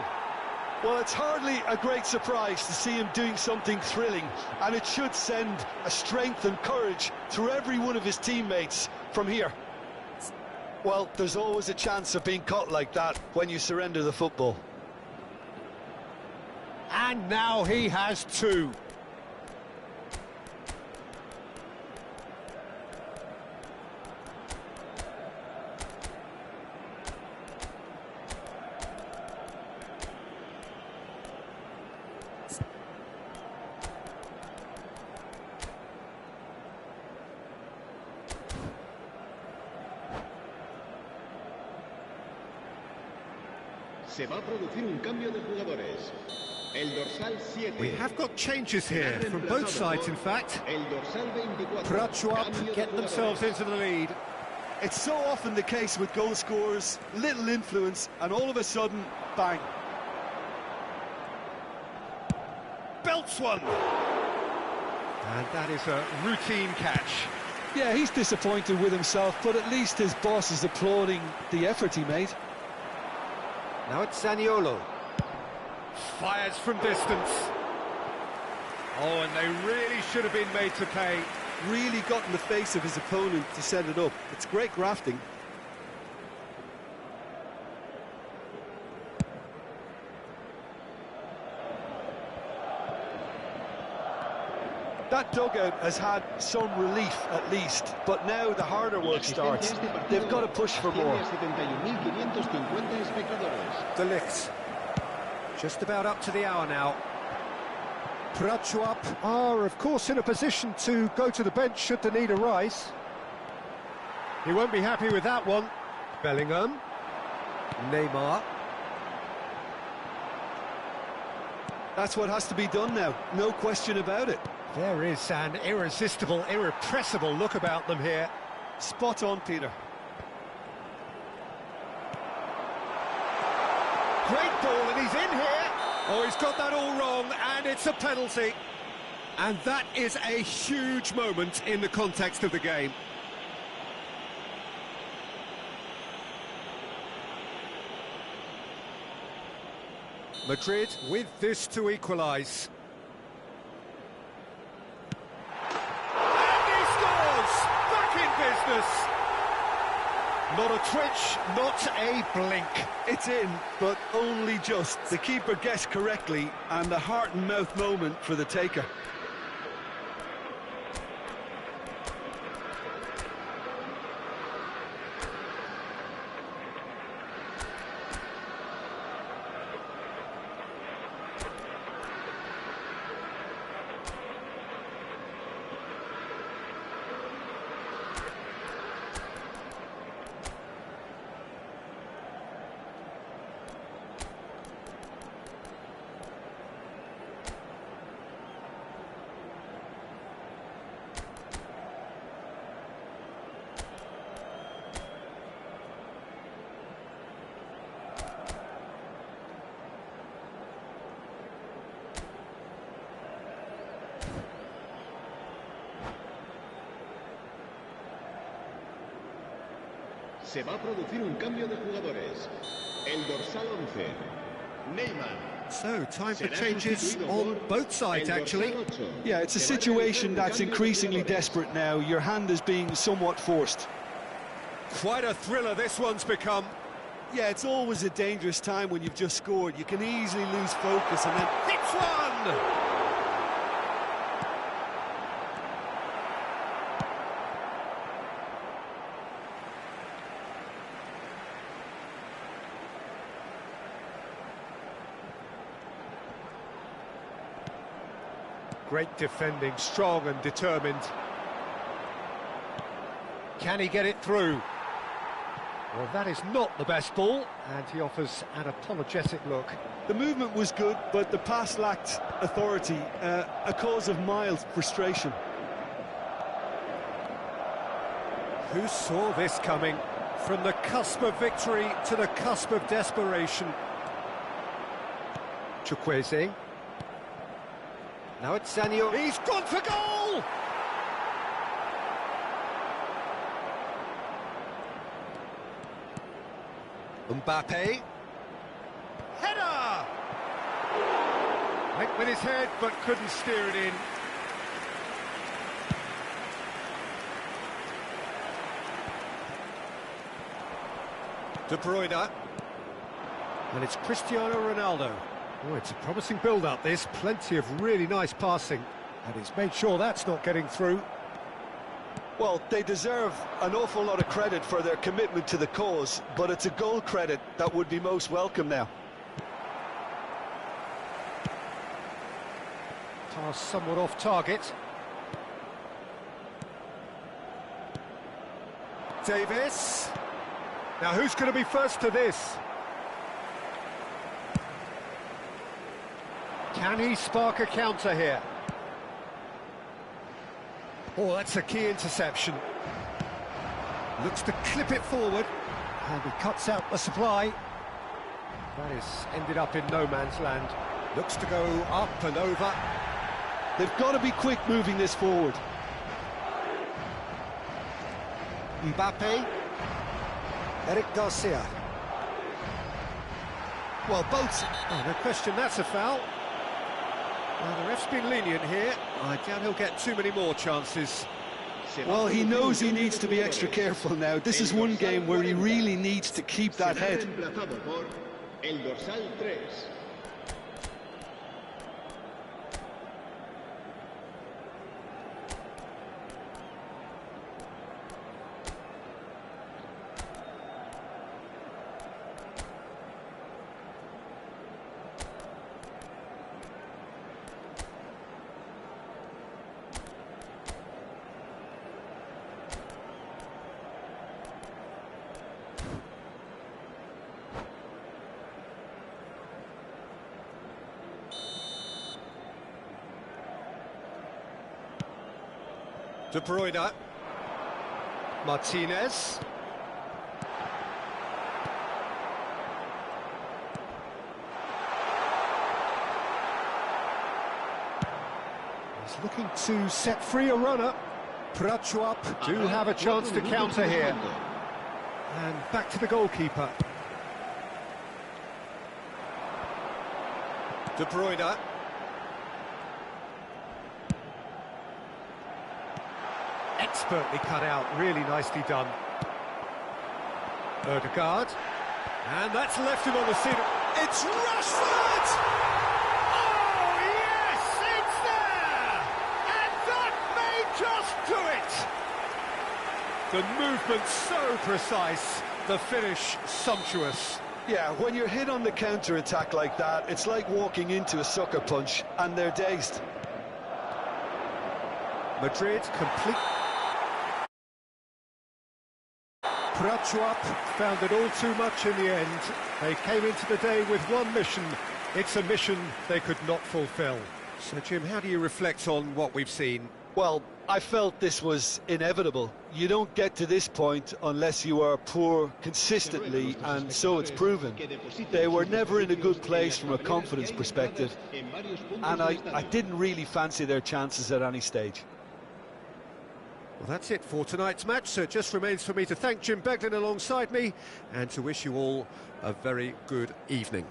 Well, it's hardly a great surprise to see him doing something thrilling, and it should send a strength and courage through every one of his teammates from here. Well, there's always a chance of being caught like that when you surrender the football. And now he has two. Se va a producir un cambio de jugadores. El dorsal 7. We have got changes here from both sides, in fact. El dorsal 24. Prachuap get themselves into the lead. It's so often the case with goal scorers, little influence, and all of a sudden, bang. Belts one. And that is a routine catch. Yeah, he's disappointed with himself, but at least his boss is applauding the effort he made. Now it's Zaniolo. Fires from distance. Oh, and they really should have been made to pay. Really got in the face of his opponent to set it up. It's great grafting. That dugout has had some relief at least, but now the harder work starts. They've got to push for more. De Ligt. Just about up to the hour now. Prachuap are, of course, in a position to go to the bench should the need arise. He won't be happy with that one. Bellingham. Neymar. That's what has to be done now, no question about it. There is an irresistible, irrepressible look about them here. Spot on, Peter. Great ball, and he's in here. Oh, he's got that all wrong, and it's a penalty. And that is a huge moment in the context of the game. Madrid with this to equalise. And he scores! Back in business! Not a twitch, not a blink. It's in, but only just. The keeper guessed correctly, and the heart and mouth moment for the taker. Se va a producir un cambio de jugadores. El dorsal 11. Neymar. So, time for changes on both sides, actually. Yeah, it's a situation that's increasingly desperate now. Your hand is being somewhat forced. Quite a thriller this one's become. Yeah, it's always a dangerous time when you've just scored. You can easily lose focus and then... Hits one! Great defending, strong and determined. Can he get it through? Well, that is not the best ball, and he offers an apologetic look. The movement was good, but the pass lacked authority, a cause of mild frustration. Who saw this coming? From the cusp of victory to the cusp of desperation. Chukwueze. Now it's Sanyo. He's gone for goal! Mbappe. Header! Went with his head, but couldn't steer it in. De Bruyne. And it's Cristiano Ronaldo. Oh, it's a promising build-up, this. Plenty of really nice passing. And he's made sure that's not getting through. Well, they deserve an awful lot of credit for their commitment to the cause, but it's a goal credit that would be most welcome now. Pass somewhat off target. Davis. Now who's going to be first to this? Can he spark a counter here? Oh, that's a key interception. Looks to clip it forward, and he cuts out the supply. That is ended up in no man's land. Looks to go up and over. They've got to be quick moving this forward. Mbappe. Eric Garcia. Well, both... Oh, no question, that's a foul. Well, the ref's been lenient here. I doubt he'll get too many more chances. Well, he knows he needs to be extra careful now. This is one game where he really needs to keep that head. El dorsal 3. De Bruyne. Martinez. He's looking to set free a runner. Prachuap do have a chance to counter here. And back to the goalkeeper. De Bruyne. Expertly cut out, really nicely done. Ødegaard. And that's left him on the seat. It's Rashford! Oh, yes, it's there! And that may just do it! The movement so precise, the finish sumptuous. Yeah, when you're hit on the counter-attack like that, it's like walking into a sucker punch, and they're dazed. Madrid complete. Prachuap found it all too much in the end. They came into the day with one mission. It's a mission they could not fulfill. So, Jim, how do you reflect on what we've seen? Well, I felt this was inevitable. You don't get to this point unless you are poor consistently, and so it's proven. They were never in a good place from a confidence perspective, and I didn't really fancy their chances at any stage. Well, that's it for tonight's match, so it just remains for me to thank Jim Beglin alongside me and to wish you all a very good evening.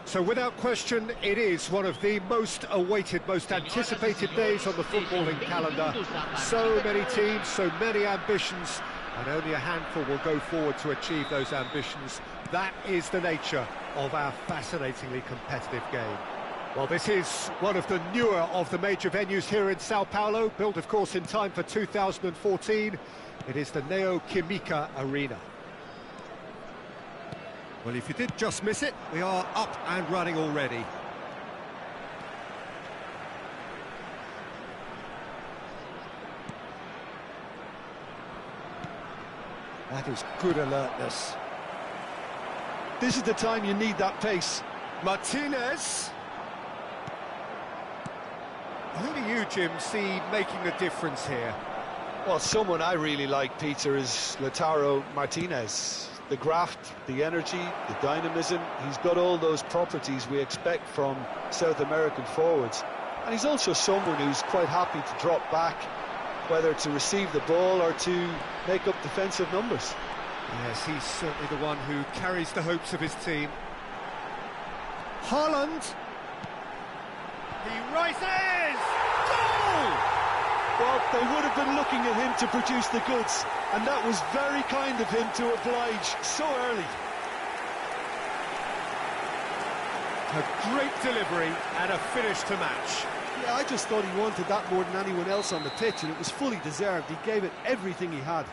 So without question, it is one of the most awaited, most anticipated days on the footballing calendar. So many teams, so many ambitions, and only a handful will go forward to achieve those ambitions. That is the nature of our fascinatingly competitive game. Well, this is one of the newer of the major venues here in Sao Paulo, built, of course, in time for 2014. It is the Neoquímica Arena. Well, if you did just miss it, we are up and running already. That is good alertness. This is the time you need that pace. Martinez. Who do you, Jim, see making the difference here? Well, someone I really like, Peter, is Lautaro Martinez. The graft, the energy, the dynamism, he's got all those properties we expect from South American forwards. And he's also someone who's quite happy to drop back, whether to receive the ball or to make up defensive numbers. Yes, he's certainly the one who carries the hopes of his team. Haaland. He rises! Goal! Well, they would have been looking at him to produce the goods, and that was very kind of him to oblige so early. A great delivery and a finish to match. Yeah, I just thought he wanted that more than anyone else on the pitch, and it was fully deserved. He gave it everything he had.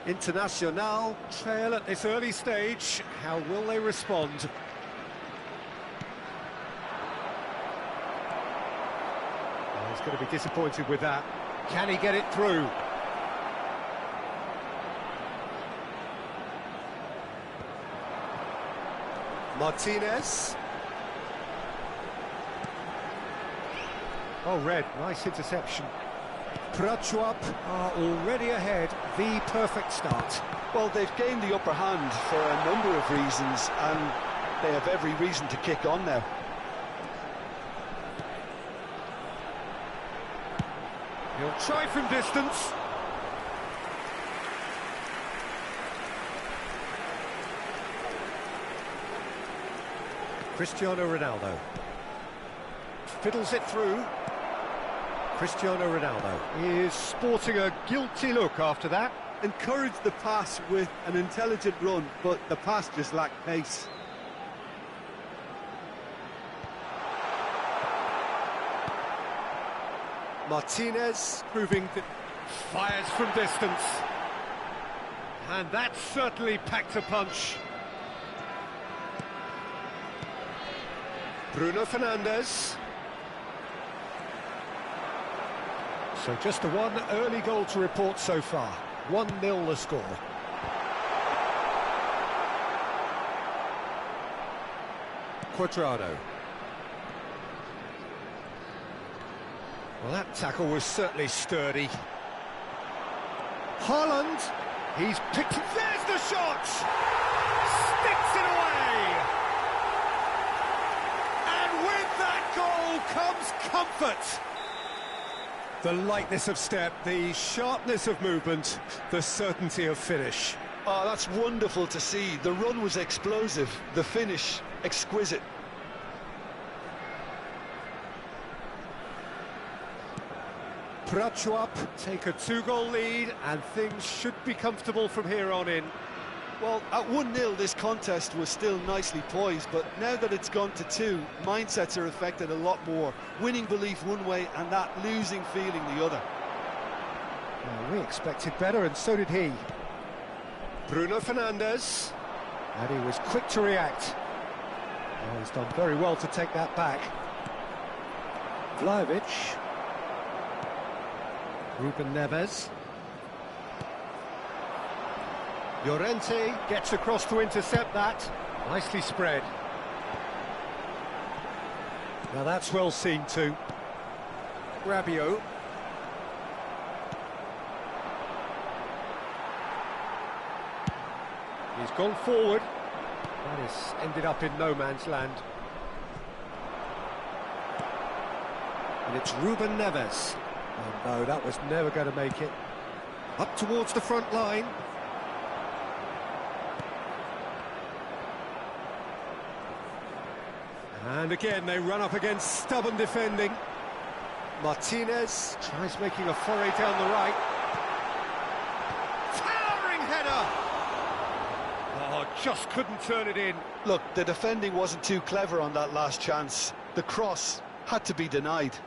Internacional trail at this early stage. How will they respond? Oh, he's going to be disappointed with that. Can he get it through? Martinez. Oh, Red, nice interception. Prachuap are already ahead, the perfect start. Well, they've gained the upper hand for a number of reasons, and they have every reason to kick on now. He'll try from distance. Cristiano Ronaldo. Fiddles it through. Cristiano Ronaldo is sporting a guilty look after that. Encouraged the pass with an intelligent run, but the pass just lacked pace. Martinez proving that fires from distance. And that certainly packed a punch. Bruno Fernandes. So just the one early goal to report so far. 1-0 the score. Cuadrado. Well, that tackle was certainly sturdy. Haaland. He's picked it. There's the shot! Sticks it away! And with that goal comes comfort. The lightness of step, the sharpness of movement, the certainty of finish. Oh, that's wonderful to see. The run was explosive, the finish exquisite. Prachuap take a 2-goal lead, and things should be comfortable from here on in. Well, at 1-0 this contest was still nicely poised, but now that it's gone to 2, mindsets are affected a lot more. Winning belief one way and that losing feeling the other. Well, we expected better, and so did he. Bruno Fernandes, and he was quick to react. Oh, he's done very well to take that back. Vlahovic. Ruben Neves. Llorente gets across to intercept that. Nicely spread. Now that's well seen too. Rabiot. He's gone forward. That has ended up in no man's land. And it's Ruben Neves. Oh no, that was never going to make it. Up towards the front line. And again, they run up against stubborn defending. Martinez tries making a foray down the right. Towering header! Oh, just couldn't turn it in. Look, the defending wasn't too clever on that last chance. The cross had to be denied.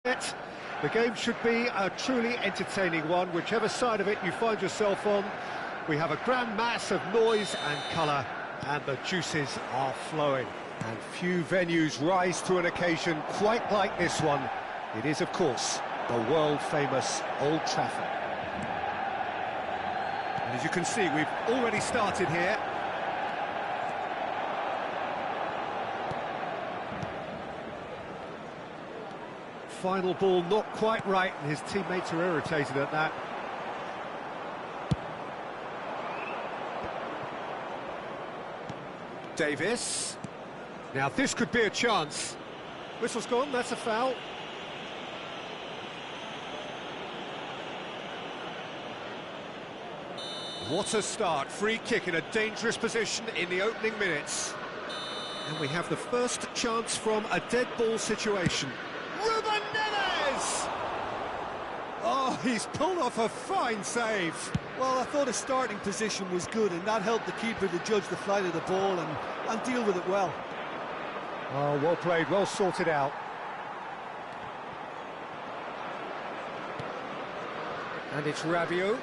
The game should be a truly entertaining one, whichever side of it you find yourself on. We have a grand mass of noise and colour, and the juices are flowing. And few venues rise to an occasion quite like this one. It is, of course, the world-famous Old Trafford. And as you can see, we've already started here. Final ball not quite right, and his teammates are irritated at that. Davis. Now this could be a chance. Whistle's gone, that's a foul. What a start, free kick in a dangerous position in the opening minutes. And we have the first chance from a dead ball situation. Ruben Neves! Oh, he's pulled off a fine save. Well, I thought his starting position was good, and that helped the keeper to judge the flight of the ball and deal with it well. Oh, well played, well sorted out. And it's Rabiot.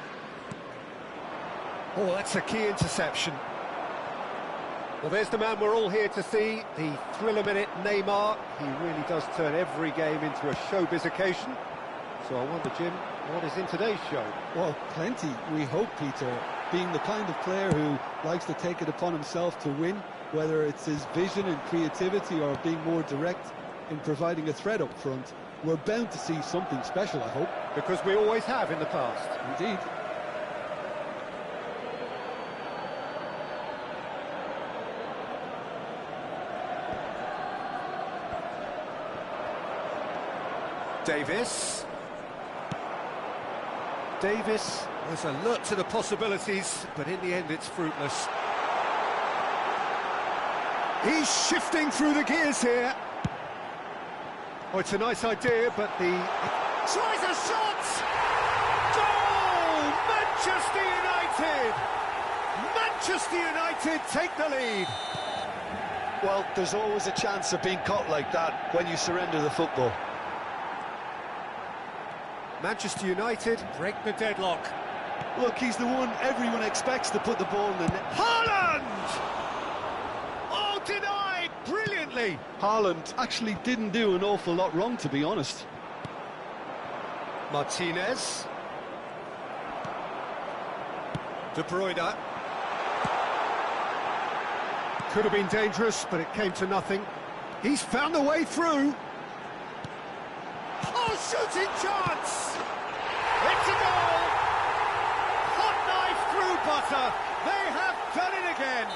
Oh, that's a key interception. Well, there's the man we're all here to see, the thriller-minute Neymar. He really does turn every game into a showbiz occasion. So I wonder, Jim, what is in today's show? Well, plenty, we hope, Peter. Being the kind of player who likes to take it upon himself to win, whether it's his vision and creativity or being more direct in providing a threat up front, we're bound to see something special, I hope. Because we always have in the past. Indeed. Davis. Davis was alert to the possibilities, but in the end it's fruitless. He's shifting through the gears here. Oh, it's a nice idea, but the... Tries a shot! Goal! Manchester United! Manchester United take the lead. Well, there's always a chance of being caught like that when you surrender the football. Manchester United break the deadlock. Look, he's the one everyone expects to put the ball in the net. Haaland! Oh, denied brilliantly. Haaland actually didn't do an awful lot wrong, to be honest. Martinez. De Bruyne. Could have been dangerous, but it came to nothing. He's found a way through. Oh, shooting chance! It's a goal! Hot knife through butter. They have done it again.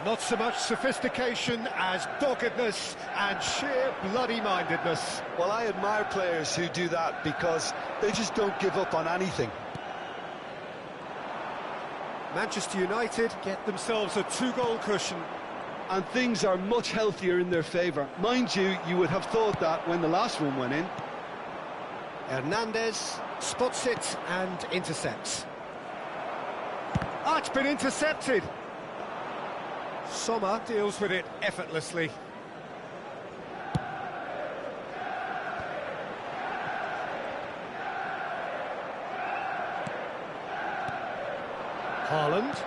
Not so much sophistication as doggedness and sheer bloody-mindedness. Well, I admire players who do that because they just don't give up on anything. Manchester United get themselves a two-goal cushion. And things are much healthier in their favour. Mind you, you would have thought that when the last one went in. Hernandez spots it and intercepts. Ah, it's been intercepted. Sommer deals with it effortlessly. Haaland.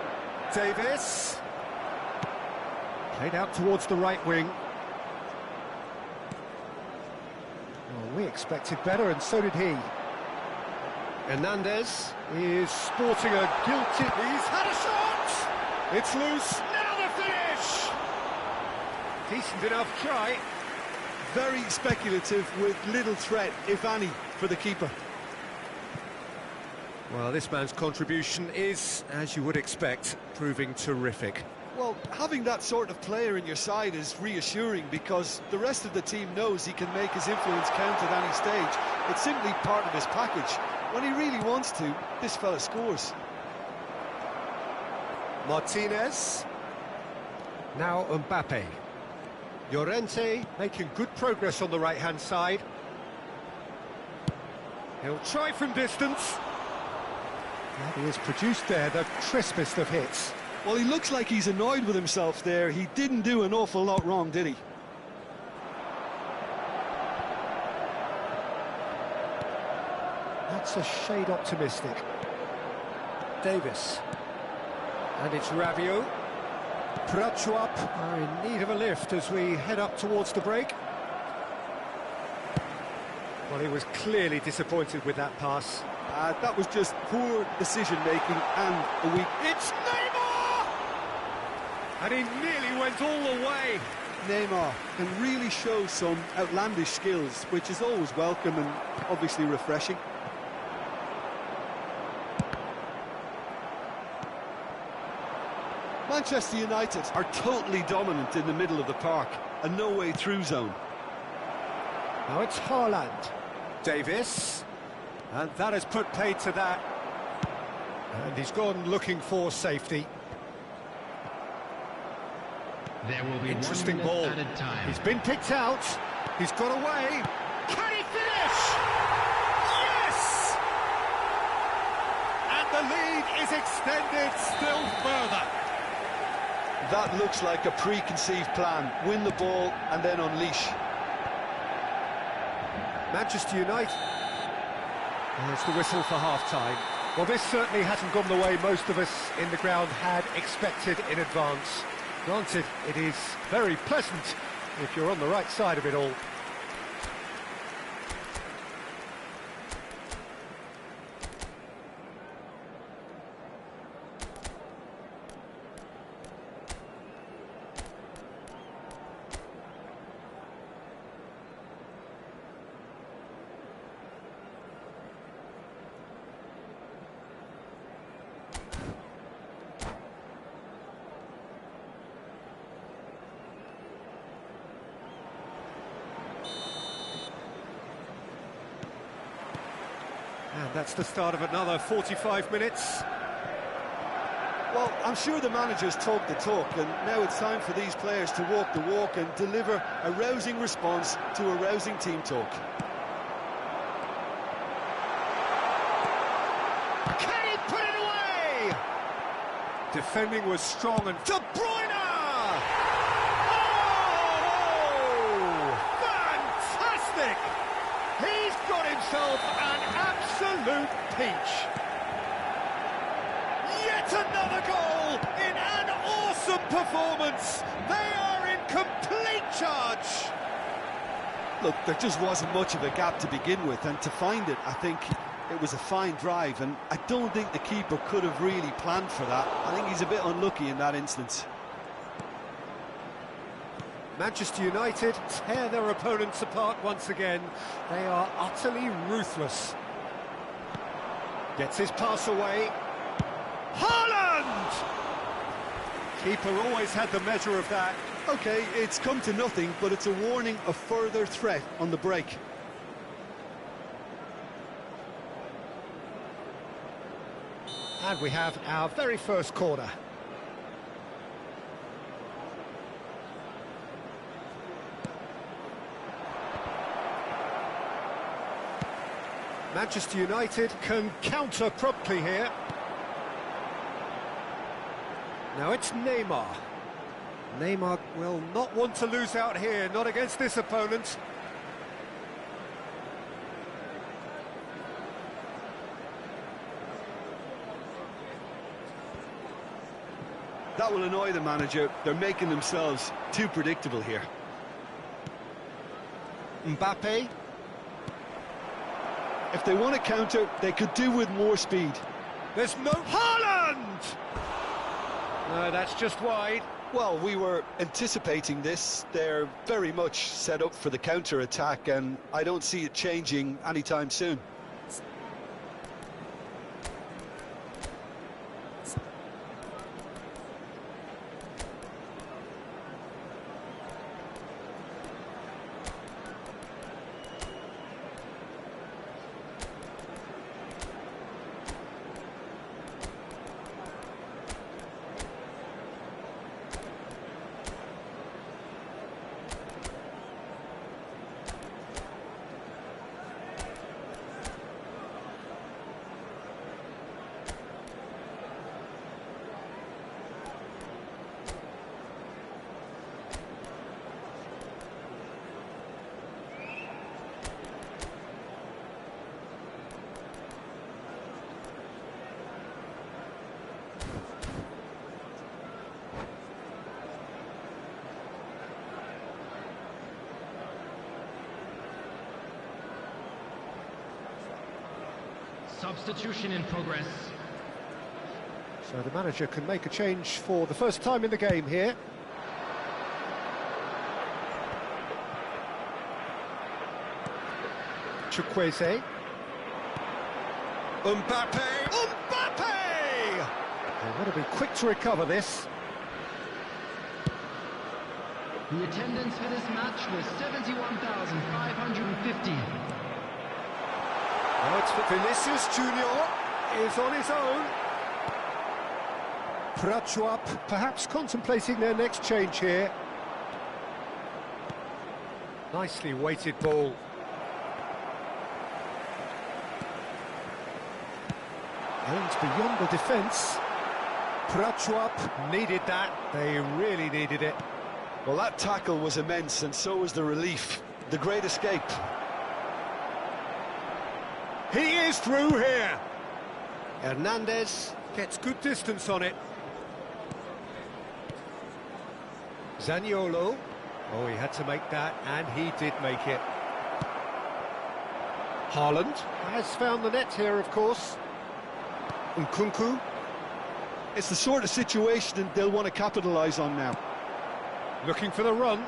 Davis. Played out towards the right wing. Well, we expected better, and so did he. Hernandez is sporting a guilty... He's had a shot! It's loose, now the finish! Decent enough try. Very speculative with little threat, if any, for the keeper. Well, this man's contribution is, as you would expect, proving terrific. Well, having that sort of player in your side is reassuring because the rest of the team knows he can make his influence count at any stage. It's simply part of his package. When he really wants to, this fella scores. Martinez. Now Mbappe. Llorente making good progress on the right-hand side. He'll try from distance. And he has produced there the crispest of hits. Well, he looks like he's annoyed with himself there. He didn't do an awful lot wrong, did he? That's a shade optimistic. Davis. And it's Rabiot. Prachuap are in need of a lift as we head up towards the break. Well, he was clearly disappointed with that pass. That was just poor decision-making and a weak... It's Neymar! And he nearly went all the way. Neymar can really show some outlandish skills, which is always welcome and obviously refreshing. Manchester United are totally dominant in the middle of the park, a no-way through zone. Now it's Haaland. Davis. And that has put paid to that. And he's gone looking for safety. There will be Interesting 1 minute ball. added time. He's been picked out. He's got away. Can he finish? Yes! And the lead is extended still further. That looks like a preconceived plan. Win the ball and then unleash. Manchester United. There's the whistle for half-time. Well, this certainly hasn't gone the way most of us in the ground had expected in advance. Granted, it is very pleasant if you're on the right side of it all. And that's the start of another 45 minutes. Well, I'm sure the managers talk the talk, and now it's time for these players to walk the walk and deliver a rousing response to a rousing team talk. Can he put it away? Defending was strong and... De Bruyne! Oh! Fantastic! He's got himself an absolute peach. Yet another goal in an awesome performance. They are in complete charge. Look, there just wasn't much of a gap to begin with, and to find it, I think it was a fine drive, and I don't think the keeper could have really planned for that. I think he's a bit unlucky in that instance. Manchester United tear their opponents apart once again. They are utterly ruthless. Gets his pass away. Haaland! Keeper always had the measure of that. OK, it's come to nothing, but it's a warning of further threat on the break. And we have our very first corner. Manchester United can counter promptly here. Now it's Neymar. Neymar will not want to lose out here, not against this opponent. That will annoy the manager. They're making themselves too predictable here. Mbappe. If they want to counter, they could do with more speed. There's no... Haaland! No, that's just wide. Well, we were anticipating this. They're very much set up for the counter-attack, and I don't see it changing anytime soon. Substitution in progress. So the manager can make a change for the first time in the game here. Chukwueze. Mbappe! They want to be quick to recover this. The attendance for this match was 71,550. Now it's Vinicius Junior is on his own. Prachuap perhaps contemplating their next change here. Nicely weighted ball. Aims beyond the defence. Prachuap needed that. They really needed it. Well, that tackle was immense, and so was the relief. The great escape. He is through here. Hernandez gets good distance on it. Zaniolo. Oh, he had to make that, and he did make it. Haaland has found the net here, of course. Nkunku. It's the sort of situation they'll want to capitalise on now. Looking for the run.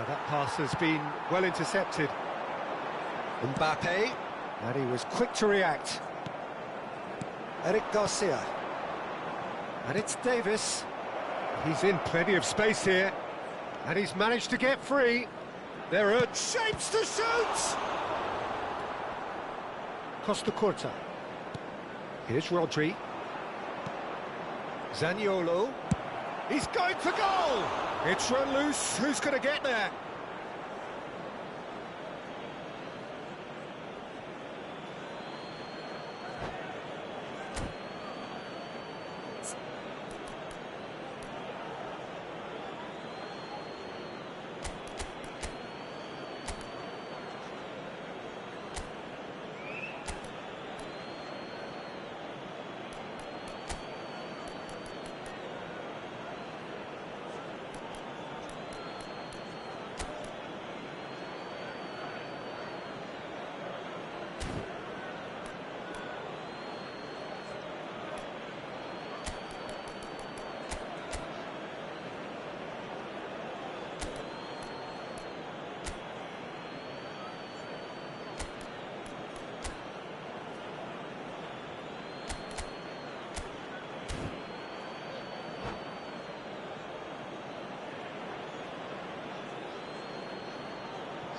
That pass has been well intercepted. Mbappe. And he was quick to react. Eric Garcia. And it's Davis. He's in plenty of space here. And he's managed to get free. There are shapes to shoot! Costa Curta. Here's Rodri. Zaniolo. He's going for goal! It's run loose. Who's going to get there?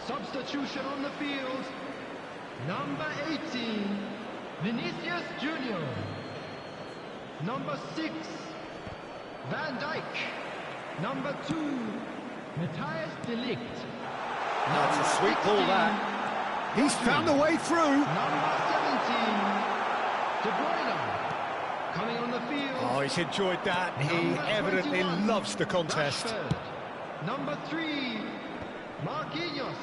Substitution on the field. Number 18, Vinicius Junior. Number 6, Van Dijk. Number 2, Matthias de Ligt. That's a sweet ball, that. He's found a way through. Number 17, De Bruyne. Coming on the field. Oh, he's enjoyed that. He evidently loves the contest. Rashford. Number 3, Marquinhos.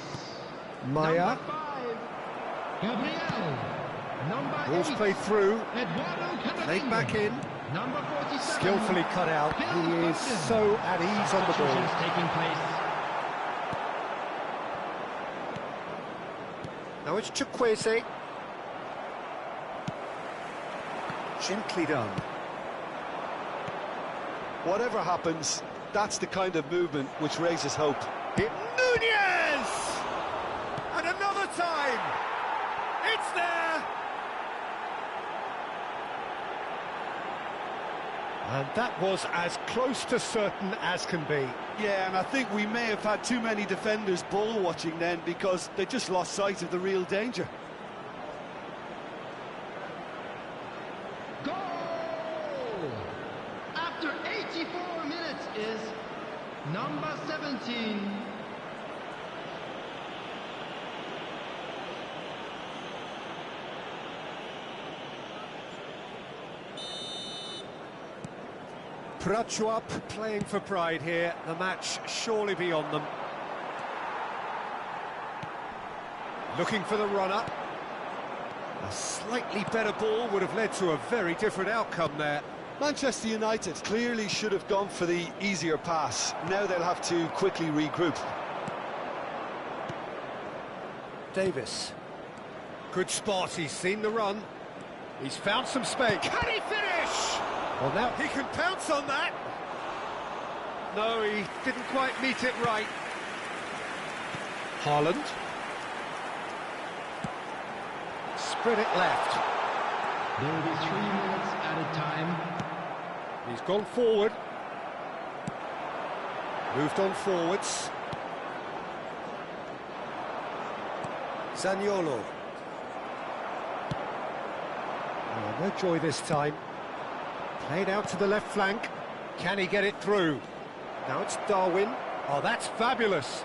Maya. Number 5, Gabriel. Number Ball's 8, played through. Eduardo Played Camavinga. back in. Number 47, Skillfully cut out. He is so at ease on the ball. Substitutions taking place. Now it's Chukwueze. Gently done. Whatever happens, that's the kind of movement which raises hope. Nunez! And another time! It's there! And that was as close to certain as can be. Yeah, and I think we may have had too many defenders ball watching then because they just lost sight of the real danger. Goal! After 84 minutes is number 17. Prachuap playing for pride here. The match surely beyond them. Looking for the runner. A slightly better ball would have led to a very different outcome there. Manchester United clearly should have gone for the easier pass. Now they'll have to quickly regroup. Davis. Good spot, he's seen the run. He's found some space. Can he finish? Well, now he can pounce on that. No, he didn't quite meet it right. Haaland. Spread it left. There will be 3 minutes added time. He's gone forward. Moved on forwards. Zaniolo. Oh, no joy this time. Played out to the left flank. Can he get it through? Now it's Darwin. Oh, that's fabulous.